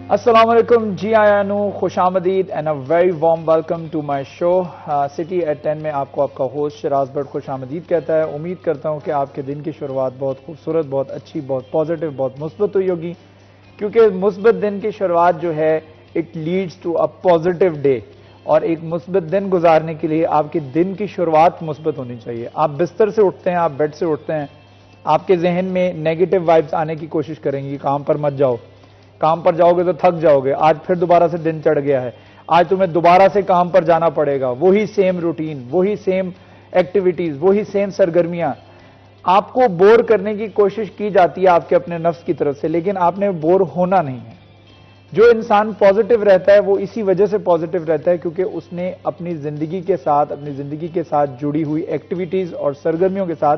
अस्सलाम वालेकुम जी आयानू खुशामदीद and a very warm welcome to my show city at 10 में आपको आपका होस्ट शराज बट खुशामदीद कहता है। उम्मीद करता हूं कि आपके दिन की शुरुआत बहुत खूबसूरत, बहुत अच्छी, बहुत पॉजिटिव, बहुत मुस्बत हुई होगी, क्योंकि मुस्बत दिन की शुरुआत जो है it leads to a positive day. और एक मुस्बत दिन गुजारने के लिए आपके दिन की शुरुआत मुस्बत होनी चाहिए। आप बिस्तर से उठते हैं, आप बेड से उठते हैं, आपके जहन में नेगेटिव वाइब्स आने की कोशिश करेंगी, काम पर मत जाओ, काम पर जाओगे तो थक जाओगे, आज फिर दोबारा से दिन चढ़ गया है, आज तुम्हें दोबारा से काम पर जाना पड़ेगा, वही सेम रूटीन, वही सेम एक्टिविटीज, वही सेम सरगर्मियां। आपको बोर करने की कोशिश की जाती है आपके अपने नफ्स की तरफ से, लेकिन आपने बोर होना नहीं है। जो इंसान पॉजिटिव रहता है वो इसी वजह से पॉजिटिव रहता है क्योंकि उसने अपनी जिंदगी के साथ जुड़ी हुई एक्टिविटीज और सरगर्मियों के साथ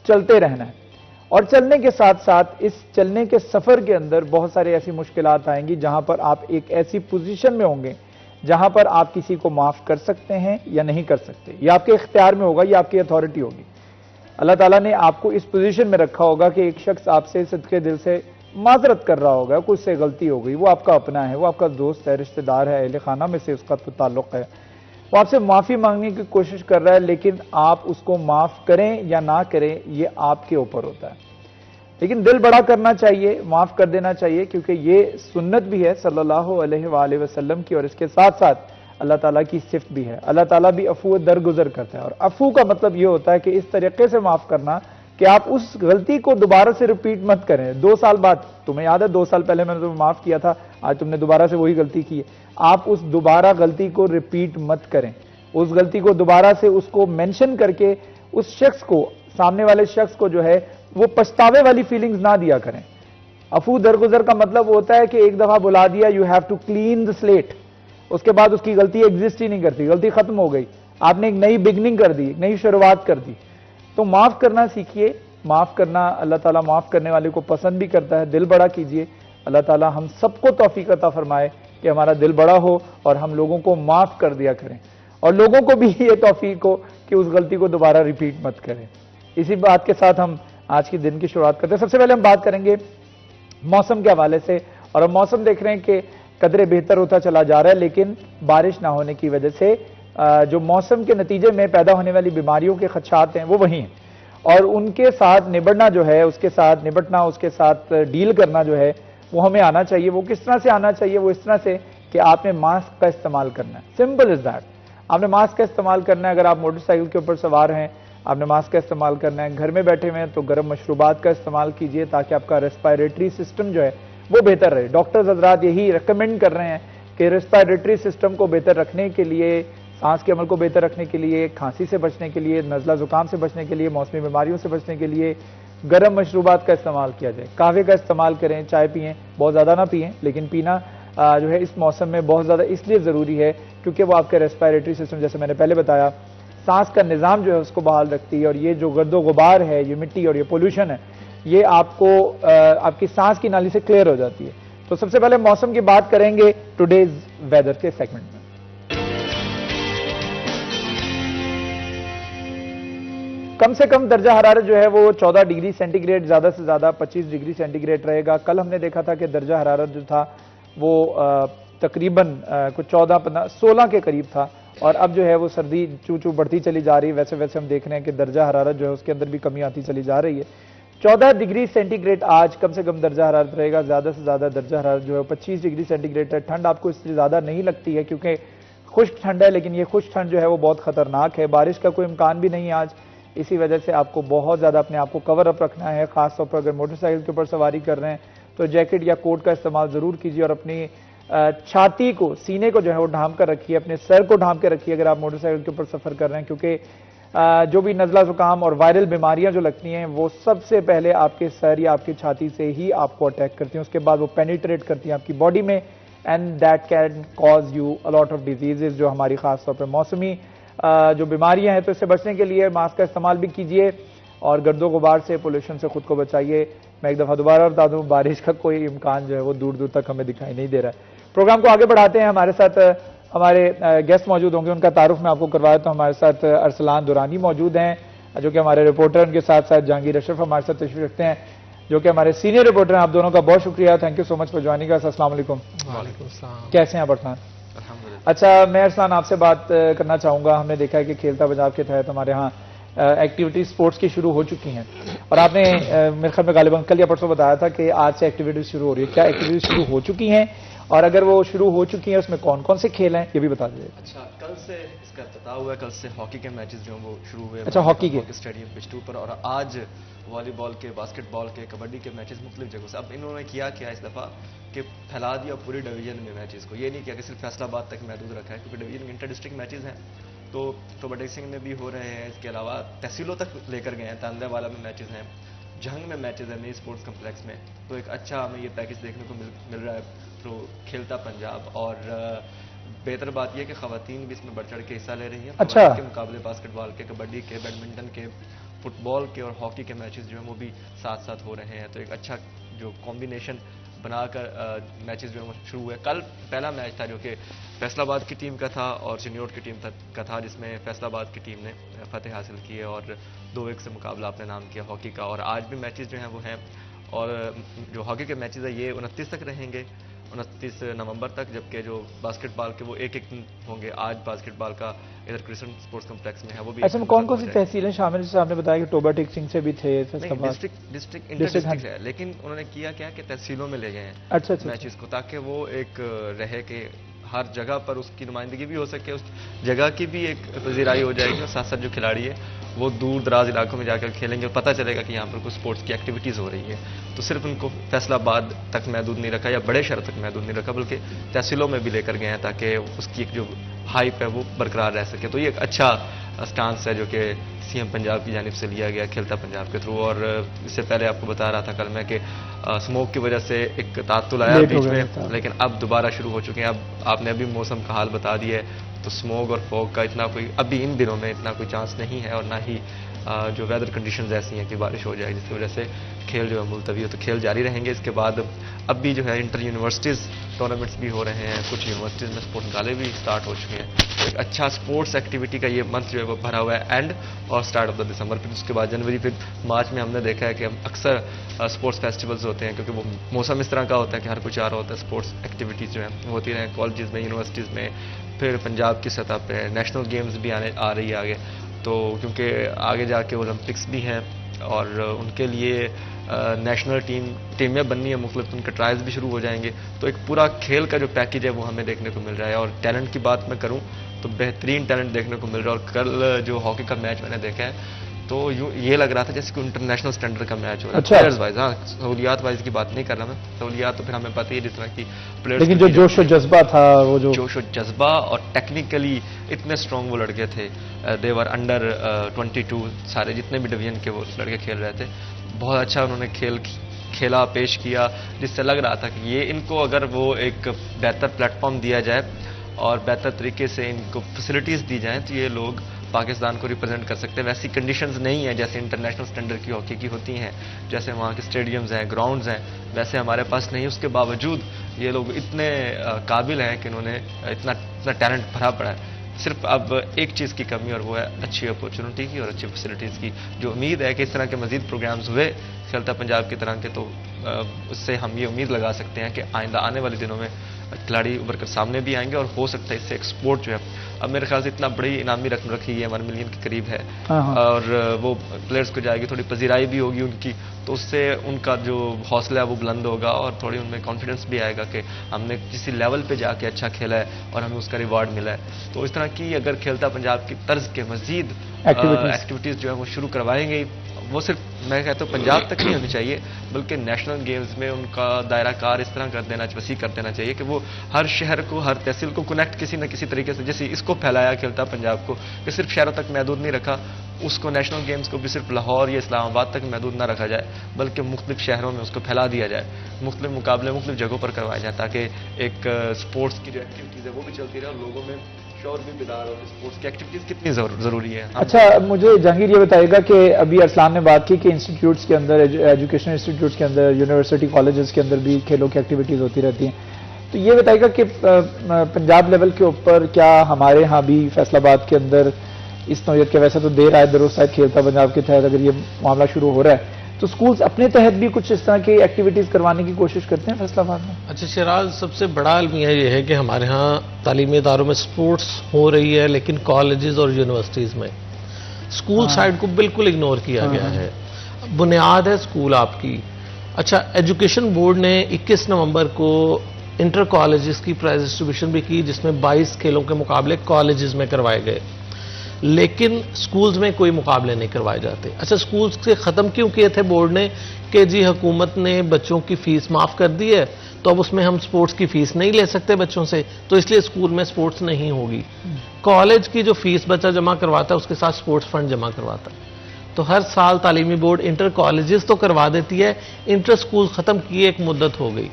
चलते रहना है। और चलने के साथ साथ इस चलने के सफर के अंदर बहुत सारी ऐसी मुश्किलात आएंगी जहां पर आप एक ऐसी पोजीशन में होंगे जहां पर आप किसी को माफ कर सकते हैं या नहीं कर सकते। यह आपके इख्तियार में होगा, यह आपकी अथॉरिटी होगी। अल्लाह ताला ने आपको इस पोजीशन में रखा होगा कि एक शख्स आपसे सदके दिल से माजरत कर रहा होगा, कुछ से गलती हो गई, वो आपका अपना है, वो आपका दोस्त है, रिश्तेदार है, अहले खाना में से उसका तो ताल्लुक है, वो आपसे माफी मांगने की कोशिश कर रहा है, लेकिन आप उसको माफ करें या ना करें ये आपके ऊपर होता है। लेकिन दिल बड़ा करना चाहिए, माफ कर देना चाहिए, क्योंकि ये सुन्नत भी है सल्लल्लाहु अलैहि वसल्लम की, और इसके साथ साथ अल्लाह ताला की सिफ्त भी है। अल्लाह ताला भी अफू दरगुजर करता है, और अफू का मतलब यह होता है कि इस तरीके से माफ करना कि आप उस गलती को दोबारा से रिपीट मत करें। 2 साल बाद, तुम्हें याद है 2 साल पहले मैंने तुम्हें माफ किया था, आज तुमने दोबारा से वही गलती की है। आप उस दोबारा गलती को रिपीट मत करें, उस गलती को दोबारा से उसको मेंशन करके उस शख्स को, सामने वाले शख्स को जो है वो पछतावे वाली फीलिंग्स ना दिया करें। अफू दरगुजर का मतलब होता है कि एक दफा बुला दिया, you have to clean the slate, उसके बाद उसकी गलती एग्जिस्ट ही नहीं करती, गलती खत्म हो गई, आपने एक नई बिगनिंग कर दी, एक नई शुरुआत कर दी। तो माफ करना सीखिए, माफ करना अल्लाह ताला माफ करने वाले को पसंद भी करता है। दिल बड़ा कीजिए, अल्लाह ताला हम सबको तौफीक अता फरमाए कि हमारा दिल बड़ा हो और हम लोगों को माफ कर दिया करें, और लोगों को भी ये तौफीक हो कि उस गलती को दोबारा रिपीट मत करें। इसी बात के साथ हम आज की दिन की शुरुआत करते हैं। सबसे पहले हम बात करेंगे मौसम के हवाले से, और हम मौसम देख रहे हैं कि कदरे बेहतर होता चला जा रहा है, लेकिन बारिश ना होने की वजह से जो मौसम के नतीजे में पैदा होने वाली बीमारियों के खदशात हैं वो वही हैं, और उनके साथ निबटना जो है, उसके साथ डील करना जो है वो हमें आना चाहिए। वो किस तरह से आना चाहिए? वो इस तरह से कि आपने मास्क का इस्तेमाल करना है। सिंपल इज दैट, आपने मास्क का इस्तेमाल करना है। अगर आप मोटरसाइकिल के ऊपर सवार हैं, आपने मास्क का इस्तेमाल करना है। घर में बैठे हुए हैं तो गर्म मशरूबात का इस्तेमाल कीजिए ताकि आपका रेस्पिरेटरी सिस्टम जो है वो बेहतर रहे। डॉक्टर्स हजरात यही रिकमेंड कर रहे हैं कि रेस्पिरेटरी सिस्टम को बेहतर रखने के लिए, सांस के अमल को बेहतर रखने के लिए, खांसी से बचने के लिए, नज़ला जुकाम से बचने के लिए, मौसमी बीमारियों से बचने के लिए गर्म मशरूबात का इस्तेमाल किया जाए। कहवे का इस्तेमाल करें, चाय पिएं, बहुत ज़्यादा ना पिएं, लेकिन पीना जो है इस मौसम में बहुत ज़्यादा इसलिए ज़रूरी है क्योंकि वो आपके रेस्पिरेटरी सिस्टम, जैसे मैंने पहले बताया, सांस का निज़ाम जो है उसको बहाल रखती है। और ये जो गर्दो गुबार है, ये मिट्टी और ये पोल्यूशन है, ये आपको आपकी सांस की नाली से क्लियर हो जाती है। तो सबसे पहले मौसम की बात करेंगे टुडेज वेदर के सेगमेंट में। कम से कम दर्जा हरारत जो है वो 14 डिग्री सेंटीग्रेड, ज्यादा से ज्यादा 25 डिग्री सेंटीग्रेड रहेगा। कल हमने देखा था कि दर्जा हरारत जो था वो तकरीबन कुछ 14-16 के करीब था, और अब जो है वो सर्दी चू चू बढ़ती चली जा रही है। वैसे वैसे हम देख रहे हैं कि दर्जा हरारत जो है उसके अंदर भी कमी आती चली जा रही है। 14 डिग्री सेंटीग्रेड आज कम से कम दर्जा हरारत रहेगा। ज्यादा से ज्यादा दर्जा हरारत जो है 25 डिग्री सेंटीग्रेड है। ठंड आपको इससे ज्यादा नहीं लगती है क्योंकि खुश्क ठंड है, लेकिन ये खुश्क ठंड जो है वो बहुत खतरनाक है। बारिश का कोई इम्कान भी नहीं है आज, इसी वजह से आपको बहुत ज्यादा अपने आप को कवर अप रखना है। खासतौर पर अगर मोटरसाइकिल के ऊपर सवारी कर रहे हैं तो जैकेट या कोट का इस्तेमाल जरूर कीजिए, और अपनी छाती को, सीने को जो है वो ढांप कर रखिए, अपने सर को ढांप कर रखिए अगर आप मोटरसाइकिल के ऊपर सफर कर रहे हैं, क्योंकि जो भी नज़ला जुकाम और वायरल बीमारियां जो लगती हैं वो सबसे पहले आपके सर या आपकी छाती से ही आपको अटैक करती हैं, उसके बाद वो पेनिट्रेट करती हैं आपकी बॉडी में, and that can cause you a lot of diseases, जो हमारी खासतौर पर मौसमी जो बीमारियां हैं। तो इससे बचने के लिए मास्क का इस्तेमाल भी कीजिए और गर्दो गुबार से, पोल्यूशन से खुद को बचाइए। मैं एक दफा दोबारा बता दूं, बारिश का कोई इम्कान जो है वो दूर दूर तक हमें दिखाई नहीं दे रहा है। प्रोग्राम को आगे बढ़ाते हैं। हमारे साथ हमारे गेस्ट मौजूद होंगे, उनका तारुफ मैं आपको करवाया। तो हमारे साथ अरसलान दुरानी मौजूद हैं जो कि हमारे रिपोर्टर, उनके साथ साथ जहांगीर अशरफ हमारे साथ तशरीफ रखते हैं जो कि हमारे सीनियर रिपोर्टर हैं। आप दोनों का बहुत शुक्रिया, thank you so much for joining us. अस्सलाम वालेकुम। वालेकुम सलाम। कैसे हैं आप अरसलान? अल्हम्दुलिल्लाह। अच्छा, मैं अरसलान आपसे बात करना चाहूंगा। हमने देखा है कि खेलता पंजाब के तहत हमारे यहाँ एक्टिविटी स्पोर्ट्स की शुरू हो चुकी हैं और आपने मेरे ख्याल में गालिबन कल या परसों बताया था कि आज से एक्टिविटीज शुरू हो रही है। क्या एक्टिविटीज शुरू हो चुकी हैं और अगर वो शुरू हो चुकी हैं उसमें कौन कौन से खेल हैं ये भी बता दीजिए। अच्छा, कल से इसका इफ्तिताह हुआ है। कल से हॉकी के मैचेस जो हैं वो शुरू हुए। अच्छा, हॉकी के स्टेडियम पिच 2 पर, और आज वॉलीबॉल के, बास्केटबॉल के, कबड्डी के मैचेस मुख्तलिफ जगहों से। अब इन्होंने किया क्या इस दफ़ा कि फैला दिया पूरी डिवीजन में मैचेस को। ये नहीं किया कि सिर्फ फैसलाबाद तक महदूद रखा है, क्योंकि डिवीजन में इंटर डिस्ट्रिक्ट मैचेस हैं तो बड़े सिंह में भी हो रहे हैं। इसके अलावा तहसीलों तक लेकर गए हैं। तांदावाला में मैचेस हैं, जंग में मैचेस हैं, नई स्पोर्ट्स कम्प्लेक्स में। तो एक अच्छा हमें ये पैकेज देखने को मिल रहा है थ्रू खेलता पंजाब। और बेहतर बात यह है कि खवातीन भी इसमें बढ़ चढ़ के हिस्सा ले रही हैं। अच्छा, के मुकाबले बास्केटबॉल के, कबड्डी के, बैडमिंटन के, फुटबॉल के और हॉकी के मैचेस जो हैं वो भी साथ साथ हो रहे हैं। तो एक अच्छा जो कॉम्बिनेशन बनाकर मैचेस जो है वो शुरू हुए। कल पहला मैच था जो कि फैसलाबाद की टीम का था और चिन्योट की टीम का था, जिसमें फैसलाबाद की टीम ने फतेह हासिल की है और 2-1 से मुकाबला अपने नाम किया हॉकी का। और आज भी मैचेस जो हैं वो हैं, और जो हॉकी के मैचेस है ये 29 तक रहेंगे, 29 नवंबर तक, जबकि जो बास्केटबॉल के वो एक दिन होंगे। आज बास्केटबॉल का इधर क्रिस्टन स्पोर्ट्स कॉम्प्लेक्स में है वो भी। ऐसे में कौन कौन सी तहसीलें शामिल, जैसे आपने बताया कि टोबा टिक सिंह से भी थे, डिस्ट्रिक्ट इंटर डिस्ट्रिक्ट है, लेकिन उन्होंने किया क्या कि तहसीलों में ले गए हैं अच्छा मैचेस को, ताकि वो एक रहे कि हर जगह पर उसकी नुमाइंदगी भी हो सके, उस जगह की भी एक पजीराई हो जाएगी और साथ साथ जो खिलाड़ी है वो दूर दराज इलाकों में जाकर खेलेंगे और पता चलेगा कि यहाँ पर कुछ स्पोर्ट्स की एक्टिविटीज़ हो रही है। तो सिर्फ उनको फैसलाबाद तक महदूद नहीं रखा या बड़े शहर तक महदूद नहीं रखा, बल्कि तहसीलों में भी लेकर गए हैं ताकि उसकी एक जो हाइप है वो बरकरार रह सके। तो ये एक अच्छा स्टांस है जो कि सीएम पंजाब की जानिब से लिया गया खेलता पंजाब के थ्रू। और इससे पहले आपको बता रहा था कल मैं कि स्मोक की वजह से एक तातुल आया बीच में, लेकिन अब दोबारा शुरू हो चुके हैं। अब आपने अभी मौसम का हाल बता दिया है, तो स्मोक और फॉग का इतना कोई अभी इन दिनों में इतना कोई चांस नहीं है, और ना ही जो वेदर कंडीशंस ऐसी हैं कि बारिश हो जाए, जिसकी वजह से खेल जो है मुलतवी हो। तो खेल जारी रहेंगे। इसके बाद अब भी जो है इंटर यूनिवर्सिटीज़ टूर्नामेंट्स भी हो रहे हैं, कुछ यूनिवर्सिटीज़ में स्पोर्ट्स गाले भी स्टार्ट हो चुके हैं। तो एक अच्छा स्पोर्ट्स एक्टिविटी का ये मंथ जो है वो भरा हुआ है एंड और स्टार्ट ऑफ द दिसंबर। फिर उसके बाद जनवरी, फिर मार्च में हमने देखा है कि हम अक्सर स्पोर्ट्स फेस्टिवल्स होते हैं, क्योंकि वो मौसम इस तरह का होता है कि हर कुछ आ रहा होता है। स्पोर्ट्स एक्टिविटीज़ जो हैं होती रहे कॉलेजेस में, यूनिवर्सिटीज़ में, फिर पंजाब की सतह पर नेशनल गेम्स भी आ रही है आगे। तो क्योंकि आगे जाके ओलंपिक्स भी हैं और उनके लिए नेशनल टीमें बननी है मुख्तलिफ, उनके ट्रायल्स भी शुरू हो जाएंगे। तो एक पूरा खेल का जो पैकेज है वो हमें देखने को मिल रहा है। और टैलेंट की बात मैं करूं तो बेहतरीन टैलेंट देखने को मिल रहा है। और कल जो हॉकी का मैच मैंने देखा है तो ये लग रहा था जैसे कि इंटरनेशनल स्टैंडर्ड का मैच हो रहा है। अच्छा। प्लेयर्स वाइज, हाँ, सहूलियात वाइज की बात नहीं कर रहा मैं, सहूलियात तो फिर हमें पता ही है जिस तरह की प्लेयर्स, लेकिन जो जोश और जज्बा था, वो जो जोश और जज्बा और टेक्निकली इतने स्ट्रॉन्ग वो लड़के थे। देवर अंडर 22 सारे जितने भी डिवीजन के वो लड़के खेल रहे थे, बहुत अच्छा उन्होंने खेला पेश किया, जिससे लग रहा था कि ये इनको अगर वो एक बेहतर प्लेटफॉर्म दिया जाए और बेहतर तरीके से इनको फैसिलिटीज़ दी जाएँ तो ये लोग पाकिस्तान को रिप्रेजेंट कर सकते हैं। वैसी कंडीशंस नहीं है जैसे इंटरनेशनल स्टैंडर्ड की हॉकी की होती हैं, जैसे वहाँ के स्टेडियम्स हैं, ग्राउंड्स हैं, वैसे हमारे पास नहीं। उसके बावजूद ये लोग इतने काबिल हैं कि इन्होंने इतना टैलेंट भरा पड़ा है। सिर्फ अब एक चीज़ की कमी और वो है अच्छी अपॉर्चुनिटी की और अच्छी फैसिलिटीज़ की। जो उम्मीद है कि इस तरह के मज़ीद प्रोग्राम्स हुए खेलता पंजाब की तरह के, तो उससे हम ये उम्मीद लगा सकते हैं कि आइंदा आने वाले दिनों में खिलाड़ी उभर कर सामने भी आएंगे और हो सकता है इससे एक स्पोर्ट जो है, अब मेरे ख्याल से इतना बड़ी इनामी रकम रखी है 1 मिलियन के करीब है, और वो प्लेयर्स को जाएगी, थोड़ी पजीराई भी होगी उनकी, तो उससे उनका जो हौसला है वो बुलंद होगा और थोड़ी उनमें कॉन्फिडेंस भी आएगा कि हमने किसी लेवल पे जाके अच्छा खेला है और हमें उसका रिवार्ड मिला है। तो इस तरह की अगर खेलता पंजाब की तर्ज के मजीद एक्टिविटीज़ जो है वो शुरू करवाएंगे, वो सिर्फ मैं कहता हूँ पंजाब तक नहीं होनी चाहिए बल्कि नेशनल गेम्स में उनका दायरा कार इस तरह कर देना, वसी कर देना चाहिए कि वो हर शहर को, हर तहसील को कनेक्ट किसी न किसी तरीके से, जैसे इसको फैलाया खेलता पंजाब को कि सिर्फ शहरों तक महदूद नहीं रखा, उसको नेशनल गेम्स को भी सिर्फ लाहौर या इस्लामाबाद तक महदूद ना रखा जाए बल्कि मुख्तलिफ शहरों में उसको फैला दिया जाए, मुख्तलिफ मुकाबले मुख्तलिफ जगहों पर करवाए जाए, ताकि एक स्पोर्ट्स की जो एक्टिविटीज़ है वो भी चलती रहे और लोगों में शौर भी बिदार और स्पोर्ट्स की एक्टिविटीज़ कितनी ज़रूरी है। अच्छा, मुझे जहांगीर ये बताइएगा कि अभी अरसलान ने बात की कि इंस्टीट्यूट्स के अंदर, एजुकेशनल इंस्टीट्यूट्स के अंदर, यूनिवर्सिटी कॉलेजेस के अंदर भी खेलों की एक्टिविटीज़ होती रहती हैं, तो ये बताइएगा कि पंजाब लेवल के ऊपर क्या हमारे यहाँ भी फैसलाबाद के अंदर इस नौयत के, वैसे तो देर आए दुरुस्त आए खेलता पंजाब के तहत अगर ये मामला शुरू हो रहा है, तो स्कूल्स अपने तहत भी कुछ इस तरह की एक्टिविटीज करवाने की कोशिश करते हैं फैसलाबाद में? अच्छा शिराज, सबसे बड़ा अलमिया ये है कि हमारे यहाँ तालीमी इदारों में स्पोर्ट्स हो रही है, लेकिन कॉलेजेस और यूनिवर्सिटीज में स्कूल साइड को बिल्कुल इग्नोर किया गया है। बुनियाद है स्कूल आपकी। अच्छा, एजुकेशन बोर्ड ने 21 नवंबर को इंटर कॉलेजेस की प्राइज डिस्ट्रीब्यूशन भी की, जिसमें 22 खेलों के मुकाबले कॉलेजेस में करवाए गए, लेकिन स्कूल्स में कोई मुकाबले नहीं करवाए जाते। अच्छा, स्कूल्स से ख़त्म क्यों किए थे बोर्ड ने कि जी हुकूमत ने बच्चों की फीस माफ़ कर दी है, तो अब उसमें हम स्पोर्ट्स की फीस नहीं ले सकते बच्चों से, तो इसलिए स्कूल में स्पोर्ट्स नहीं होगी। कॉलेज की जो फीस बच्चा जमा करवाता है उसके साथ स्पोर्ट्स फंड जमा करवाता है, तो हर साल तालीमी बोर्ड इंटर कॉलेजेस तो करवा देती है, इंटर स्कूल ख़त्म की एक मुद्दत हो गई।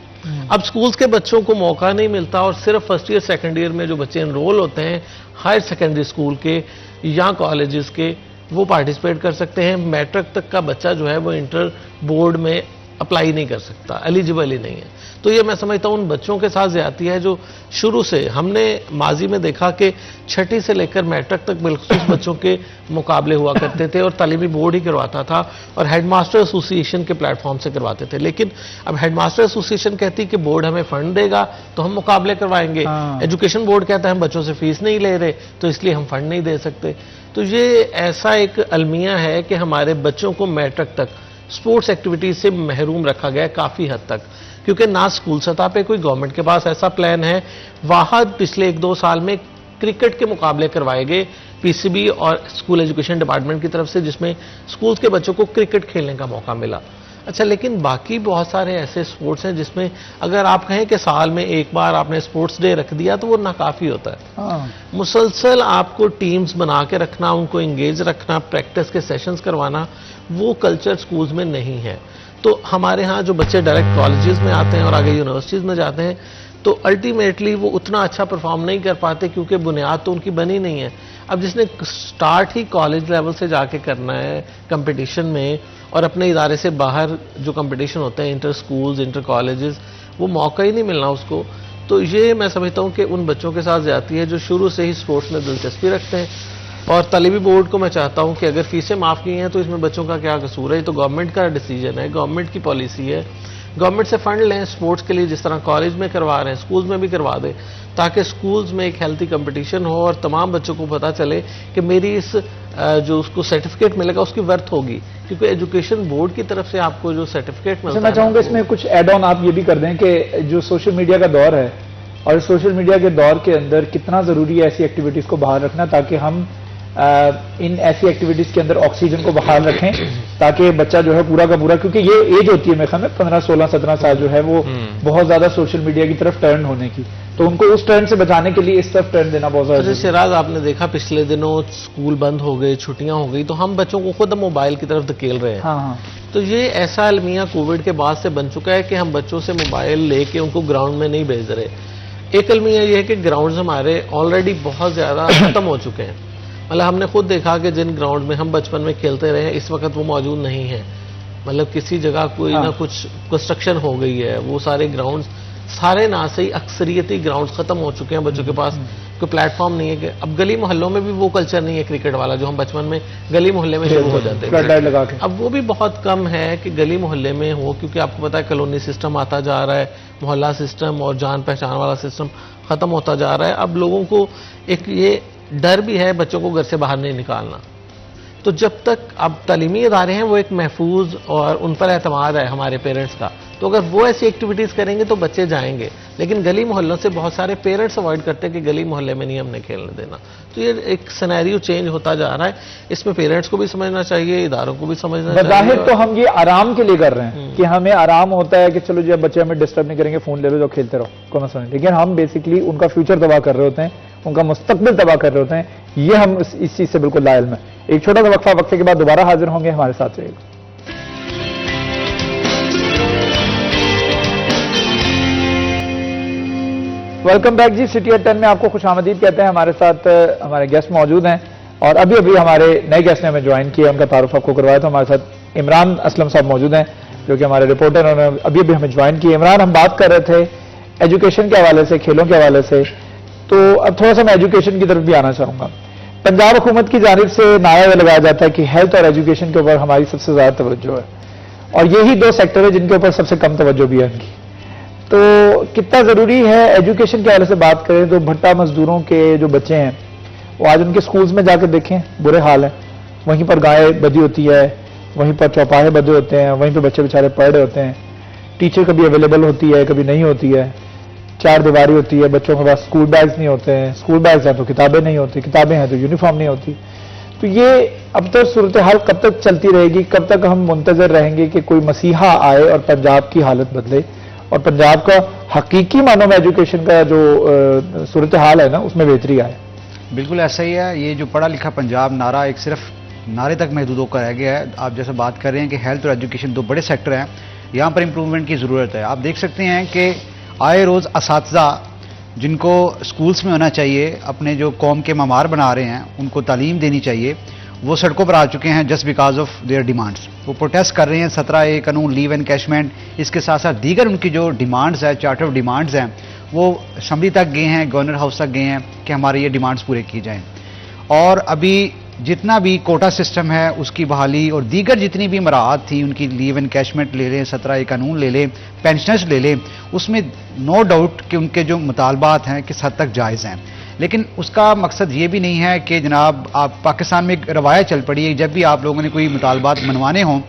अब स्कूल्स के बच्चों को मौका नहीं मिलता और सिर्फ फर्स्ट ईयर सेकंड ईयर में जो बच्चे एनरोल होते हैं हायर सेकेंडरी स्कूल के या कॉलेजेस के, वो पार्टिसिपेट कर सकते हैं। मैट्रिक तक का बच्चा जो है वो इंटर बोर्ड में अप्लाई नहीं कर सकता, एलिजिबल ही नहीं है। तो ये मैं समझता हूँ उन बच्चों के साथ ज्यादती है जो शुरू से हमने माजी में देखा कि छठी से लेकर मैट्रिक तक बिल्कुल बच्चों के मुकाबले हुआ करते थे और तालीमी बोर्ड ही करवाता था और हेडमास्टर एसोसिएशन के प्लेटफॉर्म से करवाते थे। लेकिन अब हेडमास्टर एसोसिएशन कहती कि बोर्ड हमें फंड देगा तो हम मुकाबले करवाएंगे, एजुकेशन बोर्ड कहता है हम बच्चों से फीस नहीं ले रहे तो इसलिए हम फंड नहीं दे सकते। तो ये ऐसा एक अलमिया है कि हमारे बच्चों को मैट्रिक तक स्पोर्ट्स एक्टिविटीज से महरूम रखा गया है काफी हद तक, क्योंकि ना स्कूल सतह पे कोई गवर्नमेंट के पास ऐसा प्लान है। वहां पिछले 1-2 साल में क्रिकेट के मुकाबले करवाए गए पीसीबी और स्कूल एजुकेशन डिपार्टमेंट की तरफ से, जिसमें स्कूल्स के बच्चों को क्रिकेट खेलने का मौका मिला। अच्छा, लेकिन बाकी बहुत सारे ऐसे स्पोर्ट्स हैं जिसमें अगर आप कहें कि साल में एक बार आपने स्पोर्ट्स डे रख दिया तो वो नाकाफी होता है। मुसलसल आपको टीम्स बना के रखना, उनको इंगेज रखना, प्रैक्टिस के सेशंस करवाना, वो कल्चर स्कूल्स में नहीं है। तो हमारे यहाँ जो बच्चे डायरेक्ट कॉलेजेस में आते हैं और आगे यूनिवर्सिटीज़ में जाते हैं तो अल्टीमेटली वो उतना अच्छा परफॉर्म नहीं कर पाते क्योंकि बुनियाद तो उनकी बनी नहीं है। अब जिसने स्टार्ट ही कॉलेज लेवल से जाके करना है कंपटीशन में और अपने इदारे से बाहर जो कंपटीशन होते हैं इंटर स्कूल्स, इंटर कॉलेजेस, वो मौका ही नहीं मिलना उसको। तो ये मैं समझता हूँ कि उन बच्चों के साथ ज्यादती है जो शुरू से ही स्पोर्ट्स में दिलचस्पी रखते हैं। और तालीमी बोर्ड को मैं चाहता हूं कि अगर फीसें माफ़ की हैं तो इसमें बच्चों का क्या कसूर है, तो गवर्नमेंट का डिसीजन है, गवर्नमेंट की पॉलिसी है। गवर्नमेंट से फंड लें स्पोर्ट्स के लिए, जिस तरह कॉलेज में करवा रहे हैं स्कूल्स में भी करवा दें, ताकि स्कूल्स में एक हेल्थी कंपटीशन हो और तमाम बच्चों को पता चले कि मेरी इस जो उसको सर्टिफिकेट मिलेगा उसकी वर्थ होगी, क्योंकि एजुकेशन बोर्ड की तरफ से आपको जो सर्टिफिकेट मिलता है। मैं चाहूंगा इसमें कुछ एड ऑन आप ये भी कर दें कि जो सोशल मीडिया का दौर है और सोशल मीडिया के दौर के अंदर कितना जरूरी है ऐसी एक्टिविटीज को बाहर रखना, ताकि हम इन ऐसी एक्टिविटीज के अंदर ऑक्सीजन को बहाल रखें, ताकि बच्चा जो है पूरा का पूरा, क्योंकि ये एज होती है मेरे ख्याल में 15, 16, 17 साल जो है वो बहुत ज्यादा सोशल मीडिया की तरफ टर्न होने की, तो उनको उस टर्न से बचाने के लिए इस तरफ टर्न देना बहुत ज्यादा। जैसे शिराज, आपने देखा पिछले दिनों स्कूल बंद हो गए, छुट्टियां हो गई, तो हम बच्चों को खुद मोबाइल की तरफ धकेल रहे हैं। हाँ। तो ये ऐसा अलमिया कोविड के बाद से बन चुका है कि हम बच्चों से मोबाइल लेके उनको ग्राउंड में नहीं भेज रहे। एक अलमिया ये है कि ग्राउंड हमारे ऑलरेडी बहुत ज्यादा खत्म हो चुके हैं। मतलब हमने खुद देखा कि जिन ग्राउंड में हम बचपन में खेलते रहे इस वक्त वो मौजूद नहीं है। मतलब किसी जगह कोई ना कुछ कंस्ट्रक्शन हो गई है, वो सारे ग्राउंड्स, सारे ना से ही अक्सरियती ग्राउंड्स खत्म हो चुके हैं। बच्चों के पास कोई प्लेटफॉर्म नहीं है कि अब गली मोहल्लों में भी वो कल्चर नहीं है क्रिकेट वाला जो हम बचपन में गली मोहल्ले में शुरू हो जाते हैं। अब वो भी बहुत कम है कि गली मोहल्ले में हो, क्योंकि आपको पता है कॉलोनी सिस्टम आता जा रहा है, मोहल्ला सिस्टम और जान पहचान वाला सिस्टम खत्म होता जा रहा है। अब लोगों को एक ये डर भी है बच्चों को घर से बाहर नहीं निकालना। तो जब तक अब तालीमी इदारे हैं वो एक महफूज और उन पर एतमाद है हमारे पेरेंट्स का, तो अगर वो ऐसी एक्टिविटीज करेंगे तो बच्चे जाएंगे। लेकिन गली मोहल्लों से बहुत सारे पेरेंट्स अवॉइड करते हैं कि गली मोहल्ले में नहीं हमने खेलने देना। तो ये एक सिनेरियो चेंज होता जा रहा है, इसमें पेरेंट्स को भी समझना चाहिए, इदारों को भी समझना चाहिए। जाहिर तो हम ये आराम के लिए कर रहे हैं कि हमें आराम होता है कि चलो जी बच्चे हमें डिस्टर्ब नहीं करेंगे, फोन ले लो जो खेलते रहो, कोई मसला नहीं। लेकिन हम बेसिकली उनका फ्यूचर तबाह कर रहे होते हैं, उनका मुस्तकबिल तबाह कर रहे होते हैं। ये हम इस चीज से बिल्कुल लाइल में। एक छोटा सा वक्फा, वक्फे के बाद दोबारा हाजिर होंगे, हमारे साथ रहिएगा। Welcome back ji, city at 10 में आपको खुशामदीद कहते हैं। हमारे साथ हमारे गेस्ट मौजूद हैं और अभी अभी हमारे नए गेस्ट ने हमें ज्वाइन किया, उनका तारुफ आपको करवाया। तो हमारे साथ इमरान असलम साहब मौजूद हैं जो कि हमारे रिपोर्टर, उन्होंने अभी अभी हमें ज्वाइन किया। इमरान, हम बात कर रहे थे एजुकेशन के हवाले से, खेलों के हवाले से, तो अब थोड़ा सा मैं एजुकेशन की तरफ भी आना चाहूंगा। पंजाब हुकूमत की जानिब से नारा लगाया जाता है कि हेल्थ और एजुकेशन के ऊपर हमारी सबसे ज्यादा तवज्जो है। और यही दो सेक्टर है जिनके ऊपर सबसे कम तवज्जो भी है उनकी। तो कितना जरूरी है एजुकेशन के हवाले से बात करें तो भट्टा मजदूरों के जो बच्चे हैं वो आज उनके स्कूल्स में जाकर देखें, बुरे हाल है। वहीं पर गायें बधी होती है, वहीं पर चौपाहे बंधे होते हैं, वहीं पर बच्चे बेचारे पढ़ रहे होते हैं। टीचर कभी अवेलेबल होती है, कभी नहीं होती है। चार दीवारी होती है, बच्चों के पास स्कूल बैग्स नहीं होते हैं, स्कूल बैग्स हैं तो किताबें नहीं होती, किताबें हैं तो यूनिफॉर्म नहीं होती। तो ये अब तो सूरत हाल कब तक चलती रहेगी, कब तक हम मुंतजर रहेंगे कि कोई मसीहा आए और पंजाब की हालत बदले और पंजाब का हकीकी मानों में एजुकेशन का जो सूरत हाल है ना उसमें बेहतरी आए। बिल्कुल ऐसा ही है। ये जो पढ़ा लिखा पंजाब नारा एक सिर्फ नारे तक महदूद होकर रह गया है। आप जैसे बात कर रहे हैं कि हेल्थ और एजुकेशन दो बड़े सेक्टर हैं, यहाँ पर इंप्रूवमेंट की ज़रूरत है। आप देख सकते हैं कि आए रोज़ असातिज़ा जिनको स्कूल्स में होना चाहिए, अपने जो कौम के ममार बना रहे हैं, उनको तालीम देनी चाहिए, वो सड़कों पर आ चुके हैं just because of their demands. वो प्रोटेस्ट कर रहे हैं 17A कानून, लीव एनकैशमेंट, इसके साथ साथ दीगर उनकी जो डिमांड्स है, चार्टर ऑफ डिमांड्स हैं, वो असम्बली तक गए हैं, गवर्नर हाउस तक गए हैं कि हमारे ये डिमांड्स पूरे किए जाएँ। और अभी जितना भी कोटा सिस्टम है उसकी बहाली और दीगर जितनी भी मराहत थी, उनकी लीव एनकैशमेंट ले लें, 17A कानून ले लें, पेंशनर्स ले लें, उसमें नो डाउट कि उनके जो मुतालबात हैं किस हद तक जायज़ हैं। लेकिन उसका मकसद ये भी नहीं है कि जनाब आप पाकिस्तान में एक रवायत चल पड़ी है, जब भी आप लोगों ने कोई मुतालबात मनवाने हों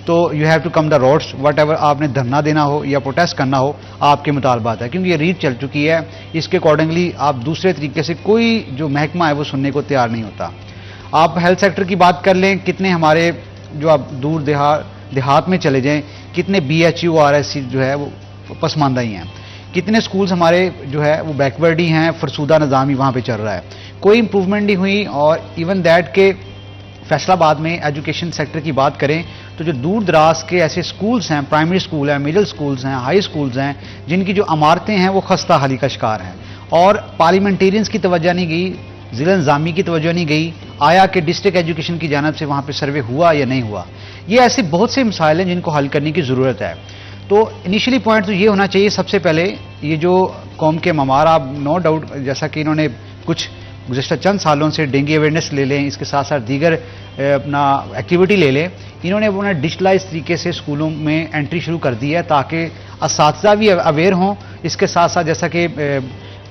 तो you have to come the roads, whatever आपने धरना देना हो या प्रोटेस्ट करना हो, आपके मुतालबात है, क्योंकि ये रीत चल चुकी है। इसके अकॉर्डिंगली आप दूसरे तरीके से कोई जो महकमा है वो सुनने को तैयार नहीं होता। आप हेल्थ सेक्टर की बात कर लें, कितने हमारे जो आप दूर देहात में चले जाएं, कितने BHU RSC जो है वो पसमानदा ही हैं, कितने स्कूल्स हमारे जो है वो बैकवर्ड ही हैं, फरसूदा निज़ाम ही वहाँ पे चल रहा है, कोई इंप्रूवमेंट नहीं हुई। और इवन दैट के फैसलाबाद में एजुकेशन सेक्टर की बात करें तो जो दूर दराज के ऐसे स्कूल्स हैं, प्राइमरी स्कूल हैं, मिडिल स्कूल्स हैं, हाई स्कूल्स हैं, जिनकी जो इमारतें हैं वो खस्ता हाली का शिकार हैं और पार्लियामेंटेरियंस की तवज्जो नहीं गई, ज़िला इंतज़ामी की तवज्जो नहीं गई, आया कि डिस्ट्रिक्ट एजुकेशन की जानिब से वहाँ पे सर्वे हुआ या नहीं हुआ। ये ऐसे बहुत से मसाइल हैं जिनको हल करने की ज़रूरत है। तो इनिशियली पॉइंट तो ये होना चाहिए सबसे पहले, ये जो कौम के ममार, आप नो डाउट जैसा कि इन्होंने कुछ गुज़श्ता चंद सालों से डेंगू अवेयरनेस ले लें, इसके साथ साथ दीगर अपना एक्टिविटी ले लें, इन्होंने अपना डिजिटलाइज तरीके से स्कूलों में एंट्री शुरू कर दी है ताकि असातिज़ा भी अवेयर हों। इसके साथ साथ जैसा कि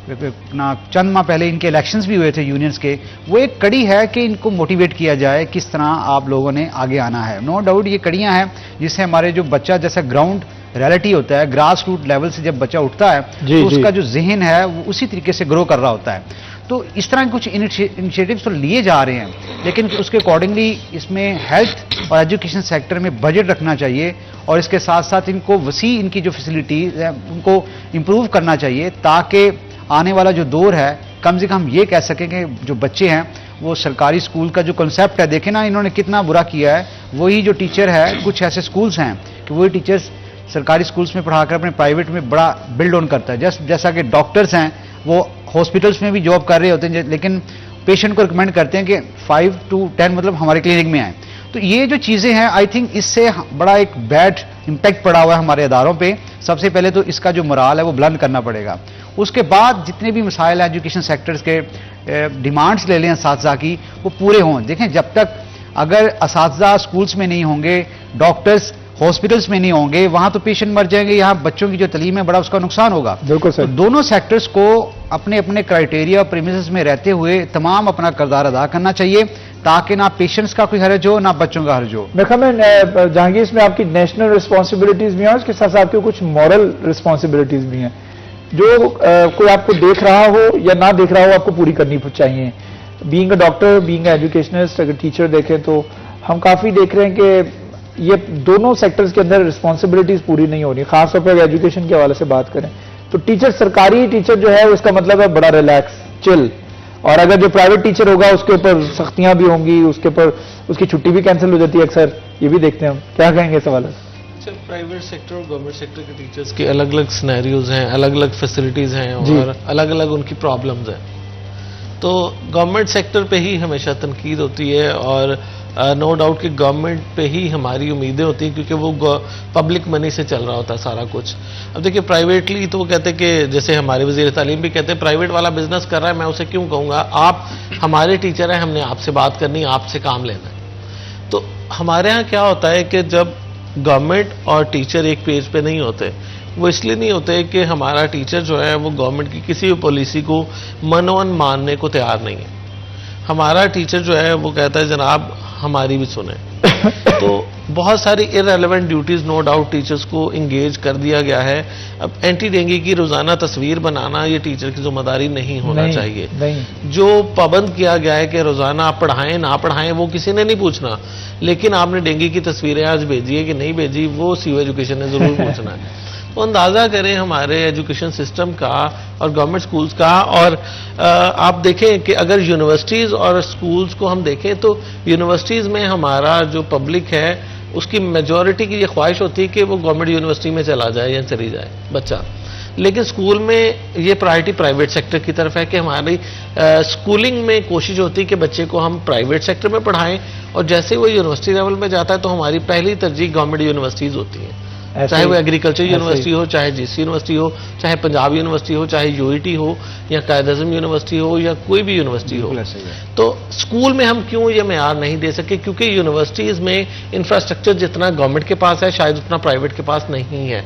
ना चंद माह पहले इनके इलेक्शंस भी हुए थे यूनियंस के, वो एक कड़ी है कि इनको मोटिवेट किया जाए किस तरह आप लोगों ने आगे आना है। नो डाउट ये कड़ियाँ हैं जिससे हमारे जो बच्चा जैसा ग्राउंड रियलिटी होता है, ग्रास रूट लेवल से जब बच्चा उठता है तो उसका जो जहन है वो उसी तरीके से ग्रो कर रहा होता है। तो इस तरह के कुछ इनिशिएटिव्स तो लिए जा रहे हैं, लेकिन उसके अकॉर्डिंगली इसमें हेल्थ और एजुकेशन सेक्टर में बजट रखना चाहिए और इसके साथ साथ इनको वसी इनकी जो फैसिलिटीज है उनको इम्प्रूव करना चाहिए ताकि आने वाला जो दौर है कम से कम ये कह सकें कि जो बच्चे हैं वो सरकारी स्कूल का जो कॉन्सेप्ट है, देखें ना इन्होंने कितना बुरा किया है। वही जो टीचर है, कुछ ऐसे स्कूल्स हैं कि वही टीचर्स सरकारी स्कूल्स में पढ़ाकर अपने प्राइवेट में बड़ा बिल्ड ऑन करता है। जैसा कि डॉक्टर्स हैं वो हॉस्पिटल्स में भी जॉब कर रहे होते हैं, लेकिन पेशेंट को रिकमेंड करते हैं कि 5 to 10 मतलब हमारे क्लिनिक में आए। तो ये जो चीज़ें हैं, आई थिंक इससे बड़ा एक बैड इम्पैक्ट पड़ा हुआ है हमारे इदारों पे। सबसे पहले तो इसका जो मोराल है वो बुलंद करना पड़ेगा। उसके बाद जितने भी मसाइल हैं एजुकेशन सेक्टर्स के, डिमांड्स ले लें असातिज़ा की, वो पूरे हों। देखें जब तक अगर असातिज़ा स्कूल्स में नहीं होंगे, डॉक्टर्स हॉस्पिटल्स में नहीं होंगे, वहां तो पेशेंट मर जाएंगे, यहाँ बच्चों की जो तालीम है बड़ा उसका नुकसान होगा। बिल्कुल सर। तो दोनों सेक्टर्स को अपने अपने क्राइटेरिया और प्रीमिसेस में रहते हुए तमाम अपना किरदार अदा करना चाहिए ताकि ना पेशेंट्स का कोई हर्ज हो ना बच्चों का हर्ज हो। मेरे ख्याल में जहांगीर इसमें आपकी नेशनल रिस्पॉन्सिबिलिटीज भी हैं, उसके साथ साथ आपकी कुछ मॉरल रिस्पॉन्सिबिलिटीज भी हैं जो कोई आपको देख रहा हो या ना देख रहा हो आपको पूरी करनी चाहिए। Being a doctor, being a educationist, अगर टीचर देखें तो हम काफी देख रहे हैं कि ये दोनों सेक्टर्स के अंदर रिस्पॉन्सिबिलिटीज पूरी नहीं हो रही। खासतौर पर एजुकेशन के हवाले से बात करें तो टीचर, सरकारी टीचर जो है उसका मतलब है बड़ा रिलैक्स, चिल, और अगर जो प्राइवेट टीचर होगा उसके ऊपर सख्तियां भी होंगी, उसके ऊपर उसकी छुट्टी भी कैंसिल हो जाती है अक्सर। ये भी देखते हैं हम, क्या कहेंगे इस हवाले से? प्राइवेट सेक्टर और गवर्नमेंट सेक्टर के टीचर्स के अलग अलग सिनेरियोज हैं, अलग अलग फैसिलिटीज हैं और अलग अलग उनकी प्रॉब्लम्स हैं। तो गवर्नमेंट सेक्टर पे ही हमेशा तनकीद होती है और नो डाउट कि गवर्नमेंट पे ही हमारी उम्मीदें होती हैं क्योंकि वो पब्लिक मनी से चल रहा होता है सारा कुछ। अब देखिए प्राइवेटली तो वो कहते हैं कि जैसे हमारे वज़ीर तालीम भी कहते हैं प्राइवेट वाला बिजनेस कर रहा है, मैं उसे क्यों कहूँगा, आप हमारे टीचर हैं, हमने आपसे बात करनी, आपसे काम लेना है। तो हमारे यहाँ क्या होता है कि जब गवर्नमेंट और टीचर एक पेज पे नहीं होते। वो इसलिए नहीं होते कि हमारा टीचर जो है वो गवर्नमेंट की किसी भी पॉलिसी को मनोवन मानने को तैयार नहीं है। हमारा टीचर जो है वो कहता है जनाब हमारी भी सुने। तो बहुत सारी irrelevant duties no doubt teachers को इंगेज कर दिया गया है। अब एंटी डेंगू की रोजाना तस्वीर बनाना ये टीचर की जिम्मेदारी नहीं होना चाहिए। नहीं। जो पाबंद किया गया है कि रोजाना आप पढ़ाएं ना पढ़ाएं वो किसी ने नहीं पूछना, लेकिन आपने डेंगू की तस्वीरें आज भेजी है कि नहीं भेजी वो सीओ एजुकेशन ने जरूर पूछना है। तो अंदाजा करें हमारे एजुकेशन सिस्टम का और गवर्नमेंट स्कूल्स का। और आप देखें कि अगर यूनिवर्सिटीज और स्कूल्स को हम देखें तो यूनिवर्सिटीज में हमारा जो पब्लिक है उसकी मेजॉरिटी की ये ख्वाहिश होती है कि वो गवर्नमेंट यूनिवर्सिटी में चला जाए या चली जाए बच्चा, लेकिन स्कूल में ये प्रायोरिटी प्राइवेट सेक्टर की तरफ है कि हमारी स्कूलिंग में कोशिश होती है कि बच्चे को हम प्राइवेट सेक्टर में पढ़ाएं, और जैसे वो यूनिवर्सिटी लेवल में जाता है तो हमारी पहली तरजीह गवर्नमेंट यूनिवर्सिटीज होती हैं, चाहे वो एग्रीकल्चर यूनिवर्सिटी हो, चाहे जीसी यूनिवर्सिटी हो, चाहे पंजाब यूनिवर्सिटी हो, चाहे यूईटी हो या कायद-ए-आज़म यूनिवर्सिटी हो या कोई भी यूनिवर्सिटी हो। तो स्कूल में हम क्यों ये मेयार नहीं दे सके? क्योंकि यूनिवर्सिटीज में इंफ्रास्ट्रक्चर जितना गवर्नमेंट के पास है शायद उतना प्राइवेट के पास नहीं है,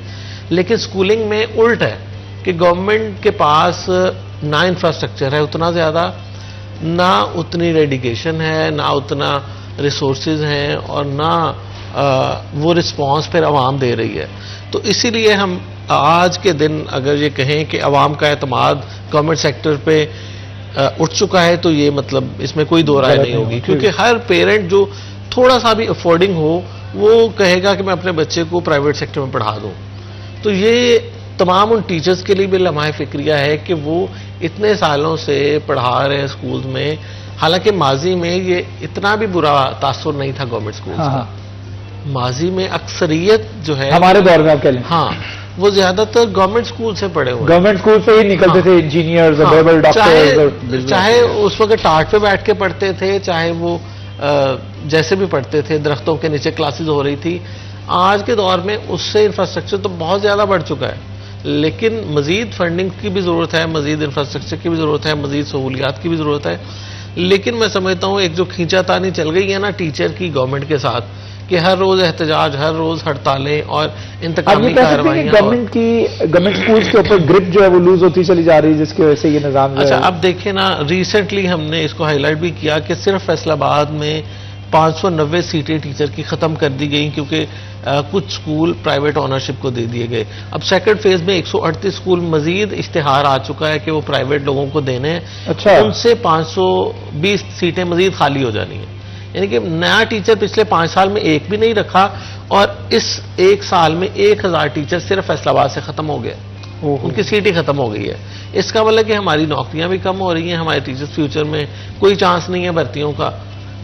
लेकिन स्कूलिंग में उल्ट है कि गवर्नमेंट के पास ना इंफ्रास्ट्रक्चर है उतना ज्यादा, ना उतनी डेडिकेशन है, ना उतना रिसोर्सेज हैं और ना वो रिस्पांस फिर आवाम दे रही है। तो इसीलिए हम आज के दिन अगर ये कहें कि आवाम का एतमाद गवर्नमेंट सेक्टर पे उठ चुका है तो ये मतलब इसमें कोई दो राय नहीं होगी, क्योंकि हर पेरेंट जो थोड़ा सा भी अफोर्डिंग हो वो कहेगा कि मैं अपने बच्चे को प्राइवेट सेक्टर में पढ़ा दूं। तो ये तमाम उन टीचर्स के लिए भी लम्हा फिक्रिया है कि वो इतने सालों से पढ़ा रहे हैं स्कूल में, हालांकि माजी में ये इतना भी बुरा तासुर नहीं था गवर्नमेंट स्कूल का। माजी में अक्सरियत जो है हमारे दौर में आप कह लें, हाँ, वो ज्यादातर गवर्नमेंट स्कूल से पढ़े हुए, गवर्नमेंट स्कूल से ही निकलते थे इंजीनियर्स, डॉक्टर्स, चाहे उस वक्त टाट पे बैठ के पढ़ते थे, चाहे वो जैसे भी पढ़ते थे, दरख्तों के नीचे क्लासेस हो रही थी। आज के दौर में उससे इंफ्रास्ट्रक्चर तो बहुत ज्यादा बढ़ चुका है, लेकिन मजीद फंडिंग की भी जरूरत है, मजीद इंफ्रास्ट्रक्चर की भी जरूरत है, मजीद सहूलियात की भी जरूरत है। लेकिन मैं समझता हूँ एक जो खींचातानी चल गई है ना टीचर की गवर्नमेंट के साथ कि हर रोज एहतजाज, हर रोज हड़तालें और इंतकामी कार्रवाइयां, गवर्नमेंट स्कूल्स के ऊपर ग्रिप जो है वो लूज होती चली जा रही है, जिसकी वजह से ये निजाम। अच्छा, अब देखिए ना, रिसेंटली हमने इसको हाईलाइट भी किया कि सिर्फ फैसलाबाद में 590 सीटें टीचर की खत्म कर दी गई क्योंकि कुछ स्कूल प्राइवेट ओनरशिप को दे दिए गए। अब सेकंड फेज में 138 स्कूल मजीद इश्तिहार आ चुका है कि वो प्राइवेट लोगों को देने हैं। अच्छा, उनसे 520 सीटें मजीद खाली हो जानी है, यानी कि नया टीचर पिछले 5 साल में एक भी नहीं रखा और इस एक साल में 1000 टीचर सिर्फ फैसलाबाद से खत्म हो गए, उनकी सीट ही खत्म हो गई है। इसका मतलब कि हमारी नौकरियां भी कम हो रही हैं, हमारे टीचर्स फ्यूचर में कोई चांस नहीं है भर्तियों का।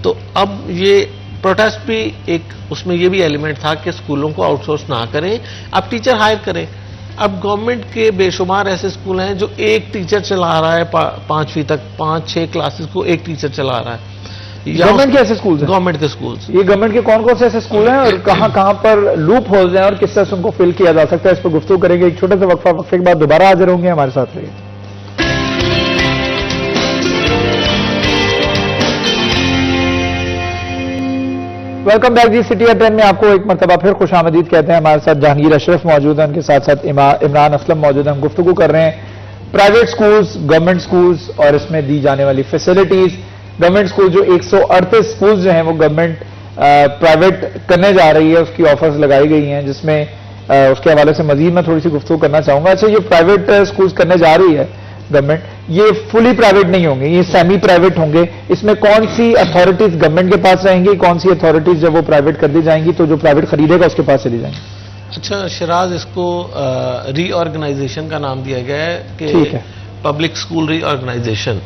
तो अब ये प्रोटेस्ट भी एक, उसमें ये भी एलिमेंट था कि स्कूलों को आउटसोर्स ना करें, अब टीचर हायर करें। अब गवर्नमेंट के बेशुमार ऐसे स्कूल हैं जो एक टीचर चला रहा है 5वीं तक, 5-6 क्लासेस को एक टीचर चला रहा है। गवर्नमेंट के ऐसे स्कूल, गवर्नमेंट के स्कूल, ये गवर्नमेंट के कौन कौन से ऐसे स्कूल हैं और कहां पर लूप होल्स हैं और किस तरह से उनको फिल किया जा सकता है, इस पर गुफ्तगू करेंगे। एक छोटे से वक्फे के बाद दोबारा हाजिर होंगे, हमारे साथ रहिए। Welcome back ji. City at 10 में आपको एक मरतबा फिर खुशामदीद कहते हैं। हमारे साथ जहांगीर अशरफ मौजूद है, उनके साथ साथ इमरान असलम मौजूद है। हम गुफ्तगू कर रहे हैं प्राइवेट स्कूल्स, गवर्नमेंट स्कूल्स और इसमें दी जाने वाली फैसिलिटीज। गवर्नमेंट स्कूल जो 138 स्कूल जो हैं वो गवर्नमेंट प्राइवेट करने जा रही है, उसकी ऑफर्स लगाई गई हैं, जिसमें उसके हवाले से मजीद मैं थोड़ी सी गुफ्तगू करना चाहूंगा। अच्छा, ये प्राइवेट स्कूल्स करने जा रही है गवर्नमेंट, ये फुली प्राइवेट नहीं होंगे, ये सेमी प्राइवेट होंगे। इसमें कौन सी अथॉरिटीज गवर्नमेंट के पास रहेंगी, कौन सी अथॉरिटीज जब वो प्राइवेट कर दी जाएंगी तो जो प्राइवेट खरीदेगा उसके पास चली जाएंगी? अच्छा शिराज, इसको रीऑर्गेनाइजेशन का नाम दिया गया है कि पब्लिक स्कूल रीऑर्गेनाइजेशन,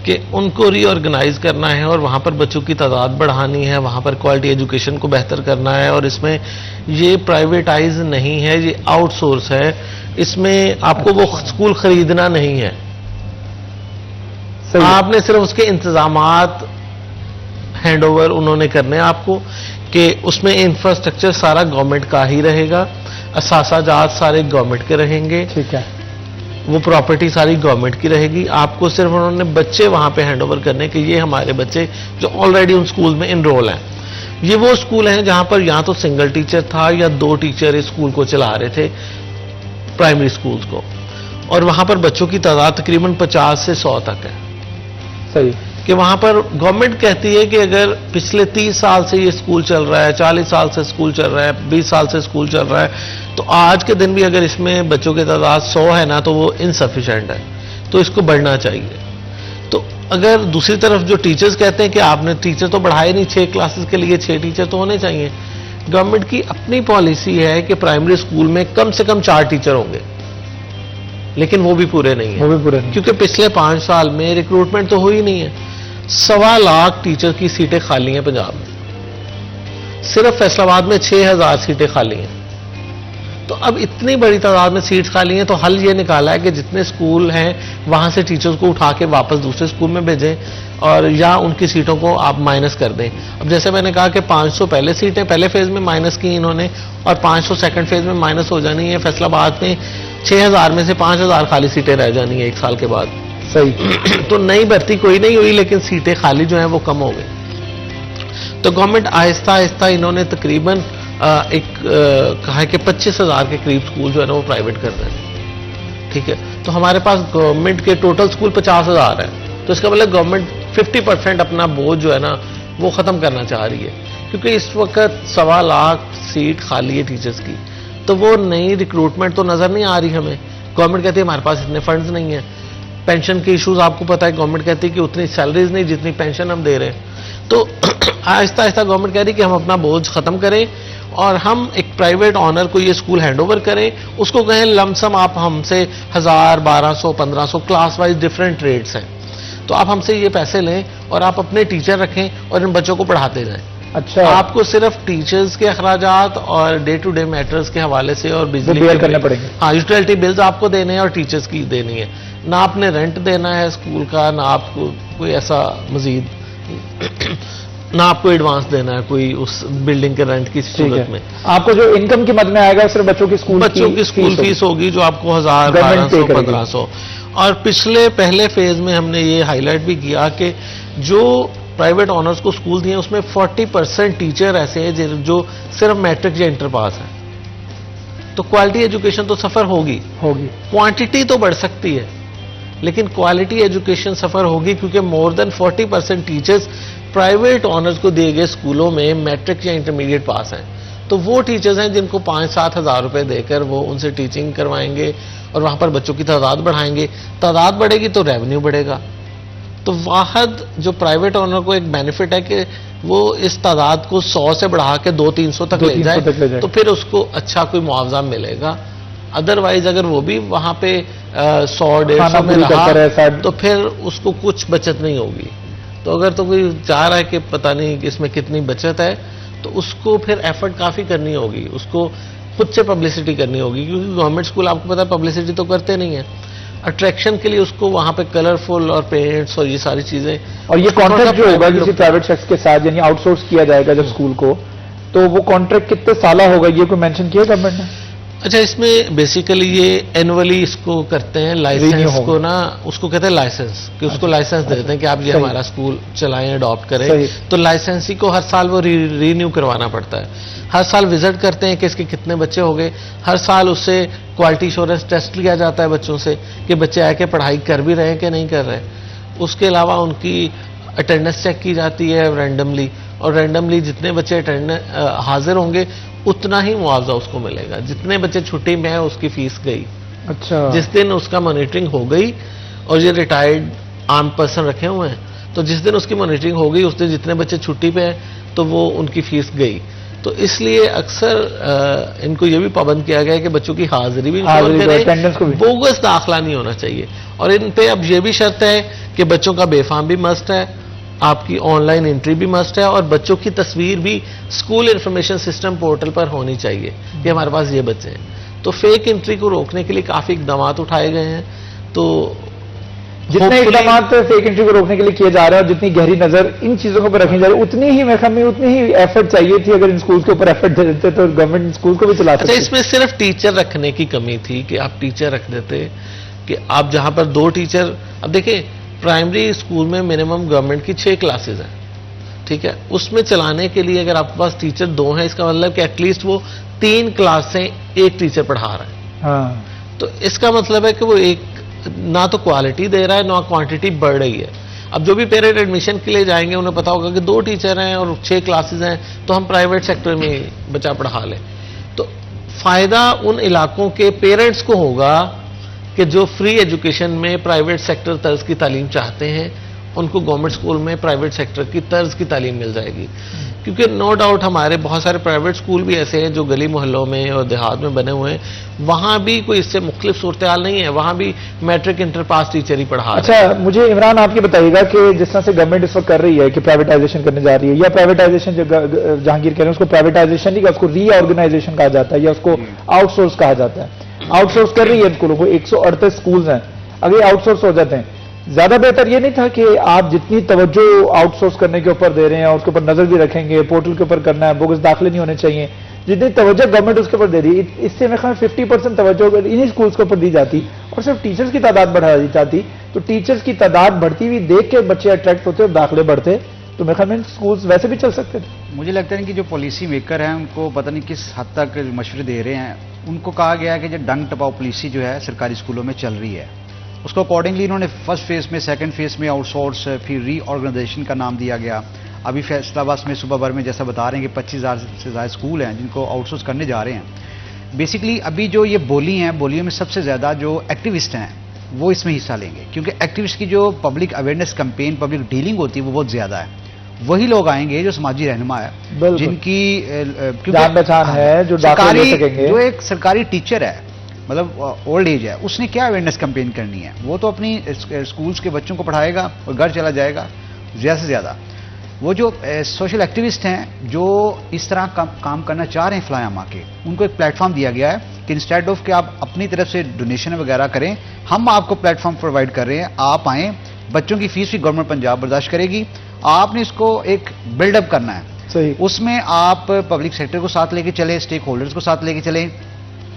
कि उनको रीऑर्गेनाइज करना है और वहां पर बच्चों की तादाद बढ़ानी है, वहां पर क्वालिटी एजुकेशन को बेहतर करना है। और इसमें ये प्राइवेटाइज नहीं है, ये आउटसोर्स है। इसमें आपको वो स्कूल खरीदना नहीं है, आपने सिर्फ उसके इंतजामात हैंडओवर उन्होंने करने हैं आपको, कि उसमें इंफ्रास्ट्रक्चर सारा गवर्नमेंट का ही रहेगा, असासाजात सारे गवर्नमेंट के रहेंगे, ठीक है, वो प्रॉपर्टी सारी गवर्नमेंट की रहेगी। आपको सिर्फ उन्होंने बच्चे वहां पे हैंडओवर करने के, ये हमारे बच्चे जो ऑलरेडी उन स्कूल में इनरोल हैं। ये वो स्कूल हैं जहां पर या तो सिंगल टीचर था या 2 टीचर इस स्कूल को चला रहे थे, प्राइमरी स्कूल्स को, और वहां पर बच्चों की तादाद तकरीबन 50 से 100 तक है। सही। कि वहां पर गवर्नमेंट कहती है कि अगर पिछले 30 साल से ये स्कूल चल रहा है, 40 साल से स्कूल चल रहा है, 20 साल से स्कूल चल रहा है, तो आज के दिन भी अगर इसमें बच्चों की तादाद 100 है ना, तो वो इनसफिशिएंट है, तो इसको बढ़ना चाहिए। तो अगर दूसरी तरफ जो टीचर्स कहते हैं कि आपने टीचर तो बढ़ाए नहीं, 6 क्लासेस के लिए 6 टीचर तो होने चाहिए। गवर्नमेंट की अपनी पॉलिसी है कि प्राइमरी स्कूल में कम से कम 4 टीचर होंगे, लेकिन वो भी पूरे नहीं है, वो भी पूरे नहीं, क्योंकि पिछले 5 साल में रिक्रूटमेंट तो हुई नहीं है। 1.25 लाख टीचर की सीटें खाली हैं पंजाब में, सिर्फ फैसलाबाद में 6000 सीटें खाली हैं। तो अब इतनी बड़ी तादाद में सीट्स खाली हैं, तो हल ये निकाला है कि जितने स्कूल हैं वहां से टीचर्स को उठा के वापस दूसरे स्कूल में भेजें, और या उनकी सीटों को आप माइनस कर दें। अब जैसे मैंने कहा कि 500 पहले सीटें पहले फेज में माइनस की इन्होंने, और 500 सेकंड फेज में माइनस हो जानी है। फैसलाबाद में 6000 में से 5000 खाली सीटें रह जानी है 1 साल के बाद। सही। तो नई भर्ती कोई नहीं हुई, लेकिन सीटें खाली जो हैं वो कम हो गई। तो गवर्नमेंट आहिस्ता आहिस्ता इन्होंने तकरीबन कहा है कि 25,000 के करीब स्कूल जो है ना वो प्राइवेट कर रहे हैं। ठीक है, तो हमारे पास गवर्नमेंट के टोटल स्कूल 50,000 है, तो इसका मतलब गवर्नमेंट 50% अपना बोझ जो है ना वो खत्म करना चाह रही है, क्योंकि इस वक्त 1.25 लाख सीट खाली है टीचर्स की। तो वो नई रिक्रूटमेंट तो नजर नहीं आ रही हमें। गवर्नमेंट कहती है हमारे पास इतने फंड्स नहीं है। पेंशन के इश्यूज आपको पता है, गवर्नमेंट कहती है कि उतनी सैलरीज नहीं जितनी पेंशन हम दे रहे हैं। तो आहिस्ता आहिस्ता गवर्नमेंट कह रही है कि हम अपना बोझ खत्म करें और हम एक प्राइवेट ऑनर को ये स्कूल हैंडओवर करें, उसको कहें लमसम आप हमसे 1000, 1200, 1500 क्लास वाइज डिफरेंट रेट्स हैं, तो आप हमसे ये पैसे लें और आप अपने टीचर रखें और इन बच्चों को पढ़ाते जाएं। अच्छा, आपको सिर्फ टीचर्स के अखराजात और डे टू डे मैटर्स के हवाले से और बिजली बेयर करने पड़ेंगे। हाँ, यूटिलिटी बिल्स आपको देने हैं और टीचर्स की देनी है, ना आपने रेंट देना है स्कूल का, ना आपको कोई ऐसा मजीद ना आपको एडवांस देना है कोई उस बिल्डिंग के रेंट की सूरत में। आपको जो इनकम की मद में आएगा सिर्फ बच्चों की स्कूल फीस होगी जो आपको 1000, 1200, 1500। और पिछले पहले फेज में हमने ये हाईलाइट भी किया कि जो प्राइवेट ऑनर्स को स्कूल दिए उसमें 40% टीचर ऐसे हैं जो सिर्फ मैट्रिक या इंटर पास है। तो क्वालिटी एजुकेशन तो सफर होगी, क्वांटिटी तो बढ़ सकती है, लेकिन क्वालिटी एजुकेशन सफर होगी, क्योंकि more than 40% teachers private honours को दिए गए स्कूलों में मैट्रिक या इंटरमीडिएट पास हैं। तो वो टीचर्स हैं जिनको 5-7 हज़ार रुपए देकर वो उनसे टीचिंग करवाएंगे और वहां पर बच्चों की तादाद बढ़ाएंगे। तादाद बढ़ेगी तो रेवेन्यू बढ़ेगा। तो वाहद जो प्राइवेट ऑनर को एक बेनिफिट है कि वो इस तादाद को 100 से बढ़ा के 200-300 तक ले जाए, तो फिर उसको अच्छा कोई मुआवजा मिलेगा। अदरवाइज अगर वो भी वहां पे 100-150 में रहा तो फिर उसको कुछ बचत नहीं होगी। तो अगर तो कोई चाह रहा है कि पता नहीं कि इसमें कितनी बचत है, तो उसको फिर एफर्ट काफी करनी होगी, उसको खुद से पब्लिसिटी करनी होगी, क्योंकि गवर्नमेंट स्कूल आपको पता है पब्लिसिटी तो करते नहीं है। अट्रैक्शन के लिए उसको वहां पे कलरफुल और पेंट्स और ये सारी चीजें, और ये कॉन्ट्रैक्ट जो होगा किसी प्राइवेट सेक्टर के साथ, यानी आउटसोर्स किया जाएगा जब स्कूल को, तो वो कॉन्ट्रैक्ट कितने साल होगा ये कोई मेंशन किया गवर्नमेंट ने? अच्छा, इसमें बेसिकली ये एनुअली इसको करते हैं, लाइसेंस को ना उसको कहते हैं लाइसेंस, कि उसको लाइसेंस देते हैं कि आप ये हमारा स्कूल चलाएं, अडॉप्ट करें। तो लाइसेंसी को हर साल वो रीन्यू करवाना पड़ता है। हर साल विजिट करते हैं कि इसके कितने बच्चे हो गए। हर साल उससे क्वालिटी इंश्योरेंस टेस्ट लिया जाता है बच्चों से कि बच्चे आके पढ़ाई कर भी रहे हैं कि नहीं कर रहे। उसके अलावा उनकी अटेंडेंस चेक की जाती है रैंडमली, और रैंडमली जितने बच्चे हाजिर होंगे उतना ही मुआवजा उसको मिलेगा। जितने बच्चे छुट्टी में है उसकी फीस गई। अच्छा, जिस दिन उसका मॉनिटरिंग हो गई, और ये रिटायर्ड आर्म पर्सन रखे हुए हैं, तो जिस दिन उसकी मॉनिटरिंग हो गई उस दिन जितने बच्चे छुट्टी पे हैं तो वो उनकी फीस गई। तो इसलिए अक्सर इनको ये भी पाबंद किया गया है कि बच्चों की हाजिरी भी करें, बोगस दाखिला नहीं होना चाहिए। और इन पे अब ये भी शर्त है कि बच्चों का बेफाम भी मस्ट है, आपकी ऑनलाइन एंट्री भी मस्ट है, और बच्चों की तस्वीर भी स्कूल इंफॉर्मेशन सिस्टम पोर्टल पर होनी चाहिए कि हमारे पास ये बच्चे हैं। तो फेक एंट्री को रोकने के लिए काफी इकदाम उठाए गए हैं। तो जितने इकदाम फेक एंट्री को रोकने के लिए किए जा रहे हैं और जितनी गहरी नजर इन चीजों के ऊपर रखी जा रही है, उतनी ही मेरे ख्याल में उतनी ही एफर्ट चाहिए थी। अगर इन स्कूल के ऊपर एफर्ट दे देते तो गवर्नमेंट स्कूल को भी चला सकती। अच्छा, इसमें सिर्फ टीचर रखने की कमी थी कि आप टीचर रख देते, कि आप जहां पर 2 टीचर, अब देखिए प्राइमरी स्कूल में मिनिमम गवर्नमेंट की 6 क्लासेज हैं, ठीक है, उसमें चलाने के लिए अगर आपके पास टीचर 2 हैं, इसका मतलब कि एटलीस्ट वो 3 क्लास से एक टीचर पढ़ा रहा है। हाँ, तो इसका मतलब है कि वो एक ना तो क्वालिटी दे रहा है ना क्वांटिटी बढ़ रही है। अब जो भी पेरेंट एडमिशन के लिए जाएंगे उन्हें पता होगा कि 2 टीचर हैं और 6 क्लासेस हैं, तो हम प्राइवेट सेक्टर में बच्चा पढ़ा लें। तो फायदा उन इलाकों के पेरेंट्स को होगा कि जो फ्री एजुकेशन में प्राइवेट सेक्टर तर्ज की तालीम चाहते हैं, उनको गवर्नमेंट स्कूल में प्राइवेट सेक्टर की तर्ज की तालीम मिल जाएगी। क्योंकि नो डाउट हमारे बहुत सारे प्राइवेट स्कूल भी ऐसे हैं जो गली मोहल्लों में और देहात में बने हुए हैं, वहां भी कोई इससे मुख्तलिफ सूरत हाल नहीं है, वहां भी मैट्रिक इंटर पास टीचर ही पढ़ा रहे हैं। अच्छा, मुझे इमरान आप ये बताइएगा कि जिस तरह से गवर्नमेंट इस वक्त कर रही है कि प्राइवेटाइजेशन करने जा रही है, या प्राइवेटाइजेशन जो जहांगीर कह रहे हैं उसको प्राइवेटाइजेशन नहीं, उसको रीऑर्गेनाइजेशन कहा जाता है या उसको आउटसोर्स कहा जाता है। आउटसोर्स कर रही है स्कूलों को, 138 स्कूल हैं, अगर आउटसोर्स हो जाते हैं, ज्यादा बेहतर ये नहीं था कि आप जितनी तवज्जो आउटसोर्स करने के ऊपर दे रहे हैं और उसके ऊपर नजर भी रखेंगे, पोर्टल के ऊपर करना है, बोगस दाखिले नहीं होने चाहिए, जितनी तवज्जो गवर्नमेंट उसके ऊपर दे रही है, इससे मेरे ख्याल 50% तवज्जो इन्हीं स्कूल्स के ऊपर दी जाती और सिर्फ टीचर्स की तादाद बढ़ा दी जाती, तो टीचर्स की तादाद बढ़ती हुई देख के बच्चे अट्रैक्ट होते और दाखिले बढ़ते, तो मेरे ख्याल में स्कूल्स वैसे भी चल सकते थे। मुझे लगता है कि जो पॉलिसी मेकर हैं उनको पता नहीं किस हद तक मशवरे दे रहे हैं। उनको कहा गया है कि जो डंग टपाओ पॉलिसी जो है सरकारी स्कूलों में चल रही है, उसको अकॉर्डिंगली इन्होंने फर्स्ट फेज में, सेकंड फेज में आउटसोर्स, फिर रीऑर्गेनाइजेशन का नाम दिया गया। अभी फैसलाबाद में सुबह भर में जैसा बता रहे हैं कि 25,000 से ज़्यादा स्कूल हैं जिनको आउटसोर्स करने जा रहे हैं। बेसिकली अभी जो ये बोली हैं, बोलियों में सबसे ज़्यादा जो एक्टिविस्ट हैं वो इसमें हिस्सा लेंगे, क्योंकि एक्टिविस्ट की जो public awareness campaign, public dealing होती है वो बहुत ज़्यादा है। वही लोग आएंगे जो समाजी रहनुमा है, जिनकी जान पहचान है, जो दाखिले ले सकेंगे। जो एक सरकारी टीचर है, मतलब ओल्ड एज है, उसने क्या अवेयरनेस कैंपेन करनी है? वो तो अपनी स्कूल्स के बच्चों को पढ़ाएगा और घर चला जाएगा ज़्यादा से ज़्यादा। वो जो सोशल एक्टिविस्ट हैं जो इस तरह काम करना चाह रहे हैं फ्लायामा के, उनको एक प्लेटफॉर्म दिया गया है कि इंस्टेड ऑफ कि आप अपनी तरफ से डोनेशन वगैरह करें, हम आपको प्लेटफॉर्म प्रोवाइड कर रहे हैं, आप आएँ, बच्चों की फीस भी गवर्नमेंट पंजाब बर्दाश्त करेगी, आपने इसको एक बिल्डअप करना है। सही। उसमें आप पब्लिक सेक्टर को साथ लेके चले, स्टेक होल्डर्स को साथ लेके चलें,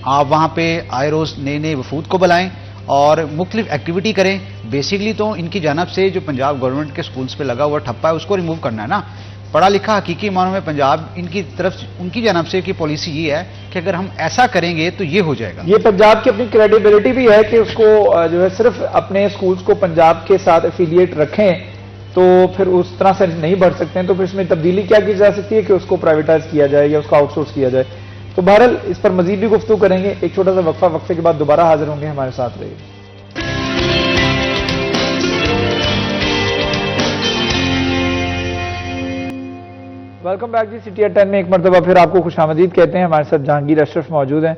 आप वहाँ पे आए रोज़ नए नए वफूद को बुलाएं और मुख्तलिफ एक्टिविटी करें। बेसिकली तो इनकी जानब से जो पंजाब गवर्नमेंट के स्कूल्स पे लगा हुआ ठप्पा है उसको रिमूव करना है ना। पढ़ा लिखा हकीकी मानों में पंजाब इनकी तरफ से, उनकी जानब से की पॉलिसी ये है कि अगर हम ऐसा करेंगे तो ये हो जाएगा। ये पंजाब की अपनी क्रेडिबिलिटी भी है कि उसको जो है सिर्फ अपने स्कूल्स को पंजाब के साथ एफिलिएट रखें तो फिर उस तरह से नहीं बढ़ सकते हैं, तो फिर इसमें तब्दीली क्या की जा सकती है कि उसको प्राइवेटाइज किया जाए या उसको आउटसोर्स किया जाए। तो बहरहाल इस पर मजीद भी गुफ्तगू करेंगे। एक छोटा सा वक्फा, वक्फे के बाद दोबारा हाजिर होंगे, हमारे साथ रहिए। Welcome back ji. City at 10 में एक मरतबा फिर आपको खुशामदीद कहते हैं। हमारे साथ जहांगीर अशरफ मौजूद हैं,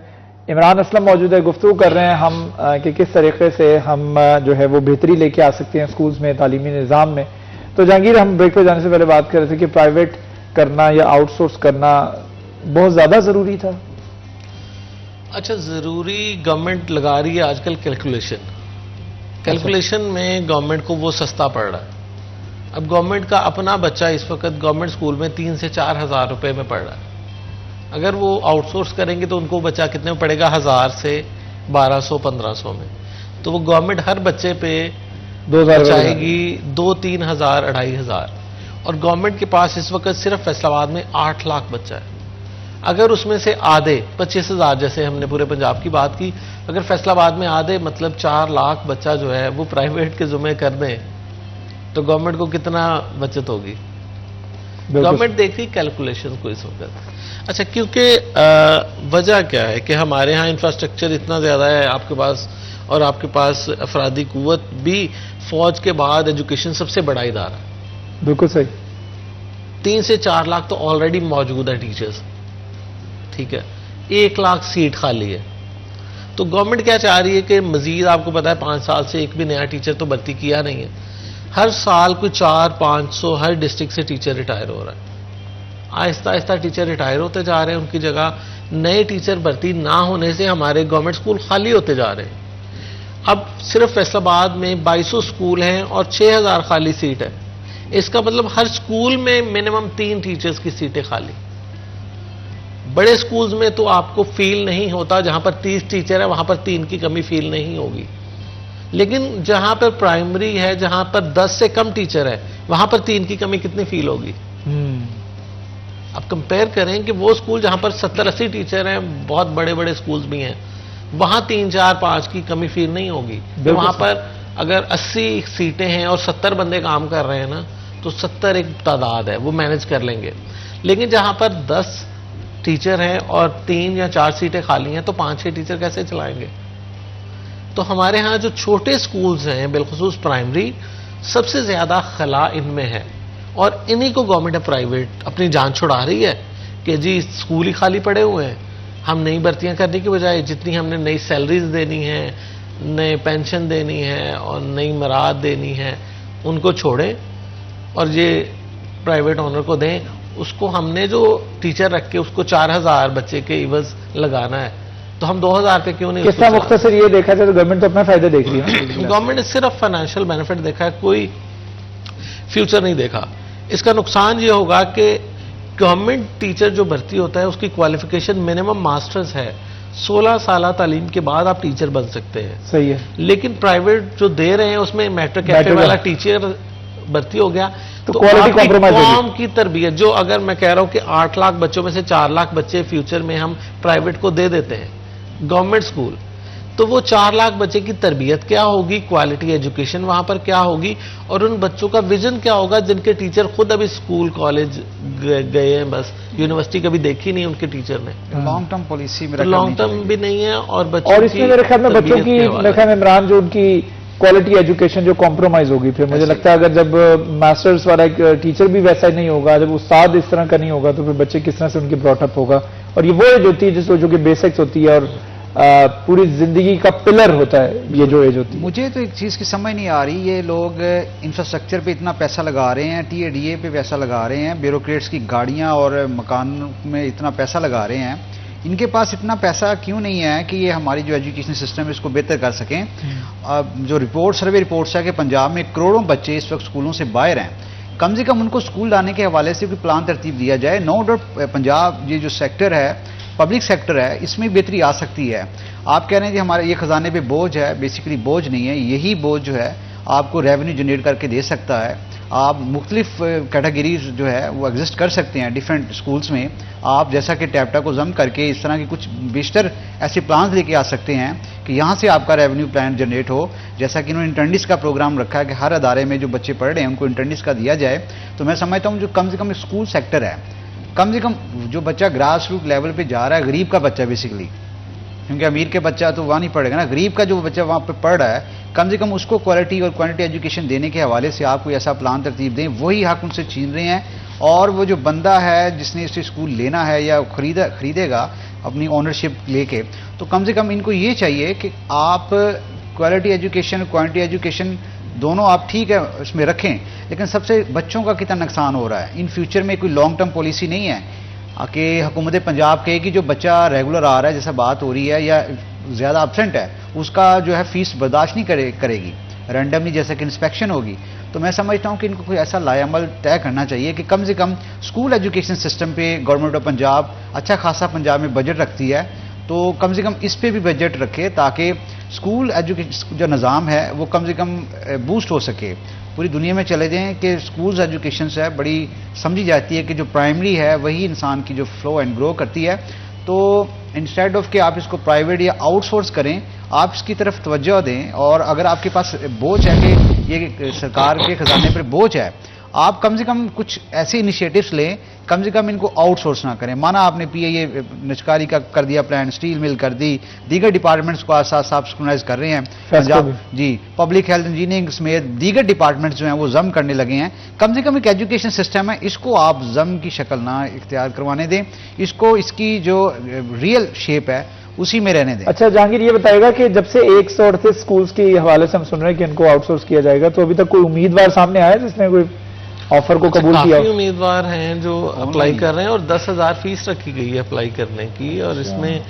इमरान असलम मौजूद है। गुफ्तगू कर रहे हैं हम कि किस तरीके से हम जो है वो बेहतरी लेके आ सकते हैं स्कूल्स में, तालीमी निज़ाम में। तो जहांगीर, हम ब्रेक पे जाने से पहले बात कर रहे थे कि प्राइवेट करना या आउटसोर्स करना बहुत ज्यादा जरूरी था। अच्छा, जरूरी गवर्नमेंट लगा रही है आजकल कैलकुलेशन में गवर्नमेंट को वो सस्ता पड़ रहा है। अब गवर्नमेंट का अपना बच्चा इस वक्त गवर्नमेंट स्कूल में 3 से 4 हज़ार रुपए में पढ़ रहा है। अगर वो आउटसोर्स करेंगे तो उनको बच्चा कितने में पड़ेगा? 1000 से 1200-1500 में। तो वो गवर्नमेंट हर बच्चे पे 2000 बचाएगी 2-3 हज़ार, 2500। और गवर्नमेंट के पास इस वक्त सिर्फ फैसलाबाद में 8 लाख बच्चा है। अगर उसमें से आधे 25,000, जैसे हमने पूरे पंजाब की बात की, अगर फैसलाबाद में आधे मतलब 4 लाख बच्चा जो है वो प्राइवेट के जुम्मे कर दें तो गवर्नमेंट को कितना बचत होगी? गवर्नमेंट देख रही कैलकुलेशन को इस वक्त। अच्छा, क्योंकि वजह क्या है कि हमारे यहाँ इंफ्रास्ट्रक्चर इतना ज्यादा है आपके पास, और आपके पास अफरादी कुव्वत भी, फौज के बाद एजुकेशन सबसे बड़ा इदारा है। बिल्कुल सही। 3 से 4 लाख तो ऑलरेडी मौजूद है टीचर्स, ठीक है, 1 लाख सीट खाली है। तो गवर्नमेंट क्या चाह रही है कि मजीद, आपको पता है 5 साल से एक भी नया टीचर तो भर्ती किया नहीं है। हर साल कोई 400-500 हर डिस्ट्रिक्ट से टीचर रिटायर हो रहा है। आहिस्ता आहिस्ता टीचर रिटायर होते जा रहे हैं, उनकी जगह नए टीचर भर्ती ना होने से हमारे गवर्नमेंट स्कूल खाली होते जा रहे हैं। अब सिर्फ फैसलाबाद में 2200 स्कूल हैं और 6000 खाली सीट है। इसका मतलब हर स्कूल में मिनिमम 3 टीचर्स की सीटें खाली। बड़े स्कूल्स में तो आपको फील नहीं होता, जहां पर 30 टीचर है वहां पर 3 की कमी फील नहीं होगी, लेकिन जहां पर प्राइमरी है, जहां पर 10 से कम टीचर है, वहां पर 3 की कमी कितनी फील होगी? आप कंपेयर करें कि वो स्कूल जहां पर 70-80 टीचर हैं, बहुत बड़े बड़े स्कूल्स भी हैं, वहां 3, 4, 5 की कमी फील नहीं होगी। तो वहां पर अगर 80 सीटें हैं और 70 बंदे काम कर रहे हैं ना, तो 70 एक तादाद है, वो मैनेज कर लेंगे। लेकिन जहां पर 10 टीचर हैं और 3 या 4 सीटें खाली हैं, तो 5-6 टीचर कैसे चलाएंगे? तो हमारे यहाँ जो छोटे स्कूल्स हैं, बिलखुसूस प्राइमरी, सबसे ज्यादा खला इनमें है, और इन्हीं को गवर्नमेंट प्राइवेट अपनी जान छुड़ा रही है कि जी स्कूल ही खाली पड़े हुए हैं, हम नई भर्तियां करने की बजाय जितनी हमने नई सैलरीज देनी है, नए पेंशन देनी है और नई मराद देनी है, उनको छोड़ें और ये प्राइवेट ओनर को दें। उसको हमने जो टीचर रख के उसको 4000 बच्चे के इवज लगाना है, तो हम 2000 पे क्यों नहीं? कितना मुख्तसर ये देखा जाए तो गवर्नमेंट तो अपना फायदा देख रही है। गवर्नमेंट ने सिर्फ फाइनेंशियल बेनिफिट देखा है, कोई फ्यूचर नहीं देखा। इसका नुकसान ये होगा कि गवर्नमेंट टीचर जो भर्ती होता है उसकी क्वालिफिकेशन मिनिमम मास्टर्स है, 16 साल तालीम के बाद आप टीचर बन सकते हैं। सही है। लेकिन प्राइवेट जो दे रहे हैं उसमें मैट्रिक कैफे वाला टीचर भर्ती हो गया, तो क्वालिटी कॉम्प्रोमाइज कौम की तरबियत, जो अगर मैं कह रहा हूं कि 8 लाख बच्चों में से 4 लाख बच्चे फ्यूचर में हम प्राइवेट को दे देते हैं गवर्नमेंट स्कूल, तो वो 4 लाख बच्चे की तरबियत क्या होगी, क्वालिटी एजुकेशन वहां पर क्या होगी, और उन बच्चों का विजन क्या होगा जिनके टीचर खुद अभी स्कूल कॉलेज गए हैं, बस यूनिवर्सिटी कभी देखी नहीं उनके टीचर ने। लॉन्ग टर्म पॉलिसी में लॉन्ग टर्म भी नहीं है, और बच्चों और इसमें मेरे ख्याल में बच्चों की, मेरे ख्याल में इमरान, जो उनकी क्वालिटी एजुकेशन जो कॉम्प्रोमाइज होगी, फिर मुझे लगता है अगर जब मास्टर्स वाला एक टीचर भी वैसा नहीं होगा, जब उस्ताद इस तरह का नहीं होगा, तो फिर बच्चे किस तरह से उनकी ब्रॉटअप होगा। और ये वो एज होती है जिसको जो कि बेसिक्स होती है और पूरी जिंदगी का पिलर होता है, ये जो एज होती है। मुझे तो एक चीज की समझ नहीं आ रही, ये लोग इंफ्रास्ट्रक्चर पे इतना पैसा लगा रहे हैं, टीएडीए पे पैसा लगा रहे हैं, ब्यूरोक्रेट्स की गाड़ियां और मकान में इतना पैसा लगा रहे हैं, इनके पास इतना पैसा क्यों नहीं है कि ये हमारी जो एजुकेशन सिस्टम है इसको बेहतर कर सकें? जो रिपोर्ट, सर्वे रिपोर्ट्स है कि पंजाब में करोड़ों बच्चे इस वक्त स्कूलों से बाहर हैं, कम से कम उनको स्कूल लाने के हवाले से कोई प्लान तरतीब दिया जाए। नो डाउट पंजाब ये जो सेक्टर है, पब्लिक सेक्टर है, इसमें बेहतरी आ सकती है। आप कह रहे हैं कि हमारे ये खजाने पे बोझ है, बेसिकली बोझ नहीं है, यही बोझ जो है आपको रेवेन्यू जनरेट करके दे सकता है। आप मुख्तलिफ कैटेगरीज जो है वो एग्जिस्ट कर सकते हैं डिफरेंट स्कूल्स में। आप जैसा कि टैप्टा को जम करके इस तरह की कुछ बेशतर ऐसे प्लान लेके आ सकते हैं कि यहाँ से आपका रेवेन्यू प्लान जनरेट हो, जैसा कि इन्होंने इंटर्निस का प्रोग्राम रखा है कि हर अदारे में जो बच्चे पढ़ रहे हैं उनको इंटर्निस का दिया जाए। तो मैं समझता हूँ जो कम से कम स्कूल सेक्टर है, कम से कम जो बच्चा ग्रास रूट लेवल पे जा रहा है, गरीब का बच्चा बेसिकली, क्योंकि अमीर के बच्चा तो वहाँ नहीं पढ़ेगा ना, गरीब का जो बच्चा वहाँ पे पढ़ रहा है, कम से कम उसको क्वालिटी और क्वांटिटी एजुकेशन देने के हवाले से आप कोई ऐसा प्लान तरतीब दें। वही हक उनसे छीन रहे हैं, और वो जो बंदा है जिसने इसे स्कूल लेना है या खरीदेगा अपनी ओनरशिप लेके, तो कम से कम इनको ये चाहिए कि आप क्वालिटी एजुकेशन, क्वांटिटी एजुकेशन दोनों आप ठीक है उसमें रखें, लेकिन सबसे बच्चों का कितना नुकसान हो रहा है। इन फ्यूचर में कोई लॉन्ग टर्म पॉलिसी नहीं है कि हुकूमत पंजाब कहेगी जो बच्चा रेगुलर आ रहा है, जैसा बात हो रही है, या ज़्यादा एब्सेंट है, उसका जो है फीस बर्दाश्त नहीं करेगी, रैंडमली जैसे कि इंस्पेक्शन होगी। तो मैं समझता हूँ कि इनको कोई ऐसा लाएअमल तय करना चाहिए कि कम से कम स्कूल एजुकेशन सिस्टम पे गवर्नमेंट ऑफ पंजाब अच्छा खासा पंजाब में बजट रखती है, तो कम से कम इस पे भी बजट रखे ताकि स्कूल एजुकेशन जो निज़ाम है वो कम से कम बूस्ट हो सके। पूरी दुनिया में चले जाएं कि स्कूल्स एजुकेशन से बड़ी समझी जाती है कि जो प्राइमरी है वही इंसान की जो फ्लो एंड ग्रो करती है। तो इंस्टेड ऑफ कि आप इसको प्राइवेट या आउटसोर्स करें, आप इसकी तरफ तवज्जो दें। और अगर आपके पास बोझ है कि ये सरकार के खजाने पर बोझ है, आप कम से कम कुछ ऐसे इनिशिएटिव्स लें, कम से कम इनको आउटसोर्स ना करें। माना आपने पीआईए निचकारी का कर दिया प्लान, स्टील मिल कर दी, दीगर डिपार्टमेंट्स को साथ साथ सिंक्रोनाइज कर रहे हैं पंजाब जी, पब्लिक हेल्थ इंजीनियरिंग समेत दीगर डिपार्टमेंट्स जो हैं वो जम करने लगे हैं। कम से कम एक एजुकेशन सिस्टम है, इसको आप जम की शक्ल ना इख्तियार करवाने दें, इसको इसकी जो रियल शेप है उसी में रहने दें। अच्छा जहांगीर, ये बताएगा कि जब से 138 स्कूल्स के हवाले से हम सुन रहे हैं कि इनको आउटसोर्स किया जाएगा, तो अभी तक कोई उम्मीदवार सामने आया जिसने कोई ऑफर को कबूल किया? काफी उम्मीदवार हैं जो अप्लाई कर रहे हैं, और 10,000 फीस रखी गई है अप्लाई करने की, और इसमें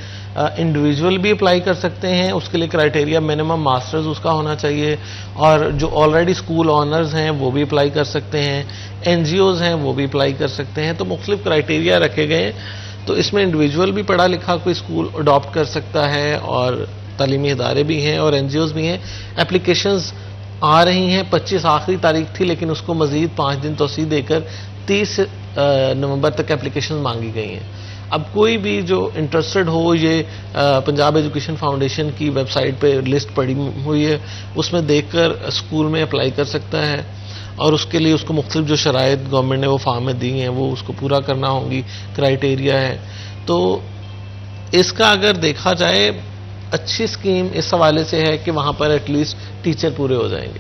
इंडिविजुअल भी अप्लाई कर सकते हैं। उसके लिए क्राइटेरिया मिनिमम मास्टर्स उसका होना चाहिए, और जो ऑलरेडी स्कूल ऑनर्स हैं वो भी अप्लाई कर सकते हैं, एनजीओज हैं वो भी अप्लाई कर सकते हैं। तो मुख्तलिफ क्राइटेरिया रखे गए हैं। तो इसमें इंडिविजुअल भी पढ़ा लिखा कोई स्कूल अडॉप्ट कर सकता है, और तालीमी इदारे भी हैं और एनजीओज भी हैं। एप्लीकेशंस आ रही हैं, 25 आखिरी तारीख थी, लेकिन उसको मजीद 5 दिन तोसी देकर 30 नवंबर तक एप्लीकेशन मांगी गई हैं। अब कोई भी जो इंटरेस्टेड हो, ये पंजाब एजुकेशन फाउंडेशन की वेबसाइट पे लिस्ट पड़ी हुई है, उसमें देखकर स्कूल में अप्लाई कर सकता है और उसके लिए उसको मुख्तलिफ जो शराइत गवर्नमेंट ने वो फार्म में दी हैं वो उसको पूरा करना होंगी, क्राइटेरिया है। तो इसका अगर देखा जाए अच्छी स्कीम इस हवाले से है कि वहाँ पर एटलीस्ट टीचर पूरे हो जाएंगे,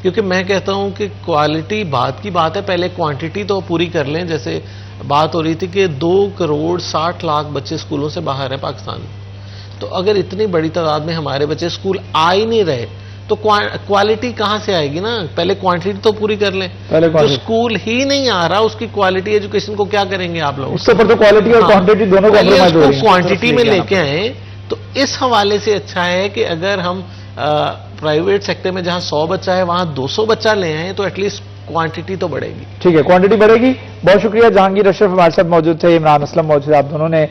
क्योंकि मैं कहता हूँ कि क्वालिटी बात की बात है, पहले क्वांटिटी तो पूरी कर लें। जैसे बात हो रही थी कि 2,60,00,000 बच्चे स्कूलों से बाहर हैं पाकिस्तान में, तो अगर इतनी बड़ी तादाद में हमारे बच्चे स्कूल आ ही नहीं रहे तो क्वालिटी कहाँ से आएगी ना। पहले क्वांटिटी तो पूरी कर लें। जो स्कूल ही नहीं आ रहा उसकी क्वालिटी एजुकेशन को क्या करेंगे आप लोग? उसके ऊपर तो क्वालिटी और क्वांटिटी दोनों कॉम्प्रोमाइज हो रही है। क्वांटिटी में लेके आए तो इस हवाले से अच्छा है कि अगर हम प्राइवेट सेक्टर में जहां 100 बच्चा है वहां 200 बच्चा ले आए तो एटलीस्ट क्वांटिटी तो बढ़ेगी। ठीक है, क्वांटिटी बढ़ेगी। बहुत शुक्रिया। जहांगीर अशरफ हमारे साथ मौजूद थे, इमरान असलम मौजूद थे। आप दोनों ने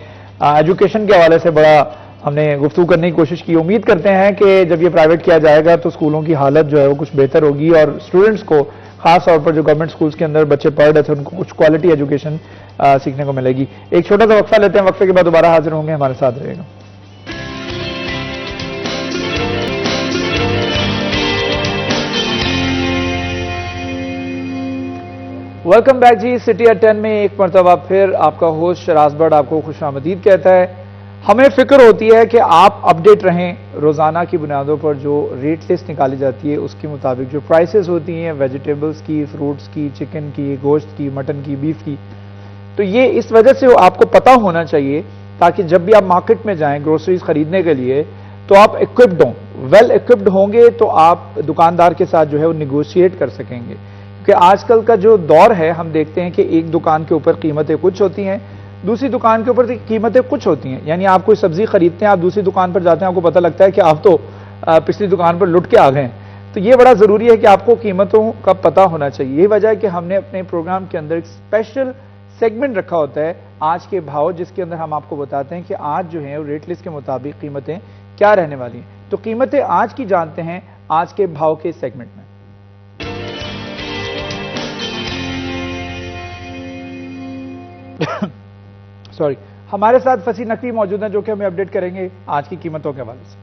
एजुकेशन के हवाले से बड़ा हमने गुफ्तगू करने की कोशिश की। उम्मीद करते हैं कि जब ये प्राइवेट किया जाएगा तो स्कूलों की हालत जो है वो कुछ बेहतर होगी और स्टूडेंट्स को, खास तौर पर जो गवर्नमेंट स्कूल्स के अंदर बच्चे पढ़ रहे थे, उनको कुछ क्वालिटी एजुकेशन सीखने को मिलेगी। एक छोटा सा वक्फा लेते हैं, वक्फे के बाद दोबारा हाजिर होंगे, हमारे साथ रहेगा। Welcome back ji. City at 10 में एक मरतबा फिर आपका होस्ट शराज बट आपको खुशामदीद कहता है। हमें फिक्र होती है कि आप अपडेट रहें। रोजाना की बुनियादों पर जो रेट लिस्ट निकाली जाती है उसके मुताबिक जो प्राइसेस होती हैं वेजिटेबल्स की, फ्रूट्स की, चिकन की, गोश्त की, मटन की, बीफ की, तो ये इस वजह से आपको पता होना चाहिए ताकि जब भी आप मार्केट में जाएं ग्रोसरीज खरीदने के लिए तो आप इक्विप्ड हों। वेल इक्विप्ड होंगे तो आप दुकानदार के साथ जो है वो निगोशिएट कर सकेंगे, क्योंकि आजकल का जो दौर है हम देखते हैं कि एक दुकान के ऊपर कीमतें कुछ होती हैं, दूसरी दुकान के ऊपर कीमतें कुछ होती हैं। यानी आप कोई सब्जी खरीदते हैं, आप दूसरी दुकान पर जाते हैं, आपको पता लगता है कि आप तो पिछली दुकान पर लुट के आ गए। तो ये बड़ा जरूरी है कि आपको कीमतों का पता होना चाहिए। यही वजह है कि हमने अपने प्रोग्राम के अंदर एक स्पेशल सेगमेंट रखा होता है आज के भाव, जिसके अंदर हम आपको बताते हैं कि आज जो है रेट लिस्ट के मुताबिक कीमतें क्या रहने वाली हैं। तो कीमतें आज की जानते हैं आज के भाव के सेगमेंट में। सॉरी, हमारे साथ फसी नकवी मौजूद हैं जो कि हमें अपडेट करेंगे आज की कीमतों के हवाले से।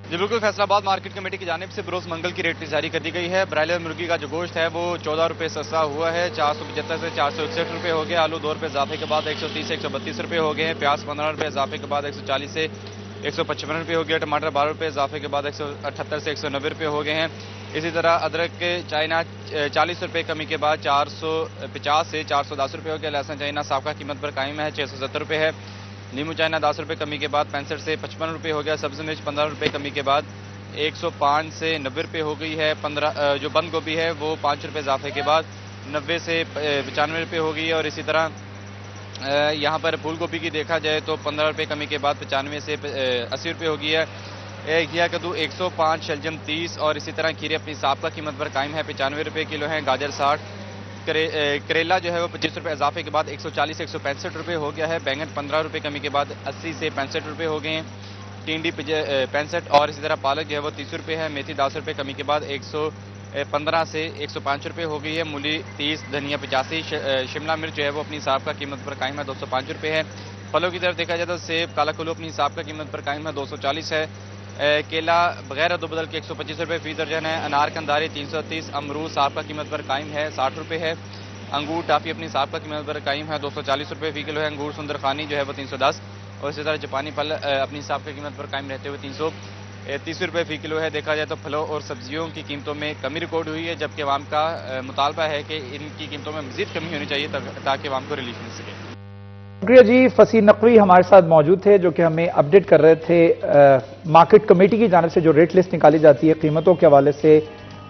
जी बिल्कुल, फैसलाबाद मार्केट कमेटी की जानिब से बरोज मंगल की रेट लिस्ट जारी कर दी गई है। ब्रायलर मुर्गी का जो गोश्त है वो 14 रुपये सस्ता हुआ है, 475 से 461 रुपये हो गया। आलू 2 रुपये इजाफे के बाद 130 से 132 रुपये हो गए हैं। प्याज 15 रुपये इजाफे के बाद 140 से 155 रुपये हो गया। टमाटर 12 रुपये इजाफे के बाद 178 से 190 रुपये हो गए हैं। इसी तरह अदरक के चाइना 40 रुपये कमी के बाद 450 से 410 रुपये हो गया। लहसुन चाइना साफा कीमत पर कायम है, 670 रुपये है। नींबू चाइना 10 रुपये कमी के बाद 65 से 55 रुपये हो गया। सब्जी मिर्च 15 रुपये कमी के बाद 105 से 90 रुपये हो गई है। 15 जो बंद गोभी है वो 5 रुपये इजाफे के बाद 90 से 95 रुपये हो गई है। और इसी तरह यहाँ पर फूल गोभी की देखा जाए तो 15 रुपये कमी के बाद 95 से 80 रुपये हो गई है। घिया कद्दू 105, शलजम 30 और इसी तरह खीरे अपनी साबका कीमत पर कायम है, 95 रुपये किलो है। गाजर 60, करेला जो है वो 25 रुपये इजाफे के बाद 140 से 165 रुपये हो गया है। बैंगन 15 रुपये कमी के बाद 80 से 65 रुपये हो गए हैं। टिंडी 65 और इसी तरह पालक जो है वो 30 रुपये है। मेथी 10 रुपये कमी के बाद 115 से 105 रुपये हो गई है। मूली 30, धनिया 85, शिमला मिर्च जो है वो अपनी साबका कीमत पर कायम है, 205 रुपये है। फलों की तरफ देखा जाए तो सेब काला कुल्लू अपनी साबका कीमत पर कायम है, 240 है। केला बगैर अदो बदल के 125 रुपये फी दर्जन है। अनार कंदारी 330, अमरूद साबका कीमत पर कायम है, 60 रुपये है। अंगूर टाफी अपनी साबका कीमत पर कायम है, 240 रुपये फी किलो है। अंगूर सुंदरखानी जो है वो 310 और इसी तरह जापानी फल अपनी साबका कीमत पर कायम रहते हुए 330 रुपये फी किलो है। देखा जाए तो फलों और सब्जियों की कीमतों में कमी रिकॉर्ड हुई है, जबकि अवाम का मुतालबा है कि इनकी कीमतों में मजीद कमी होनी चाहिए ताकि अवाम को रिलीफ मिल सके। शुक्रिया जी। फसी नकवी हमारे साथ मौजूद थे जो कि हमें अपडेट कर रहे थे मार्केट कमेटी की जानिब से जो रेट लिस्ट निकाली जाती है कीमतों के हवाले से,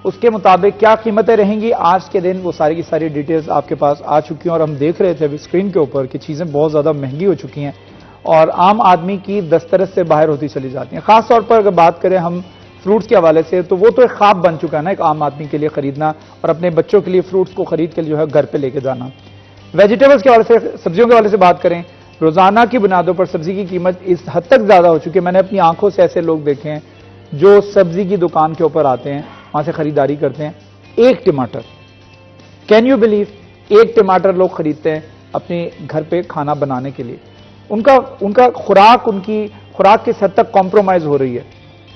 उसके मुताबिक क्या कीमतें रहेंगी आज के दिन, वो सारी की सारी डिटेल्स आपके पास आ चुकी हैं। और हम देख रहे थे अभी स्क्रीन के ऊपर कि चीज़ें बहुत ज़्यादा महंगी हो चुकी हैं और आम आदमी की दस्तरस से बाहर होती चली जाती हैं। खासतौर पर अगर बात करें हम फ्रूट्स के हवाले से तो वो तो एक ख्वाब बन चुका है ना एक आम आदमी के लिए खरीदना और अपने बच्चों के लिए फ्रूट्स को खरीद के जो है घर पे लेके जाना। वेजिटेबल्स के हवाले से, सब्जियों के हवाले से बात करें, रोजाना की बुनियादों पर सब्जी की कीमत इस हद तक ज्यादा हो चुकी है। मैंने अपनी आंखों से ऐसे लोग देखे हैं जो सब्जी की दुकान के ऊपर आते हैं, वहां से खरीदारी करते हैं। एक टमाटर, कैन यू बिलीव, एक टमाटर लोग खरीदते हैं अपने घर पे खाना बनाने के लिए, उनका खुराक, उनकी खुराक किस हद तक कॉम्प्रोमाइज हो रही है।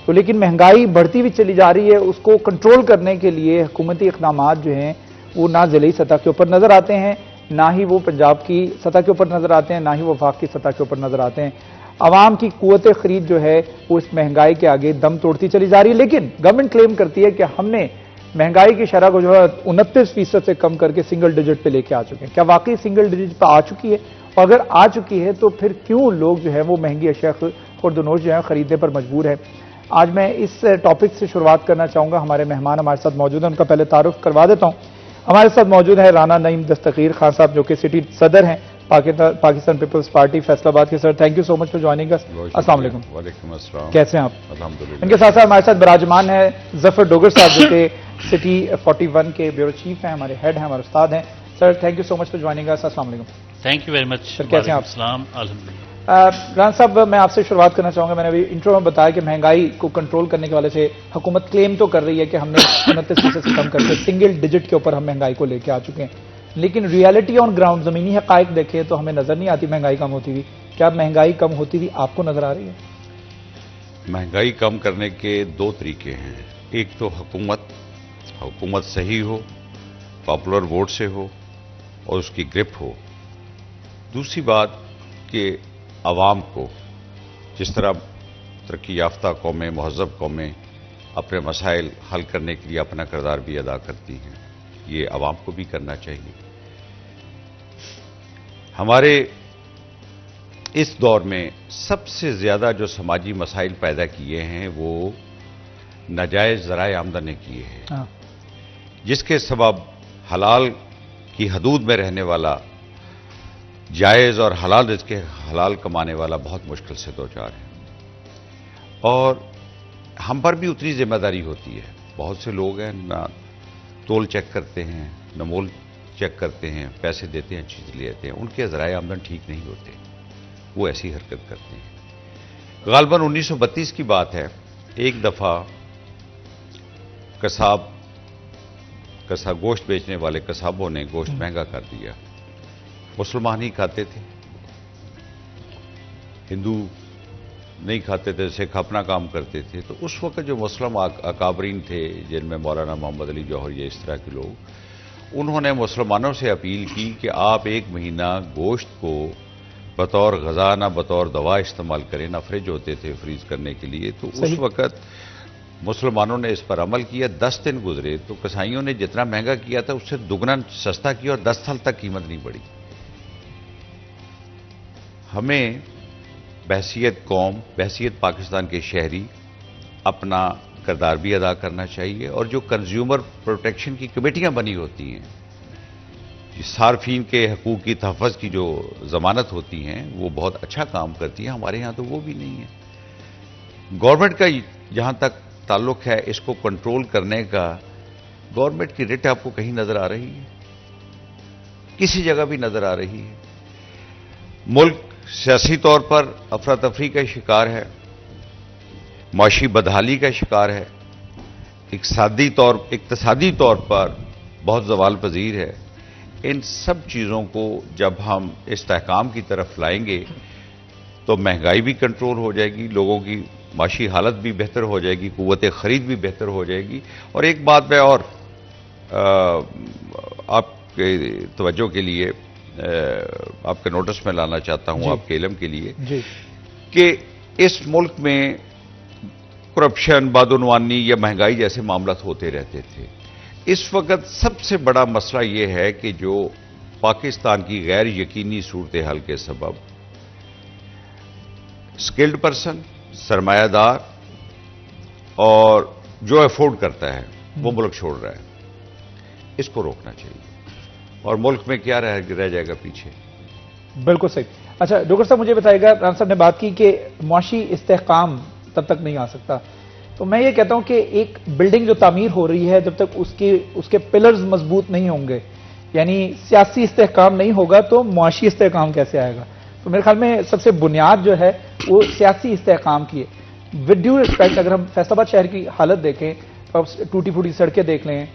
तो लेकिन महंगाई बढ़ती हुई चली जा रही है, उसको कंट्रोल करने के लिए हुकूमती इक़दामात जो हैं वो ना ज़िली सतह के ऊपर नजर आते हैं, ना ही वो पंजाब की सतह के ऊपर नजर आते हैं, ना ही वो वफाक की सतह के ऊपर नजर आते हैं। आवाम की कुव्वत खरीद जो है वो इस महंगाई के आगे दम तोड़ती चली जा रही है। लेकिन गवर्नमेंट क्लेम करती है कि हमने महंगाई की शरह को जो है 29% से कम करके सिंगल डिजिट पे लेके आ चुके हैं। क्या वाकई सिंगल डिजिट पे आ चुकी है? और अगर आ चुकी है तो फिर क्यों लोग जो है वो महंगी अशिया खुर्दनोश जो है खरीदने पर मजबूर है? आज मैं इस टॉपिक से शुरुआत करना चाहूंगा। हमारे मेहमान हमारे साथ मौजूद हैं, उनका पहले तारुफ करवा देता हूं। हमारे साथ मौजूद है राना नईम दस्तगीर खान साहब, जो कि सिटी सदर हैं पाकिस्तान पीपल्स पार्टी फैसलाबाद के। Sir, thank you so much for joining us. अस्सलाम वालेकुम। वालेकुम अस्सलाम। कैसे हैं आप? अल्हम्दुलिल्लाह। इनके साथ साथ हमारे साथ विराजमान है जफर डोगर साहब, जो कि सिटी 41 के ब्यूरो चीफ हैं, हमारे हेड हैं, हमारे उस्ताद हैं। Sir, thank you so much for joining us. अस्सलाम वालेकुम। Thank you very much sir, कैसे हैं आप? अस्सलाम अल्हम्दुलिल्लाह। राना साहब, मैं आपसे शुरुआत करना चाहूंगा। मैंने अभी इंट्रो में बताया कि महंगाई को कंट्रोल करने के वाले से हुकूमत क्लेम तो कर रही है कि हमने 29% से कम करके सिंगल डिजिट के ऊपर हम महंगाई को लेके आ चुके हैं, लेकिन रियलिटी ऑन ग्राउंड, जमीनी हकायक देखें तो हमें नजर नहीं आती महंगाई कम होती हुई। क्या महंगाई कम होती हुई आपको नजर आ रही है? महंगाई कम करने के दो तरीके हैं। एक तो हुकूमत सही हो, पॉपुलर वोट से हो और उसकी ग्रिप हो। दूसरी बात कि आवाम को, जिस तरह तरक्की याफ्ता कौमें, महज़्ज़ब कौमें अपने मसाइल हल करने के लिए अपना किरदार भी अदा करती हैं, ये आवाम को भी करना चाहिए। हमारे इस दौर में सबसे ज्यादा जो समाजी मसाइल पैदा किए हैं वो नाजायज ज़राए आमदन ने किए हैं, जिसके सबब हलाल की हदूद में रहने वाला, जायज़ और हलाल रिज़्क़ हलाल कमाने वाला बहुत मुश्किल से दो चार है। और हम पर भी उतनी जिम्मेदारी होती है। बहुत से लोग हैं ना तोल चेक करते हैं, न मोल चेक करते हैं, पैसे देते हैं, चीज़ ले आते हैं, उनके ज़राए आमदन ठीक नहीं होते, वो ऐसी हरकत करते हैं। गालबन 1932 की बात है, एक दफ़ा गोश्त बेचने वाले कसाबों ने गोश्त महंगा कर दिया। मुसलमान ही खाते थे, हिंदू नहीं खाते थे, सिख अपना काम करते थे। तो उस वक्त जो मुस्लिम अकाबरीन थे, जिनमें मौलाना मोहम्मद अली जौहर ये इस तरह के लोग, उन्होंने मुसलमानों से अपील की कि आप 1 महीना गोश्त को बतौर गज़ा ना बतौर दवा इस्तेमाल करें। ना फ्रिज होते थे फ्रीज करने के लिए। तो उस वक्त मुसलमानों ने इस पर अमल किया। 10 दिन गुजरे तो कसाईयों ने जितना महंगा किया था उससे दुगना सस्ता किया और 10 साल तक कीमत नहीं बढ़ी। हमें बहसियत कौम, बहसियत पाकिस्तान के शहरी अपना किरदार भी अदा करना चाहिए। और जो कंज्यूमर प्रोटेक्शन की कमेटियां बनी होती हैं, सार्फिन के हकूक़ की तहफ़्फ़ुज़ की जो ज़मानत होती हैं, वो बहुत अच्छा काम करती हैं। हमारे यहाँ तो वो भी नहीं है। गवर्नमेंट का जहाँ तक ताल्लुक है, इसको कंट्रोल करने का, गवर्नमेंट की रिट आपको कहीं नज़र आ रही है? किसी जगह भी नज़र आ रही है? मुल्क सियासी तौर पर अफरा तफरी का शिकार है, माशी बदहाली का शिकार है, इक्तिसादी तौर पर बहुत ज़वाल पजीर है। इन सब चीज़ों को जब हम इस्तेहकाम की तरफ लाएंगे तो महंगाई भी कंट्रोल हो जाएगी, लोगों की माशी हालत भी बेहतर हो जाएगी, कुव्वत खरीद भी बेहतर हो जाएगी। और एक बात मैं और आपके तवज्जो के लिए, आपके नोटिस में लाना चाहता हूं, आपके इल्म के लिए, कि इस मुल्क में करप्शन, बदउनवानी या महंगाई जैसे मामला होते रहते थे। इस वक्त सबसे बड़ा मसला यह है कि जो पाकिस्तान की गैर यकीनी सूरत हाल के सबब स्किल्ड पर्सन, सरमायादार और जो अफोर्ड करता है वो मुल्क छोड़ रहा है। इसको रोकना चाहिए और मुल्क में क्या रह जाएगा पीछे। बिल्कुल सही। अच्छा डॉक्टर साहब, मुझे बताइएगा, राना साहब ने बात की कि मुआशी इस्तेहकाम तब तक नहीं आ सकता, तो मैं ये कहता हूं कि एक बिल्डिंग जो तामीर हो रही है, जब तक उसके पिलर्स मजबूत नहीं होंगे, यानी सियासी इस्तेहकाम नहीं होगा, तो मुआशी इस्तेहकाम कैसे आएगा? तो मेरे ख्याल में सबसे बुनियाद जो है वो सियासी इस्तेहकाम की है। विद ड्यू रिस्पेक्ट, अगर हम फैसलाबाद शहर की हालत देखें, तो टूटी फूटी सड़कें देख लें,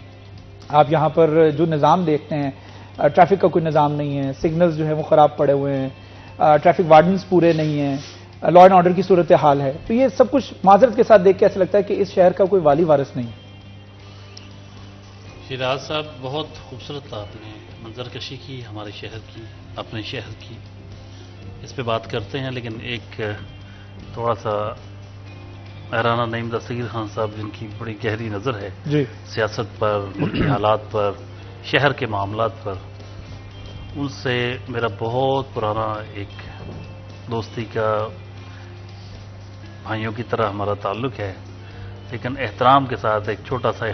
आप यहाँ पर जो निज़ाम देखते हैं, ट्रैफिक का कोई निज़ाम नहीं है, सिग्नल्स जो है वो ख़राब पड़े हुए हैं, ट्रैफिक वार्डन्स पूरे नहीं हैं, लॉ एंड ऑर्डर की सूरत हाल है। तो ये सब कुछ माजरत के साथ देख के ऐसा लगता है कि इस शहर का कोई वाली वारिस नहीं है। शिराज साहब, बहुत खूबसूरत आपने मंजरकशी की हमारे शहर की, अपने शहर की, इस पे बात करते हैं। लेकिन एक थोड़ा सा हैराना नईम दस्तगीर खान साहब, जिनकी बड़ी गहरी नज़र है जी सियासत पर, मुल्की हालात पर, शहर के मामलात पर, उनसे मेरा बहुत पुराना एक दोस्ती का, भाइयों की तरह हमारा ताल्लुक़ है। लेकिन एहतराम के साथ एक छोटा सा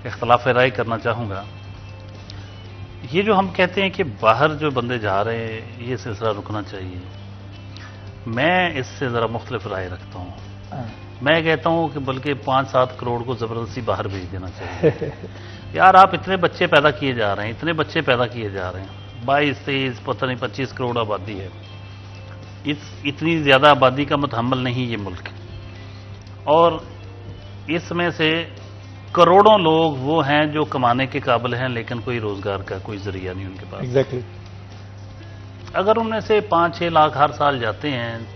इख्तलाफ राय करना चाहूँगा। ये जो हम कहते हैं कि बाहर जो बंदे जा रहे हैं, ये सिलसिला रुकना चाहिए, मैं इससे ज़रा मुख्तलिफ राय रखता हूँ। मैं कहता हूँ कि बल्कि 5-7 करोड़ को ज़बरदस्ती बाहर भेज देना चाहिए। यार, आप इतने बच्चे पैदा किए जा रहे हैं, इतने बच्चे पैदा किए जा रहे हैं, 22-23 पता नहीं 25 करोड़ आबादी है। इतनी ज़्यादा आबादी का मुतहम्मल नहीं ये मुल्क, और इसमें से करोड़ों लोग वो हैं जो कमाने के काबिल हैं, लेकिन कोई रोज़गार का कोई ज़रिया नहीं उनके पास। एग्जैक्टली। अगर उनमें से 5-6 लाख हर साल जाते हैं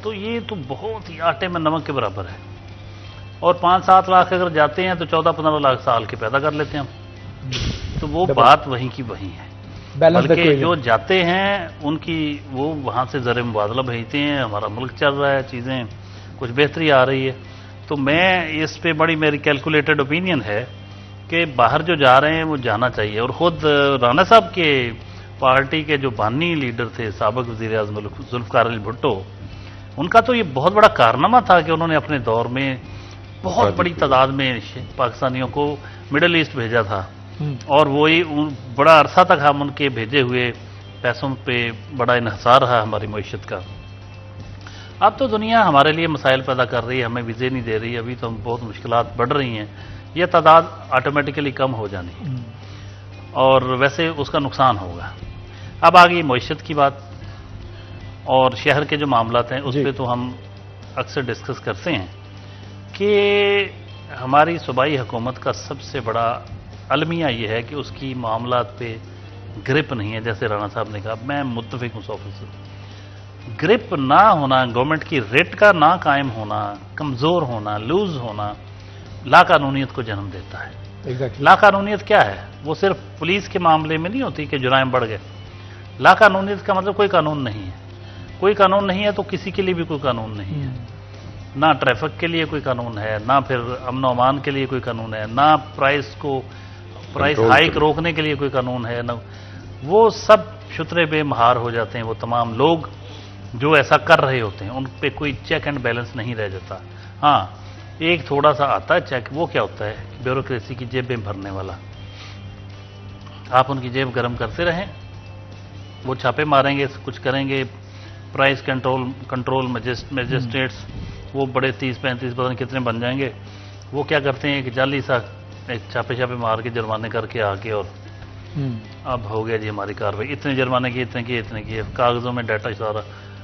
तो ये तो बहुत ही आटे में नमक के बराबर है। और 5-7 लाख अगर जाते हैं तो 14-15 लाख साल के पैदा कर लेते हैं हम। तो वो बात वहीं की वहीं है। बल्कि जो जाते हैं उनकी वो वहाँ से ज़र मुबादला भेजते हैं, हमारा मुल्क चल रहा है, चीज़ें कुछ बेहतरी आ रही है। तो मैं इस पे बड़ी मेरी कैलकुलेटेड ओपिनियन है कि बाहर जो जा रहे हैं वो जाना चाहिए। और ख़ुद राना साहब के पार्टी के जो बानी लीडर थे, साबिक़ वज़ीर-ए-आज़म ज़ुल्फ़िकार अली भुट्टो, उनका तो ये बहुत बड़ा कारनामा था कि उन्होंने अपने दौर में बहुत बड़ी तादाद में पाकिस्तानियों को मिडल ईस्ट भेजा था। और वही बड़ा अरसा तक हम उनके भेजे हुए पैसों पे बड़ा इन्हिसार रहा हमारी मईशत का। अब तो दुनिया हमारे लिए मसाइल पैदा कर रही है, हमें वीज़े नहीं दे रही, अभी तो हम बहुत मुश्किलात बढ़ रही हैं, यह तादाद ऑटोमेटिकली कम हो जानी और वैसे उसका नुकसान होगा। अब आ गई मईशत की बात और शहर के जो मामलात हैं उस पर तो हम अक्सर डिस्कस करते हैं कि हमारी सूबाई हुकूमत का सबसे बड़ा अलमिया ये है कि उसकी मामलात पे ग्रिप नहीं है। जैसे राणा साहब ने कहा, मैं मुत्तफिक हूँ 100%। ग्रिप ना होना, गवर्नमेंट की रेट का ना कायम होना, कमज़ोर होना, लूज होना लाकानूनियत को जन्म देता है। लाकानूनियत क्या है? वो सिर्फ पुलिस के मामले में नहीं होती कि जुराइम बढ़ गए। लाकानूनियत का मतलब कोई कानून नहीं है। कोई कानून नहीं है तो किसी के लिए भी कोई कानून नहीं है। ना ट्रैफिक के लिए कोई कानून है, ना फिर अमन अमान के लिए कोई कानून है, ना प्राइस हाइक रोकने के लिए कोई कानून है, ना वो सब शुतरे बेमहार हो जाते हैं। वो तमाम लोग जो ऐसा कर रहे होते हैं उन पे कोई चेक एंड बैलेंस नहीं रह जाता। हाँ, एक थोड़ा सा आता है चेक, वो क्या होता है? ब्यूरोक्रेसी की जेबें भरने वाला। आप उनकी जेब गर्म करते रहें, वो छापे मारेंगे, कुछ करेंगे। प्राइस कंट्रोल मजिस्ट्रेट्स वो बड़े 30-35 पता नहीं कितने बन जाएंगे। वो क्या करते हैं कि जाली सा एक छापे मार के जुर्माने करके आके और अब हो गया जी हमारी कार्रवाई, इतने जुर्माने किए, इतने किए, कागजों में डाटा सारा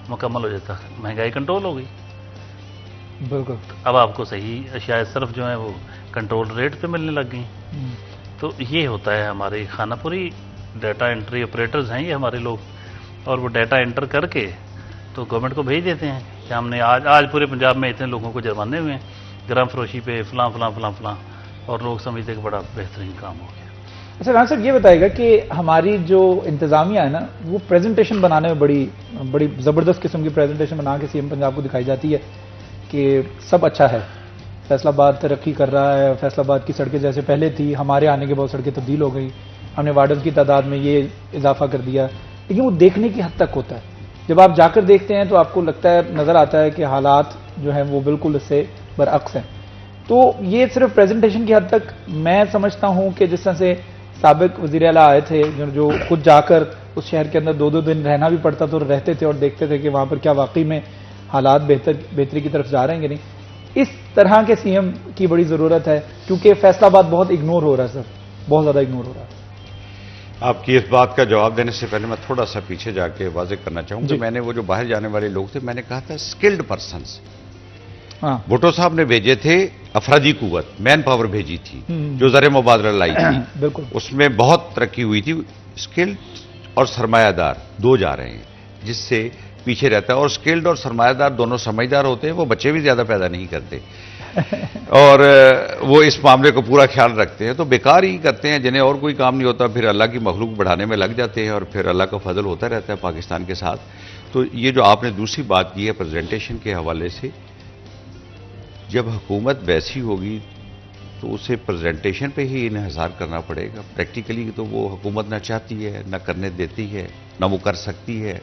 मुकम्मल हो जाता है, महंगाई कंट्रोल हो गई। बिल्कुल। अब आपको सही अशिया सिर्फ जो है वो कंट्रोल रेट पे मिलने लग गई। तो ये होता है हमारी खानापुरी डाटा एंट्री ऑपरेटर्स हैं ये हमारे लोग, और वो डाटा एंटर करके तो गवर्नमेंट को भेज देते हैं कि हमने आज पूरे पंजाब में इतने लोगों को जुर्माने हुए हैं ग्राम फरोशी पे फलां, और लोग समझते कि बड़ा बेहतरीन काम हो गया। अच्छा राना साहब, ये बताइएगा कि हमारी जो इंतजामिया है ना, वो प्रेजेंटेशन बनाने में बड़ी ज़बरदस्त किस्म की प्रेजेंटेशन बना के सीएम पंजाब को दिखाई जाती है कि सब अच्छा है, फैसलाबाद तरक्की कर रहा है, फैसलाबाद की सड़कें जैसे पहले थी, हमारे आने के बाद सड़कें तब्दील हो गई, हमने वार्डन की तादाद में ये इजाफा कर दिया। लेकिन वो देखने की हद तक होता है। जब आप जाकर देखते हैं तो आपको लगता है, नज़र आता है कि हालात जो हैं वो बिल्कुल इससे बरअक्स हैं। तो ये सिर्फ प्रेजेंटेशन की हद तक मैं समझता हूँ कि जिस तरह से साबिक वज़ीर आला आए थे जो खुद जाकर उस शहर के अंदर 2-2 दिन रहना भी पड़ता था और रहते थे और देखते थे कि वहाँ पर क्या वाकई में हालात बेहतरी की तरफ जा रहे हैं कि नहीं। इस तरह के सीएम की बड़ी ज़रूरत है क्योंकि फैसलाबाद बहुत इग्नोर हो रहा है सर, बहुत ज़्यादा इग्नोर हो रहा है। आपकी इस बात का जवाब देने से पहले मैं थोड़ा सा पीछे जाके वाज़ेह करना चाहूँगा कि मैंने वो जो बाहर जाने वाले लोग थे, मैंने कहा था स्किल्ड पर्सन्स। भुट्टो साहब ने भेजे थे अफरादी कुव्वत, मैन पावर भेजी थी, जो ज़र मुबादला लाई थी, बिल्कुल, उसमें बहुत तरक्की हुई थी। स्किल्ड और सरमायादार दो जा रहे हैं, जिससे पीछे रहता है। और स्किल्ड और सरमायादार दोनों समझदार होते हैं, वो बच्चे भी ज्यादा पैदा नहीं करते और वो इस मामले को पूरा ख्याल रखते हैं। तो बेकार ही करते हैं, जिन्हें और कोई काम नहीं होता, फिर अल्लाह की मखलूक बढ़ाने में लग जाते हैं और फिर अल्लाह का फजल होता रहता है पाकिस्तान के साथ। तो ये जो आपने दूसरी बात की है प्रेजेंटेशन के हवाले से, जब हुकूमत वैसी होगी तो उसे प्रेजेंटेशन पे ही इन्हिसार करना पड़ेगा। प्रैक्टिकली तो वो हुकूमत ना चाहती है, ना करने देती है, ना वो कर सकती है।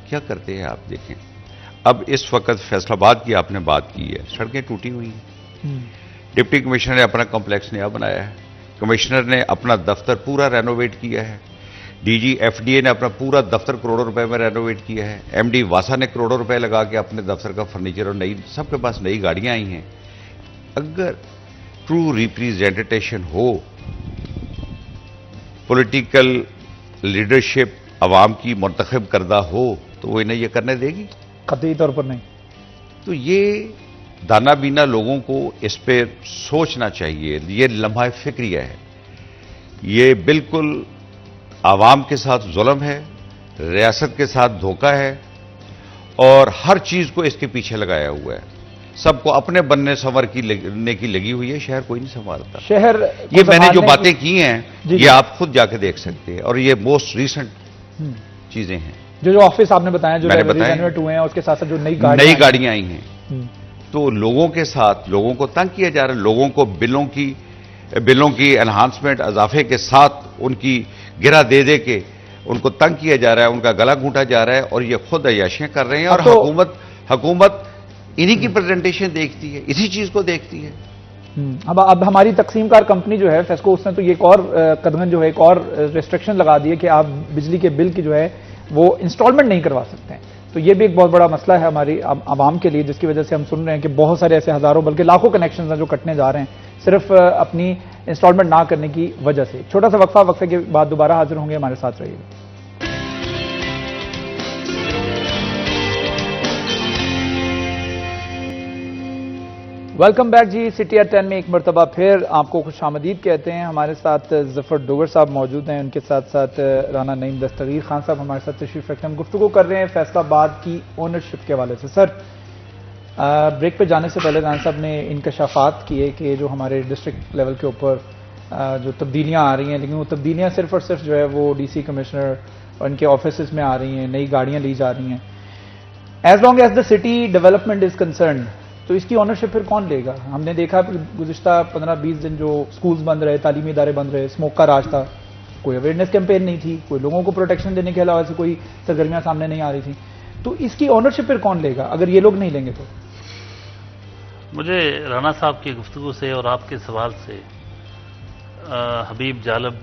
क्या करते हैं आप देखें। अब इस वक्त फैसलाबाद की आपने बात की है, सड़कें टूटी हुई हैं। डिप्टी कमिश्नर ने अपना कॉम्प्लेक्स नया बनाया है, कमिश्नर ने अपना दफ्तर पूरा रेनोवेट किया है, डीजी एफडीए ने अपना पूरा दफ्तर करोड़ों रुपए में रेनोवेट किया है, एमडी वासा ने करोड़ों रुपए लगा के अपने दफ्तर का फर्नीचर और नई, सबके पास नई गाड़ियां आई हैं। अगर ट्रू रिप्रेजेंटेशन हो, पॉलिटिकल लीडरशिप अवाम की मुंतखब करदा हो, तो वो इन्हें ये करने देगी? कतई तौर पर नहीं। तो ये दाना बीना लोगों को इस पे सोचना चाहिए। ये लम्हा फिक्रिया है, ये बिल्कुल आवाम के साथ जुल्म है, रियासत के साथ धोखा है और हर चीज को इसके पीछे लगाया हुआ है। सबको अपने बनने संवर की लगी हुई है, शहर कोई नहीं संभालता। शहर ये मैंने जो बातें की हैं, ये आप खुद जाके देख सकते हैं और ये मोस्ट रीसेंट चीजें हैं। जो ऑफिस आपने बताया, जो रेनोवेट हुए हैं, उसके साथ साथ जो नई गाड़ियां आई हैं, तो लोगों के साथ लोगों को तंग किया जा रहा है। लोगों को बिलों की एनहांसमेंट इजाफे के साथ उनकी गिरा दे दे के उनको तंग किया जा रहा है, उनका गला घूंटा जा रहा है और ये खुद अय्याशियां कर रहे हैं। और हुकूमत इन्हीं की प्रेजेंटेशन देखती है, इसी चीज को देखती है। अब हमारी तकसीम कार कंपनी जो है फेस्को, उसने तो ये एक और कदम जो है, एक और रिस्ट्रिक्शन लगा दी है कि आप बिजली के बिल की जो है वो इंस्टॉलमेंट नहीं करवा सकते हैं। तो ये भी एक बहुत बड़ा मसला है हमारी आवाम के लिए, जिसकी वजह से हम सुन रहे हैं कि बहुत सारे ऐसे हजारों बल्कि लाखों कनेक्शन हैं जो कटने जा रहे हैं सिर्फ अपनी इंस्टॉलमेंट ना करने की वजह से। छोटा सा वक्फे के बाद दोबारा हाजिर होंगे, हमारे साथ रहिएगा। Welcome back ji. City at 10 में एक मरतबा फिर आपको खुशामदीद कहते हैं। हमारे साथ जफर डोगर साहब मौजूद हैं, उनके साथ साथ राना नईम दस्तगीर खान साहब हमारे साथ तशरीफ रखते हैं। हम गुफ्तगू कर रहे हैं फैसलाबाद की ओनरशिप के हवाले से। सर, ब्रेक पे जाने से पहले राना साहब ने इंकशाफात किए कि जो हमारे डिस्ट्रिक्ट लेवल के ऊपर जो तब्दीलियाँ आ रही हैं, लेकिन वो तब्दीलियाँ सिर्फ और सिर्फ जो है वो डीसी कमिश्नर और इनके ऑफिस में आ रही हैं, नई गाड़ियाँ ली जा रही हैं। As long as the city development is concern, तो इसकी ऑनरशिप फिर कौन लेगा? हमने देखा गुज़िश्ता 15-20 दिन जो स्कूल्स बंद रहे, तालीमी इदारे बंद रहे, स्मोक का राज था, कोई अवेयरनेस कैंपेन नहीं थी, कोई लोगों को प्रोटेक्शन देने के अलावा से कोई सरगर्मियां सामने नहीं आ रही थी। तो इसकी ऑनरशिप फिर कौन लेगा अगर ये लोग नहीं लेंगे? तो मुझे राना साहब की गुफ्तगू से और आपके सवाल से हबीब जालब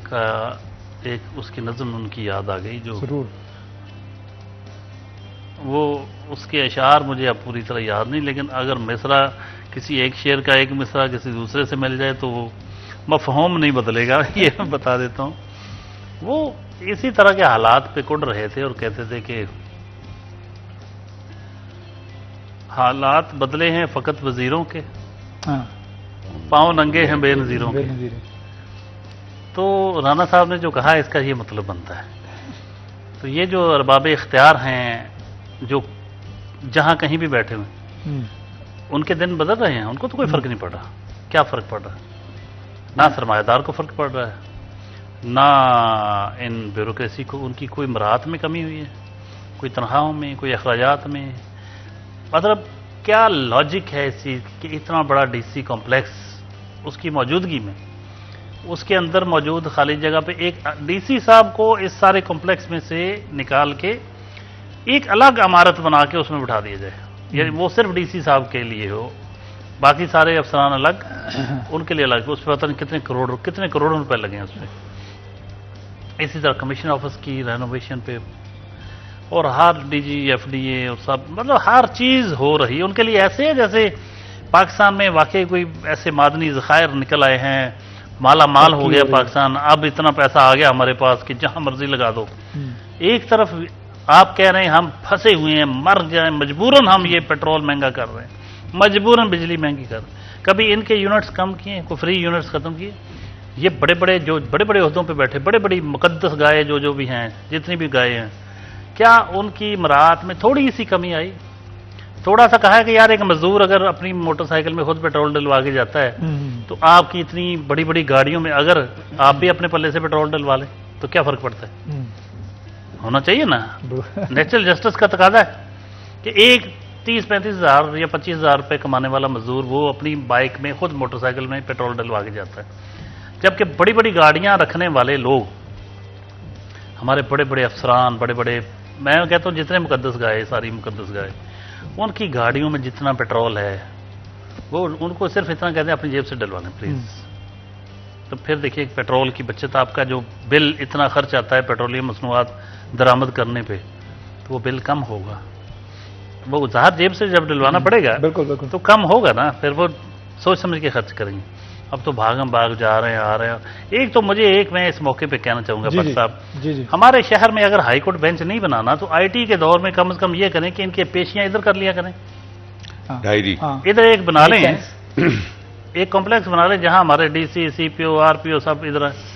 का एक उसकी नज़्म उनकी याद आ गई, जो जरूर वो उसके अशार मुझे अब पूरी तरह याद नहीं, लेकिन अगर मिसरा किसी एक शेर का एक मिसरा किसी दूसरे से मिल जाए तो वो मफहूम नहीं बदलेगा, ये मैं बता देता हूँ। वो इसी तरह के हालात पे कुड़ रहे थे और कहते थे कि हालात बदले हैं फ़कत वजीरों के, पाँव नंगे हैं बेनज़ीरों के। तो राना साहब ने जो कहा इसका ये मतलब बनता है। तो ये जो अरबाब इख्तियार हैं, जो जहां कहीं भी बैठे हुए, उनके दिन बदल रहे हैं, उनको तो कोई फर्क नहीं पड़ रहा। क्या फर्क पड़ रहा है? ना सरमायादार को फर्क पड़ रहा है, ना इन ब्यूरोक्रेसी को, उनकी कोई मराहत में कमी हुई है, कोई तनख्वाहों में, कोई अखराजात में। मतलब क्या लॉजिक है इस चीज कि इतना बड़ा डीसी कॉम्प्लेक्स उसकी मौजूदगी में, उसके अंदर मौजूद खाली जगह पे एक डीसी साहब को इस सारे कॉम्प्लेक्स में से निकाल के एक अलग इमारत बना के उसमें बिठा दिया जाए, यानी वो सिर्फ डीसी साहब के लिए हो, बाकी सारे अफसरान अलग, उनके लिए अलग। उस पर पता नहीं कितने करोड़ों रुपए लगे हैं उसमें। इसी तरह कमीशन ऑफिस की रेनोवेशन पे और हर डीजी एफडीए और सब, मतलब हर चीज हो रही है उनके लिए। ऐसे है जैसे पाकिस्तान में वाकई कोई ऐसे मादनी ज़खायर निकल आए हैं, माला माल हो गया पाकिस्तान, अब इतना पैसा आ गया हमारे पास कि जहां मर्जी लगा दो। एक तरफ आप कह रहे हैं हम फंसे हुए हैं, मर जाए, मजबूरन हम ये पेट्रोल महंगा कर रहे हैं, मजबूरन बिजली महंगी कर रहे हैं, कभी इनके यूनिट्स कम किए, कोई फ्री यूनिट्स खत्म किए। ये बड़े बड़े जो बड़े बड़े ओहदों पे बैठे, बड़े बड़ी मुकद्दस गाय जो भी हैं, जितनी भी गायें हैं, क्या उनकी मराहत में थोड़ी सी कमी आई? थोड़ा सा कहा है कि यार एक मजदूर अगर अपनी मोटरसाइकिल में खुद पेट्रोल डलवा के जाता है तो आपकी इतनी बड़ी बड़ी गाड़ियों में अगर आप भी अपने पल्ले से पेट्रोल डलवा लें तो क्या फर्क पड़ता है? होना चाहिए ना। नेचुरल जस्टिस का तकाजा है कि एक 30-35 हज़ार या 25 हज़ार रुपये कमाने वाला मजदूर वो अपनी बाइक में खुद मोटरसाइकिल में पेट्रोल डलवा के जाता है, जबकि बड़ी बड़ी गाड़ियां रखने वाले लोग, हमारे बड़े बड़े अफसरान, बड़े बड़े, मैं कहता हूँ जितने मुकद्दस गाय, सारी मुकद्दस गाय, उनकी गाड़ियों में जितना पेट्रोल है वो उनको सिर्फ इतना कहते हैं अपनी जेब से डलवाने प्लीज। तो फिर देखिए पेट्रोल की बचत, आपका जो बिल इतना खर्च आता है पेट्रोलियम मसनूआत दरामद करने पे, तो वो बिल कम होगा। वो ज़ाहिर जेब से जब डलवाना पड़ेगा बिल्कुल बिल्कुल तो कम होगा ना, फिर वो सोच समझ के खर्च करेंगे। अब तो भागम भाग जा रहे हैं, आ रहे हैं। एक तो मैं इस मौके पे कहना चाहूंगा भट्ट साहब, जी, हमारे शहर में अगर हाई कोर्ट बेंच नहीं बनाना तो आईटी के दौर में कम से कम ये करें कि इनके पेशियां इधर कर लिया करें, डायरी इधर एक बना लें, एक कॉम्प्लेक्स बना लें जहां हमारे डीसी, सीपीओ, आरपीओ सब इधर है।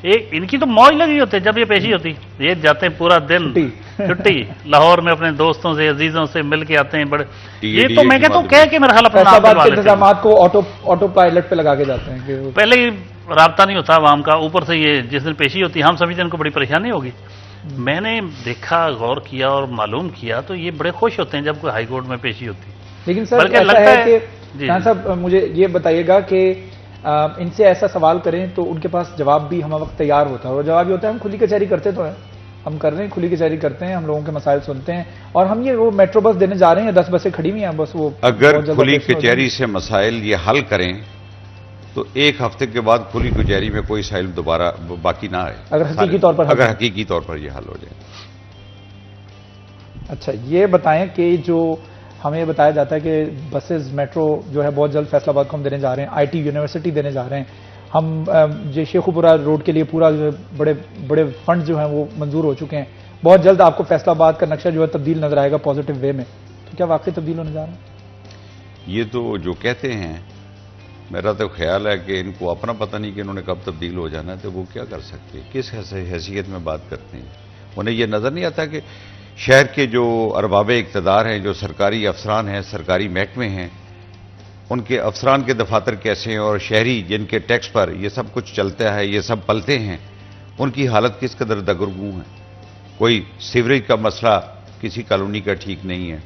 एक इनकी तो मौज लगी होती है जब ये पेशी होती, ये जाते हैं पूरा दिन छुट्टी लाहौर में अपने दोस्तों से, अजीजों से मिल के आते हैं। बड़े ये तो मैं कहता हूँ कह के मेरा हाल अपना इंतजाम को ऑटो पायलट पे लगा के जाते हैं कि पहले ही राब्ता नहीं होता आवाम का, ऊपर से ये जिस दिन पेशी होती है हम समझते हैं इनको बड़ी परेशानी होगी। मैंने देखा, गौर किया और मालूम किया तो ये बड़े खुश होते हैं जब कोई हाई कोर्ट में पेशी होती। लेकिन सर ऐसा है कि साहब मुझे ये बताइएगा कि इनसे ऐसा सवाल करें तो उनके पास जवाब भी हम वक्त तैयार होता है, और जवाब ये होता है हम खुली कचहरी करते तो हैं, हम कर रहे हैं, खुली कचहरी करते हैं, हम लोगों के मसाइल सुनते हैं, और हम ये वो मेट्रो बस देने जा रहे हैं, 10 बसें खड़ी हुई हैं बस। वो अगर खुली कचहरी से मसाइल ये हल करें तो एक हफ्ते के बाद खुली कचहरी में कोई साइल दोबारा बाकी ना आए, अगर हकीकी तौर पर ये हल हो जाए। अच्छा, ये बताएं कि जो हमें बताया जाता है कि बसेस मेट्रो जो है बहुत जल्द फैसलाबाद को हम देने जा रहे हैं, आईटी यूनिवर्सिटी देने जा रहे हैं हम, जो शेखुपुरा रोड के लिए पूरा बड़े बड़े फंड जो हैं वो मंजूर हो चुके हैं, बहुत जल्द आपको फैसलाबाद का नक्शा जो है तब्दील नजर आएगा पॉजिटिव वे में, तो क्या वाकई तब्दील होने जा रहा है? ये तो जो कहते हैं, मेरा तो ख्याल है कि इनको अपना पता नहीं कि इन्होंने कब तब्दील हो जाना है, तो वो क्या कर सकते हैं, किस हैसियत में बात करते हैं। उन्हें यह नजर नहीं आता कि शहर के जो अरबाब इक़्तिदार हैं, जो सरकारी अफसरान हैं, सरकारी महकमे हैं, उनके अफसरान के दफातर कैसे हैं, और शहरी जिनके टैक्स पर ये सब कुछ चलता है, ये सब पलते हैं, उनकी हालत किस कदर दगरगू है। कोई सीवरेज का मसला किसी कॉलोनी का ठीक नहीं है,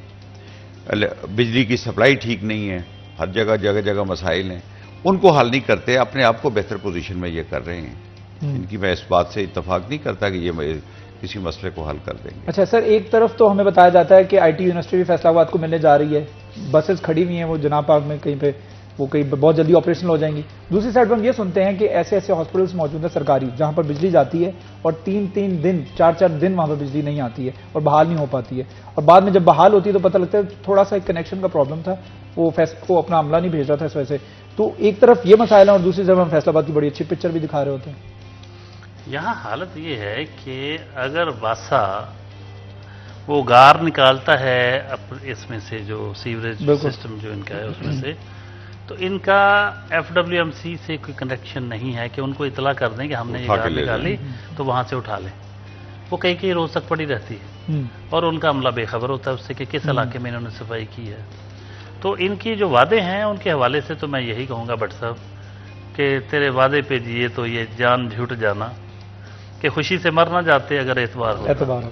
बिजली की सप्लाई ठीक नहीं है, हर जगह जगह जगह मसाइल हैं, उनको हल नहीं करते, अपने आप को बेहतर पोजीशन में ये कर रहे हैं। इनकी मैं इस बात से इत्तफाक नहीं करता कि ये किसी मसले को हल कर देंगे। अच्छा सर, एक तरफ तो हमें बताया जाता है कि आईटी यूनिवर्सिटी भी फैसलाबाद को मिलने जा रही है, बसेस खड़ी हुई हैं वो जनाब पार्क में कहीं पे, वो कहीं बहुत जल्दी ऑपरेशनल हो जाएंगी। दूसरी साइड पर हम ये सुनते हैं कि ऐसे ऐसे हॉस्पिटल्स मौजूद हैं सरकारी जहां पर बिजली जाती है और 3-3 दिन 4-4 दिन वहां पर बिजली नहीं आती है और बहाल नहीं हो पाती है, और बाद में जब बहाल होती है तो पता लगता है थोड़ा सा एक कनेक्शन का प्रॉब्लम था, वो अपना अमला नहीं भेज रहा था इस वजह से। तो एक तरफ ये मसाइल है और दूसरी तरफ हम फैसलाबाद की बड़ी अच्छी पिक्चर भी दिखा रहे होते हैं। यहाँ हालत ये है कि अगर वासा वो गार निकालता है इसमें से, जो सीवरेज सिस्टम जो इनका है उसमें से, तो इनका FWMC से कोई कनेक्शन नहीं है कि उनको इतला कर दें कि हमने ये गार निकाली तो वहां से उठा लें। वो कई रोज तक पड़ी रहती है और उनका अमला बेखबर होता है उससे कि किस इलाके में इन्होंने सफाई की है। तो इनकी जो वादे हैं उनके हवाले से तो मैं यही कहूँगा भट्ट साहब कि तेरे वादे पे जिए तो ये जान झूठ जाना, कि खुशी से मर ना जाते अगर एतबार हो।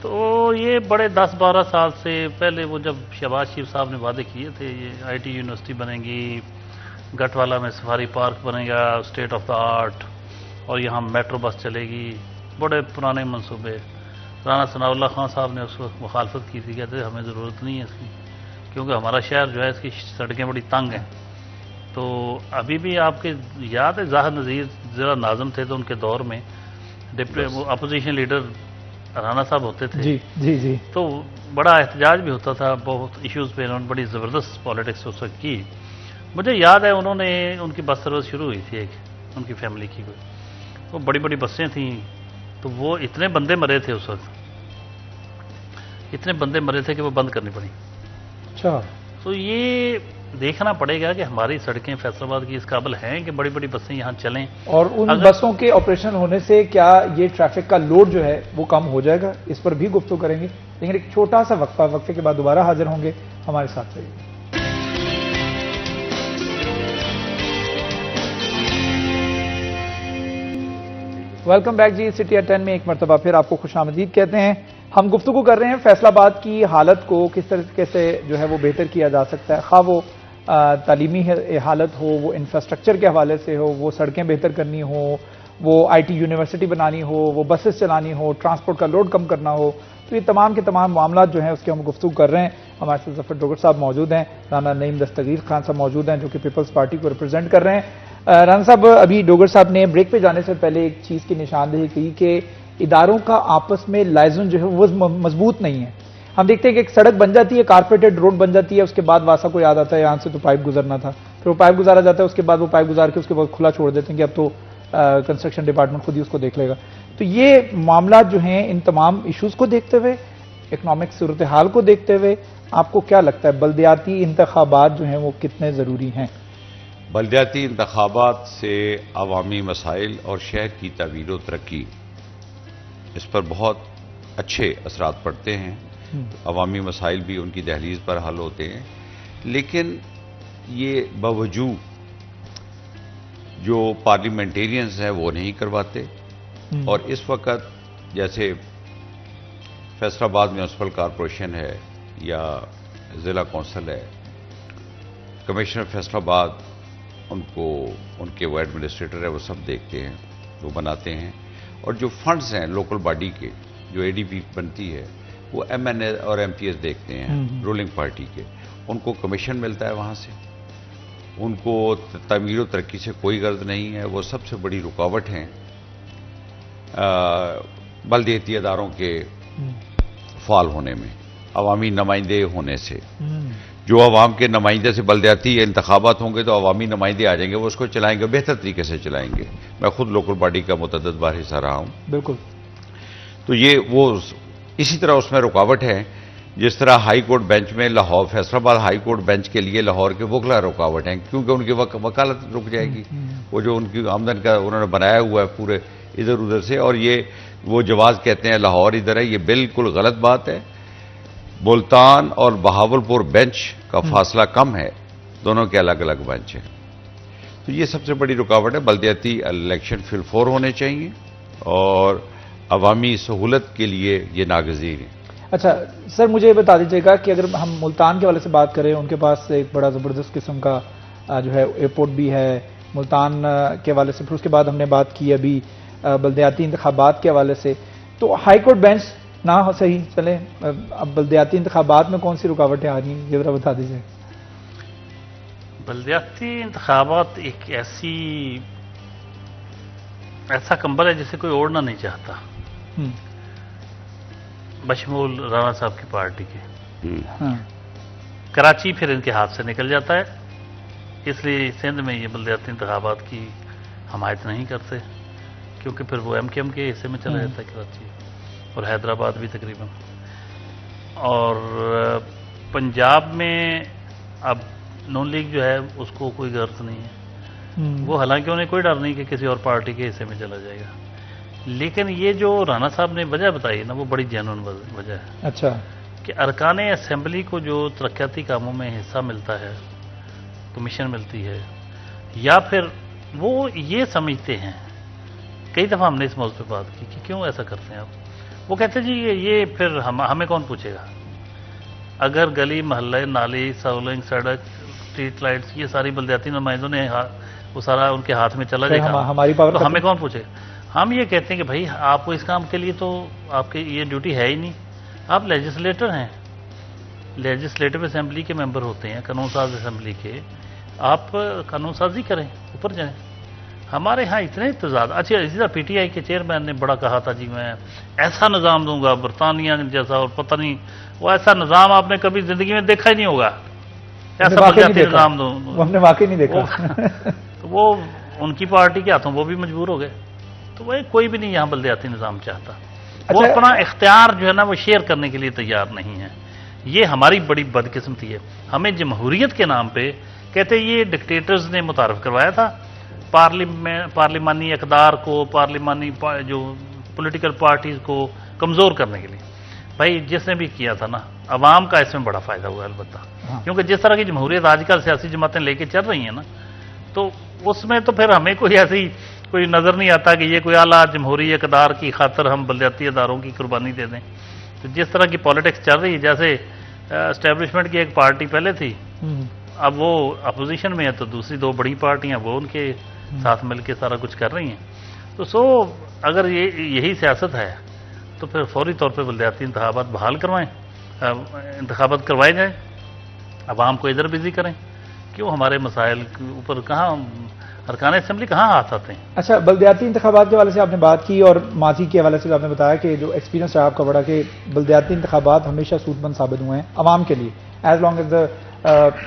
तो ये बड़े 10-12 साल से पहले वो जब शहबाज शरीफ साहब ने वादे किए थे, ये आईटी यूनिवर्सिटी बनेगी, गटवाला में सफारी पार्क बनेगा स्टेट ऑफ द आर्ट, और यहाँ मेट्रो बस चलेगी, बड़े पुराने मंसूबे। राना सनाउल्लाह खान साहब ने उस वक्त मुखालफत की थी, कहते हमें ज़रूरत नहीं है इसकी, क्योंकि हमारा शहर जो है इसकी सड़कें बड़ी तंग हैं। तो अभी भी आपके याद है ज़ाहिर नज़ीर ज़रा नाज़म थे तो उनके दौर में वो अपोजिशन लीडर राना साहब होते थे। जी जी जी। तो बड़ा एहतजाज भी होता था, बहुत इश्यूज़ पे उन्होंने बड़ी ज़बरदस्त पॉलिटिक्स उस वक्त की। मुझे याद है उन्होंने, उनकी बस सर्विस शुरू हुई थी एक उनकी फैमिली की, कोई वो बड़ी बड़ी बसें थीं, तो वो इतने बंदे मरे थे उस वक्त, इतने बंदे मरे थे कि वो बंद करनी पड़ी। अच्छा। तो ये देखना पड़ेगा कि हमारी सड़कें फैसलाबाद की इस काबिल हैं कि बड़ी बड़ी बसें यहाँ चलें। और उन बसों के ऑपरेशन होने से क्या ये ट्रैफिक का लोड जो है वो कम हो जाएगा, इस पर भी गुफ्तगू करेंगे। लेकिन एक छोटा सा वक्फे के बाद दोबारा हाजिर होंगे, हमारे साथ रहिए। Welcome back ji. City at 10 में एक मरतबा फिर आपको खुशामदीद कहते हैं। हम गुफ्तगू कर रहे हैं फैसलाबाद की हालत को किस तरीके से जो है वो बेहतर किया जा सकता है, खा वो तालीमी हालत हो, वो इंफ्रास्ट्रक्चर के हवाले से हो, वो सड़कें बेहतर करनी हो, वो IT यूनिवर्सिटी बनानी हो, वो बसेस चलानी हो, ट्रांसपोर्ट का लोड कम करना हो। तो ये तमाम के तमाम मामला जो हैं उसके हम गुफ्तगू कर रहे हैं। हमारे साथ जफर डोगर साहब मौजूद हैं, राना नईम दस्तगीर खान साहब मौजूद हैं जो कि पीपल्स पार्टी को रिप्रेजेंट कर रहे हैं। राना साहब, अभी डोगर साहब ने ब्रेक पे जाने से पहले एक चीज़ की निशानदेही की कि इदारों का आपस में लाइजन जो है वो मजबूत नहीं है। हम देखते हैं कि एक सड़क बन जाती है, कारपेटेड रोड बन जाती है, उसके बाद वासा को याद आता है यहाँ से तो पाइप गुजरना था, फिर वो पाइप गुजारा जाता है, उसके बाद वो पाइप गुजार के उसके बाद खुला छोड़ देते हैं कि अब तो कंस्ट्रक्शन डिपार्टमेंट खुद ही उसको देख लेगा। तो ये मामला जो हैं, इन तमाम इशूज को देखते हुए, इकनॉमिक सूरत हाल को देखते हुए, आपको क्या लगता है बल्दियाती इंतखाबात जो हैं वो कितने ज़रूरी हैं? बल्दियाती इंतखाबात से अवामी मसाइल और शहर की तमीर व तरक्की, इस पर बहुत अच्छे असरात पड़ते हैं। अवामी मसाइल भी उनकी दहलीज पर हल होते हैं, लेकिन ये बावजूद जो पार्लियामेंटेरियंस हैं वो नहीं करवाते। और इस वक्त जैसे फैसलाबाद म्यूनसिपल कॉरपोरेशन है या ज़िला कौंसिल है, कमिश्नर फैसलाबाद उनको, उनके वो एडमिनिस्ट्रेटर है, वो सब देखते हैं, वो बनाते हैं। और जो फंड्स हैं लोकल बॉडी के, जो ADP बनती है, वो MNA और MPS देखते हैं रूलिंग पार्टी के। उनको कमीशन मिलता है वहाँ से, उनको तमीर व तरक्की से कोई गर्ज नहीं है। वो सबसे बड़ी रुकावट हैं बल्दियाती अदारों के फाल होने में, अवामी नुमाइंदे होने से। जो अवाम के नुमाइंदे से बल्दियाती इंतखाबात होंगे तो अवामी नुमाइंदे आ जाएंगे, वो उसको चलाएंगे, बेहतर तरीके से चलाएंगे। मैं खुद लोकल बॉडी का मुतअद्दिद बार हिस्सा रहा हूँ। बिल्कुल। तो ये वो इसी तरह उसमें रुकावट है, जिस तरह हाई कोर्ट बेंच में Lahore, Faisalabad high court bench के लिए लाहौर के वकला रुकावट हैं, क्योंकि उनकी वकालत रुक जाएगी। वो जो उनकी आमदन का उन्होंने बनाया हुआ है पूरे इधर उधर से, और ये वो जवाज कहते हैं लाहौर इधर है, ये बिल्कुल गलत बात है। मुल्तान और बहावलपुर बेंच का फासला कम है, दोनों के अलग अलग बेंच हैं। तो ये सबसे बड़ी रुकावट है। बल्दियाती इलेक्शन फिलफोर होने चाहिए और अवामी सहूलत के लिए ये नागज़ीर है। अच्छा सर, मुझे बता दीजिएगा कि अगर हम मुल्तान के वाले से बात करें, उनके पास एक बड़ा ज़बरदस्त किस्म का जो है एयरपोर्ट भी है मुल्तान के हवाले से। फिर उसके बाद हमने बात की अभी बल्दियाती इंतखाबात के हवाले से, तो हाई कोर्ट बेंच ना हो सही चले, अब बल्दियाती इंतखाबात में कौन सी रुकावटें आ रही हैं, ये जरा बता दीजिए। बल्दियाती इंतखाबात एक ऐसा कंबल है जिसे कोई ओढ़ना नहीं चाहता, बशमूल राणा साहब की पार्टी के। कराची फिर इनके हाथ से निकल जाता है, इसलिए सिंध में ये बल्दियाती इंतखाबात की हमायत नहीं करते, क्योंकि फिर वो MKM के हिस्से में चला जाता है कराची और हैदराबाद भी तकरीबन। और पंजाब में अब नून लीग जो है उसको कोई गर्ज नहीं है, वो हालांकि उन्हें कोई डर नहीं कि किसी और पार्टी के हिस्से में चला जाएगा। लेकिन ये जो राणा साहब ने वजह बताई ना, वो बड़ी जेन्युइन वजह है। अच्छा, कि अरकान असेंबली को जो तरक्याती कामों में हिस्सा मिलता है, कमीशन मिलती है, या फिर वो ये समझते हैं, कई दफ़ा हमने इस मौजूद पर बात की कि क्यों ऐसा करते हैं आप। वो कहते हैं जी ये फिर हमें कौन पूछेगा, अगर गली मोहल्ले नाली सोलिंग सड़क स्ट्रीट लाइट्स ये सारी बल्दियाती नुमाइंदों ने वो सारा उनके हाथ में चला जाएगा, हमारी पावर तो हमें कौन पूछेगा। हम ये कहते हैं कि भाई आपको इस काम के लिए तो आपकी ये ड्यूटी है ही नहीं, आप लेजिस्लेटर हैं, लेजिस्लेटिव असेंबली के मेंबर होते हैं, कानून साज असेंबली के, आप कानून साजी करें, ऊपर जाएं। हमारे यहाँ इतने इंतजाज। अच्छा, इसी तरह PTI के चेयरमैन ने बड़ा कहा था जी मैं ऐसा निज़ाम दूंगा बरतानिया जैसा, और पता नहीं वो ऐसा निज़ाम आपने कभी जिंदगी में देखा ही नहीं होगा, ऐसा बल्दियाती निज़ाम दूंगा, हमने वाकई नहीं देखा। तो वो उनकी पार्टी के हाथों वो भी मजबूर हो गए। तो वही कोई भी नहीं यहाँ बल्दियाती निज़ाम चाहता। वो अपना इख्तियार जो है ना वो शेयर करने के लिए तैयार नहीं है। ये हमारी बड़ी बदकिस्मती है। हमें जमहूरियत के नाम पे कहते ये डिक्टेटर्स ने मुतारफ करवाया था पार्लिमानी इक़दार को, पार्लिमानी जो पॉलिटिकल पार्टीज को कमज़ोर करने के लिए। भाई जिसने भी किया था ना, अवाम का इसमें बड़ा फ़ायदा हुआ अलबत्ता। क्योंकि जिस तरह की जमहूरियत आजकल सियासी जमातें लेके चल रही हैं ना, तो उसमें तो फिर हमें कोई ऐसी कोई नज़र नहीं आता कि ये कोई आला जमहूरी इक़दार की खातर हम बलदियाती अदारों की कुर्बानी दे दें। तो जिस तरह की पॉलिटिक्स चल रही है, जैसे एस्टेब्लिशमेंट की एक पार्टी पहले थी, अब वो अपोजिशन में है, तो दूसरी दो बड़ी पार्टियां वो उनके साथ मिलकर सारा कुछ कर रही हैं। तो अगर ये यही सियासत है तो फिर फौरी तौर पर बलदियाती इंतखाबात बहाल करवाएं, इंतखाबात करवाए जाएँ, अवाम को इधर बिजी करें। क्यों हमारे मसाइल के ऊपर कहाँ अरकान असेंबली कहाँ हाथ आते हैं? अच्छा, बलदियाती इंतखाबात के हवाले से आपने बात की और माजी के हवाले से आपने बताया कि जो एक्सपीरियंस है आपका बड़ा कि बलदियाती इंतखाबात हमेशा सूदमंद साबित हुए हैं अवाम के लिए, as long as the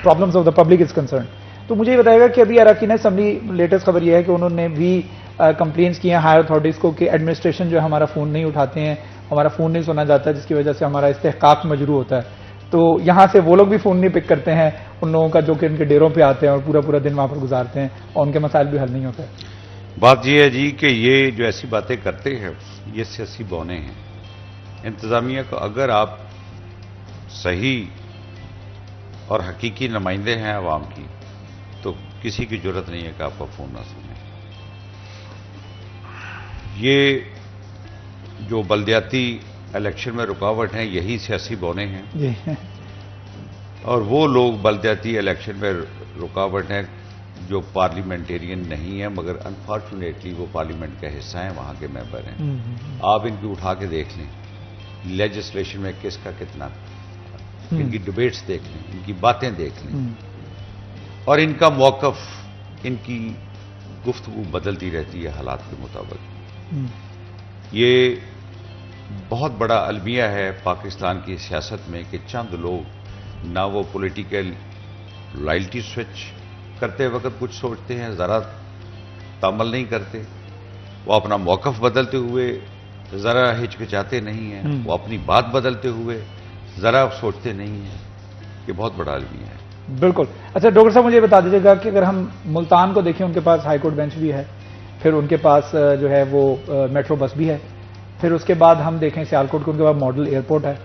problems of the public is concern. तो मुझे ये बताएगा कि अभी अरकान असेंबली लेटेस्ट खबर यह है कि उन्होंने भी कंप्लेंट्स किए हैं हायर अथॉरिटीज़ को कि एडमिनिस्ट्रेशन जो है हमारा फ़ोन नहीं उठाते हैं, हमारा फ़ोन नहीं सुना जाता, जिसकी वजह से हमारा इस्तेहकाक मजरू होता है। तो यहाँ से वो लोग भी फ़ोन नहीं पिक करते हैं उन लोगों का जो कि उनके डेरों पे आते हैं और पूरा पूरा दिन वहाँ पर गुजारते हैं और उनके मसाइल भी हल नहीं होते। बात यह है जी कि ये जो ऐसी बातें करते हैं ये सियासी बौने हैं। इंतज़ामिया को अगर आप सही और हकीकी नुमाइंदे हैं आवाम की, तो किसी की जरूरत नहीं है कि आपका फ़ोन ना सुने। ये जो बलदियाती इलेक्शन में रुकावट हैं, यही सियासी बौने हैं और वो लोग बलदियाती इलेक्शन में रुकावट हैं जो पार्लियामेंटेरियन नहीं है, मगर अनफॉर्चुनेटली वो पार्लियामेंट का हिस्सा हैं, वहाँ के मेंबर हैं। आप इनकी उठा के देख लें, लेजिस्लेशन में किसका कितना, इनकी डिबेट्स देख लें, इनकी बातें देख लें और इनका मौक़िफ़, इनकी गुफ्तगू बदलती रहती है हालात के मुताबिक। ये बहुत बड़ा अलमिया है पाकिस्तान की सियासत में कि चंद लोग ना वो पॉलिटिकल लॉयल्टी स्विच करते वक्त कुछ सोचते हैं, ज़रा तामल नहीं करते, वो अपना मौक़िफ़ बदलते हुए ज़रा हिचकिचाते नहीं हैं, वो अपनी बात बदलते हुए ज़रा सोचते नहीं हैं। ये बहुत बड़ा अलमिया है। बिल्कुल। अच्छा डॉक्टर साहब, मुझे बता दीजिएगा कि अगर हम मुल्तान को देखें, उनके पास हाईकोर्ट बेंच भी है, फिर उनके पास जो है वो मेट्रो बस भी है, फिर उसके बाद हम देखें सियालकोट को, उनके पास मॉडल एयरपोर्ट है।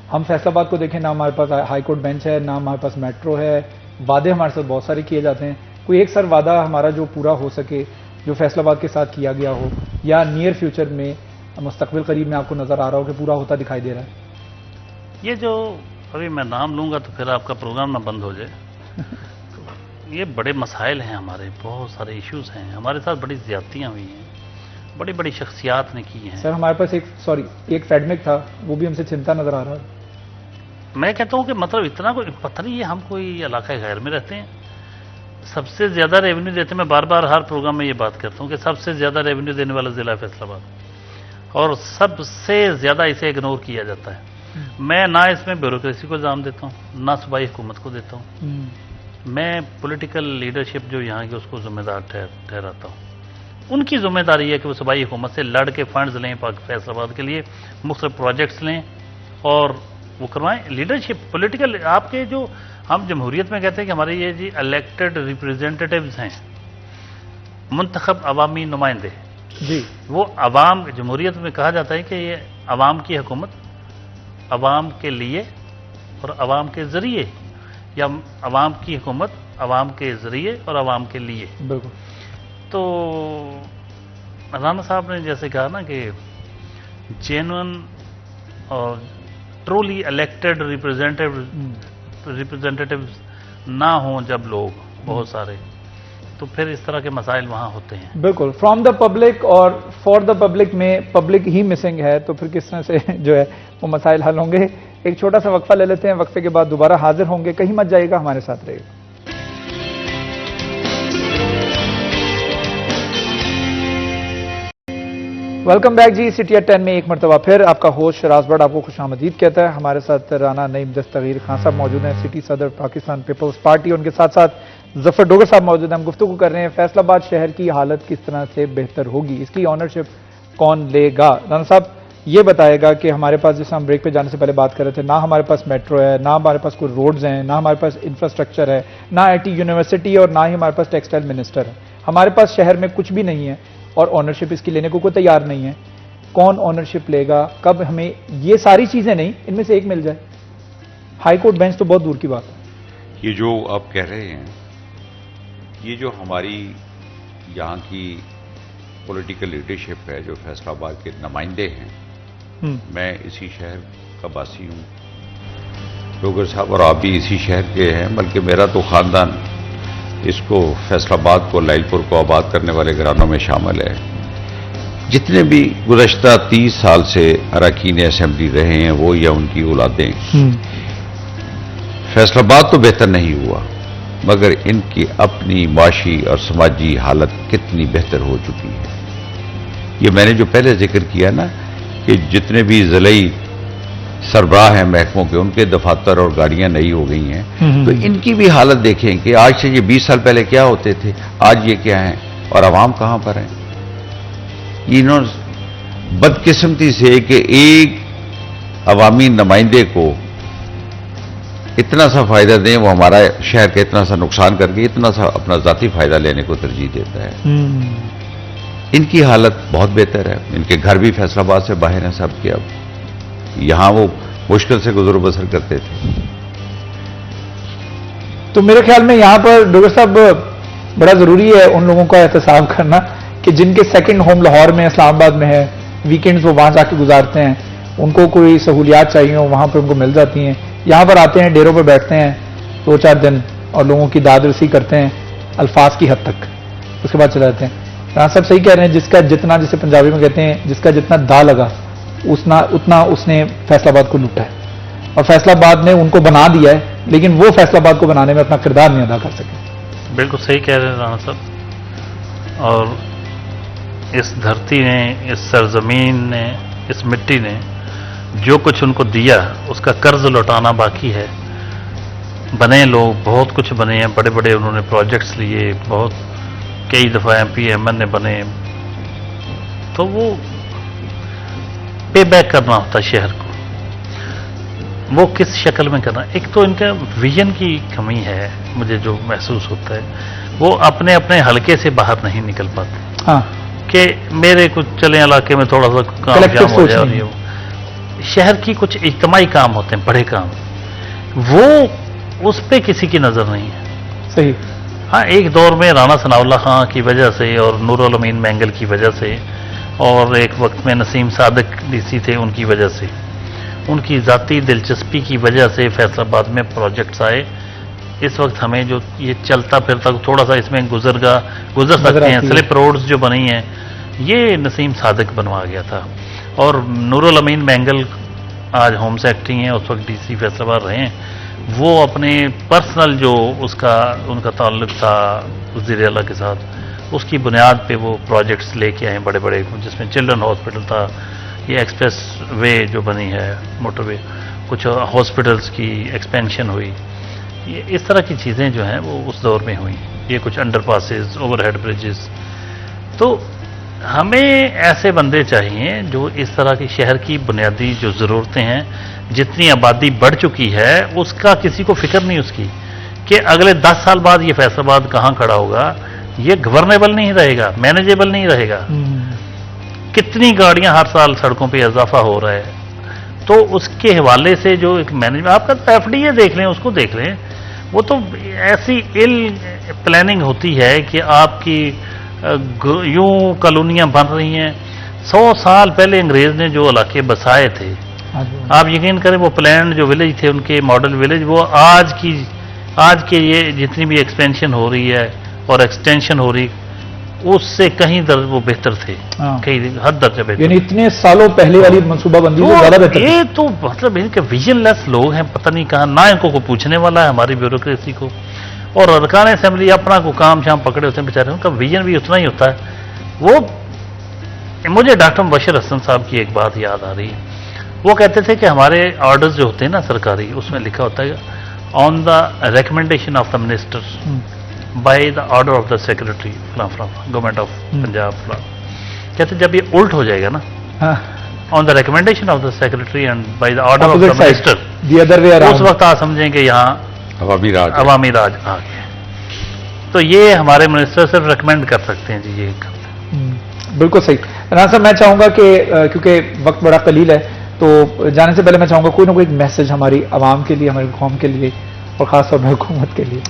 हम फैसलाबाद को देखें, ना हमारे पास हाईकोर्ट बेंच है, ना हमारे पास मेट्रो है। वादे हमारे साथ बहुत सारे किए जाते हैं, कोई एक सर वादा हमारा जो पूरा हो सके, जो फैसलाबाद के साथ किया गया हो या नियर फ्यूचर में मुस्तकबिल करीब में आपको नज़र आ रहा हो कि पूरा होता दिखाई दे रहा है? ये जो अभी मैं नाम लूँगा तो फिर आपका प्रोग्राम ना बंद हो जाए। तो ये बड़े मसाइल हैं हमारे, बहुत सारे इश्यूज़ हैं, हमारे साथ बड़ी ज़्यादतियाँ हुई हैं, बड़ी बड़ी शख्सियात ने की हैं। सर हमारे पास एक फैडमिक था, वो भी हमसे चिंता नज़र आ रहा है। मैं कहता हूँ कि मतलब इतना कोई पता नहीं है, हम कोई इलाका गैर में रहते हैं, सबसे ज़्यादा रेवेन्यू देते हैं। मैं बार बार हर प्रोग्राम में ये बात करता हूँ कि सबसे ज़्यादा रेवेन्यू देने वाला ज़िला है फैसलाबाद, और सबसे ज़्यादा इसे इग्नोर किया जाता है। मैं ना इसमें ब्यूरोक्रेसी को इल्ज़ाम देता हूँ, ना सूबाई हुकूमत को देता हूँ, मैं पॉलिटिकल लीडरशिप जो यहाँ की उसको जिम्मेदार ठहराता हूँ। उनकी जिम्मेदारी है कि वो सूबाई हुकूमत से लड़ के फंड्स लें, फैसलाबाद के लिए मुख्तलिफ प्रोजेक्ट्स लें और वो करवाएं। लीडरशिप पॉलिटिकल, आपके जो हम जमहूरियत में कहते हैं कि हमारे ये जी इलेक्टेड रिप्रेजेंटेटिव्स हैं, मुंतखब अवामी नुमाइंदे जी, वो अवाम, जमहूरियत में कहा जाता है कि ये अवाम की हुकूमत अवाम के लिए और अवाम के ज़रिए, या अवाम की हुकूमत अवाम के ज़रिए और अवाम के लिए। बिल्कुल। तो राना साहब ने जैसे कहा ना कि जेन्युइन और ट्रूली इलेक्टेड रिप्रेजेंटेटिव्स ना हों जब लोग बहुत सारे, तो फिर इस तरह के मसाइल वहाँ होते हैं। बिल्कुल, फ्रॉम द पब्लिक और फॉर द पब्लिक में पब्लिक ही मिसिंग है, तो फिर किस तरह से जो है वो मसाइल हल होंगे। एक छोटा सा वक्फा ले लेते हैं, वक्फे के बाद दोबारा हाजिर होंगे, कहीं मत जाइएगा, हमारे साथ रहिएगा। Welcome back ji. City at 10 में एक मरतबा फिर आपका होस्ट शराज बट आपको खुशामदीद कहता है। हमारे साथ राना नईम दस्तगीर खान साहब मौजूद हैं, सिटी सदर पाकिस्तान पीपल्स पार्टी, उनके साथ साथ जफर डोगर साहब मौजूद हैं। हम गुफ्तगू कर रहे हैं फैसलाबाद शहर की हालत किस तरह से बेहतर होगी, इसकी ऑनरशिप कौन लेगा। राना साहब, ये बताएगा कि हमारे पास, जैसे हम ब्रेक पे जाने से पहले बात कर रहे थे, ना हमारे पास मेट्रो है, ना हमारे पास कोई रोड्स हैं, ना हमारे पास इंफ्रास्ट्रक्चर है, ना आईटी यूनिवर्सिटी और ना ही हमारे पास टेक्सटाइल मिनिस्टर है। हमारे पास शहर में कुछ भी नहीं है और ऑनरशिप इसकी लेने को कोई तैयार नहीं है। कौन ऑनरशिप लेगा, कब हमें ये सारी चीजें नहीं, इनमें से एक मिल जाए। हाई कोर्ट बेंच तो बहुत दूर की बात है। ये जो आप कह रहे हैं, ये जो हमारी यहाँ की पॉलिटिकल लीडरशिप है, जो फैसलाबाद के नुमाइंदे हैं, मैं इसी शहर का वासी हूँ, डोगर साहब और आप भी इसी शहर के हैं, बल्कि मेरा तो खानदान इसको फैसलाबाद को, लाइलपुर को आबाद करने वाले घरानों में शामिल है। जितने भी गुज़श्ता 30 साल से अरकान असेंबली रहे हैं वो या उनकी औलादें, फैसलाबाद तो बेहतर नहीं हुआ, मगर इनकी अपनी माशी और समाजी हालत कितनी बेहतर हो चुकी है। ये मैंने जो पहले जिक्र किया ना कि जितने भी ज़िलाई सरबराह हैं महकमों के, उनके दफातर और गाड़ियां नई हो गई हैं, तो इनकी भी हालत देखें कि आज से ये 20 साल पहले क्या होते थे, आज ये क्या हैं और आवाम कहां पर है। इन्होंने बदकिस्मती से कि एक अवामी नुमाइंदे को इतना सा फायदा दें, वो हमारा शहर का इतना सा नुकसान करके इतना सा अपना जाती फायदा लेने को तरजीह देता है। इनकी हालत बहुत बेहतर है, इनके घर भी फैसलाबाद से बाहर हैं सब के। अब यहां वो मुश्किल से गुजर बसर करते थे। तो मेरे ख्याल में यहां पर डॉक्टर साहब बड़ा जरूरी है उन लोगों का एहतसाब करना कि जिनके सेकंड होम लाहौर में, इस्लामाबाद में है, वीकेंड्स वो वहां जाके गुजारते हैं, उनको कोई सहूलियात चाहिए हो वहां पर उनको मिल जाती हैं। यहां पर आते हैं, डेरों पर बैठते हैं 2-4 दिन और लोगों की दाद रसी करते हैं अल्फाज की हद तक, उसके बाद चले जाते हैं। राणा साहब सही कह रहे हैं, जिसका जितना, जिसे पंजाबी में कहते हैं, जिसका जितना दा लगा उतना उसने फैसलाबाद को लूटा है और फैसलाबाद ने उनको बना दिया है, लेकिन वो फैसलाबाद को बनाने में अपना किरदार नहीं अदा कर सके। बिल्कुल सही कह रहे हैं राणा साहब। और इस धरती ने, इस सरजमीन ने, इस मिट्टी ने जो कुछ उनको दिया उसका कर्ज लौटाना बाकी है। बने लोग बहुत कुछ बने हैं, बड़े बड़े उन्होंने प्रोजेक्ट्स लिए, बहुत कई दफ़ा MP MN ने बने, तो वो पे बैक करना होता है शहर को। वो किस शक्ल में करना, एक तो इनका विजन की कमी है, मुझे जो महसूस होता है, वो अपने अपने हलके से बाहर नहीं निकल पाते। हाँ, कि मेरे कुछ चले इलाके में थोड़ा सा काम जाम हो जाए, और ये शहर की कुछ इज्तिमाई काम होते हैं, बड़े काम, वो उस पे किसी की नजर नहीं है। सही। हाँ, एक दौर में राणा सनाउल्लाह खां की वजह से और नूरुल अमीन मैंगल की वजह से, और एक वक्त में नसीम सादिक DC थे, उनकी वजह से, उनकी ज़ाती दिलचस्पी की वजह से फैसलाबाद में प्रोजेक्ट्स आए। इस वक्त हमें जो ये चलता फिरता थोड़ा सा इसमें गुजर सकते हैं, स्लिप रोड्स जो बनी हैं, ये नसीम सादिक बनवा गया था। और नूरुल अमीन मैंगल आज होम सेक्रेटरी हैं, उस वक्त DC फैसलाबाद रहे हैं। वो अपने पर्सनल जो उनका ताल्लुक था वज़ीर आला के साथ, उसकी बुनियाद पे वो प्रोजेक्ट्स लेके आए बड़े बड़े, जिसमें चिल्ड्रन हॉस्पिटल था, ये एक्सप्रेस वे जो बनी है, मोटरवे, कुछ हॉस्पिटल्स की एक्सपेंशन हुई, ये इस तरह की चीज़ें जो हैं वो उस दौर में हुई। ये कुछ अंडरपासेस, ओवरहेड ब्रिजेस। तो हमें ऐसे बंदे चाहिए जो इस तरह की शहर की बुनियादी जो ज़रूरतें हैं, जितनी आबादी बढ़ चुकी है उसका किसी को फिक्र नहीं उसकी, कि अगले 10 साल बाद ये फैसलाबाद कहाँ खड़ा होगा, ये गवर्नेबल नहीं रहेगा, मैनेजेबल नहीं रहेगा। कितनी गाड़ियां हर साल सड़कों पे इजाफा हो रहा है, तो उसके हवाले से जो एक मैनेजमेंट, आपका तो FDA देख लें, उसको देख लें, वो तो ऐसी इल प्लानिंग होती है कि आपकी यूं कॉलोनियां बन रही हैं। 100 साल पहले अंग्रेज ने जो इलाके बसाए थे, आप यकीन करें वो प्लान जो विलेज थे उनके, मॉडल विलेज, वो आज के ये जितनी भी एक्सपेंशन हो रही है और एक्सटेंशन हो रही, उससे कहीं वो बेहतर थे, कहीं हद दर्जा बेहतर। यानी इतने सालों पहले वाली मनसूबाबंदी से ज्यादा बेहतर। ये तो मतलब इनके विजनलेस लोग हैं, पता नहीं कहाँ, ना इनको को पूछने वाला है हमारी ब्यूरोक्रेसी को। और अरकान असेंबली अपना को काम शाम पकड़े होते हैं बेचारे, उनका विजन भी उतना ही होता है। वो मुझे डॉक्टर मुबशर हसन साहब की एक बात याद आ रही है, वो कहते थे कि हमारे ऑर्डर्स जो होते हैं ना सरकारी, उसमें लिखा होता है on the recommendation of the minister by the order of the secretary government of Punjab. कहते जब ये उल्ट हो जाएगा ना, on the recommendation of the secretary and by the order of Opposite the side, minister, the other way around. उस वक्त आप समझें कि यहाँ अवामी राज है। अवामी राज आ गया। तो ये हमारे मिनिस्टर सिर्फ रिकमेंड कर सकते हैं जी, ये बिल्कुल सही। राना साहब, मैं चाहूंगा कि क्योंकि वक्त बड़ा कलील है, तो जाने से पहले मैं चाहूंगा कोई ना कोई मैसेज हमारी आवाम के लिए, हमारी कौम के लिए और खासतौर पर हुकूमत के लिए।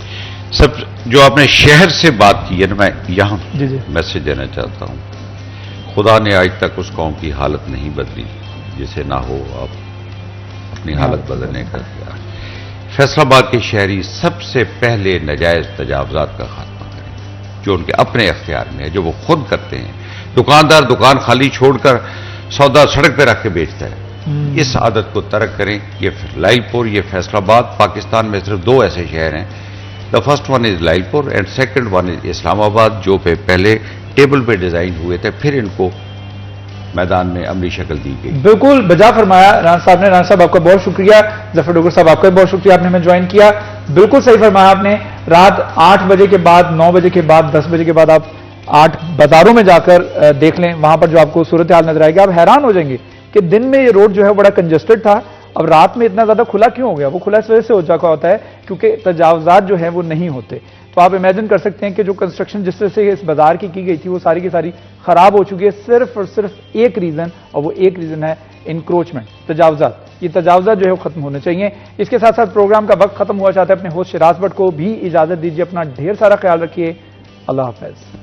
सब जो आपने शहर से बात की है ना, मैं यहाँ जी जी मैसेज देना चाहता हूँ। खुदा ने आज तक उस कौम की हालत नहीं बदली जिसे ना हो अब अपनी हालत बदलने का दिया। फैसलाबाद के शहरी सबसे पहले नाजायज तजावजात का खात्मा करें जो उनके अपने अख्तियार में है, जो वो खुद करते हैं। दुकानदार दुकान खाली छोड़कर सौदा सड़क पर रख के बेचता है। इस आदत को तर्क करें। ये लाइलपुर, ये फैसलाबाद, पाकिस्तान में सिर्फ दो ऐसे शहर हैं। The first one is Lyallpur and second one is Islamabad, जो पहले टेबल पे डिजाइन हुए थे, फिर इनको मैदान में अमली शक्ल दी गई। बिल्कुल बजा फरमाया राना साहब ने। राना साहब आपका बहुत शुक्रिया। जफर डोगर साहब आपका बहुत शुक्रिया, आपने हमें ज्वाइन किया। बिल्कुल सही फरमाया आपने। रात 8 बजे के बाद, 9 बजे के बाद, 10 बजे के बाद आप 8 बाजारों में जाकर देख लें, वहां पर जो आपको सूरत हाल नजर आएगी, आप हैरान हो जाएंगे कि दिन में ये रोड जो है बड़ा कंजेस्टेड था, अब रात में इतना ज्यादा खुला क्यों हो गया? वो खुला इस वजह से हो जाता होता है क्योंकि तजावजात जो है वो नहीं होते। तो आप इमेजिन कर सकते हैं कि जो कंस्ट्रक्शन जिस तरह से इस बाजार की गई थी वो सारी की सारी खराब हो चुकी है, सिर्फ और सिर्फ एक रीजन, और वो एक रीजन है इंक्रोचमेंट, तजावजात। ये तजावजात जो है वो खत्म होने चाहिए। इसके साथ साथ प्रोग्राम का वक्त खत्म हुआ चाहता है। अपने होस्ट शिराज भट्ट को भी इजाजत दीजिए। अपना ढेर सारा ख्याल रखिए। अल्लाह हाफिज।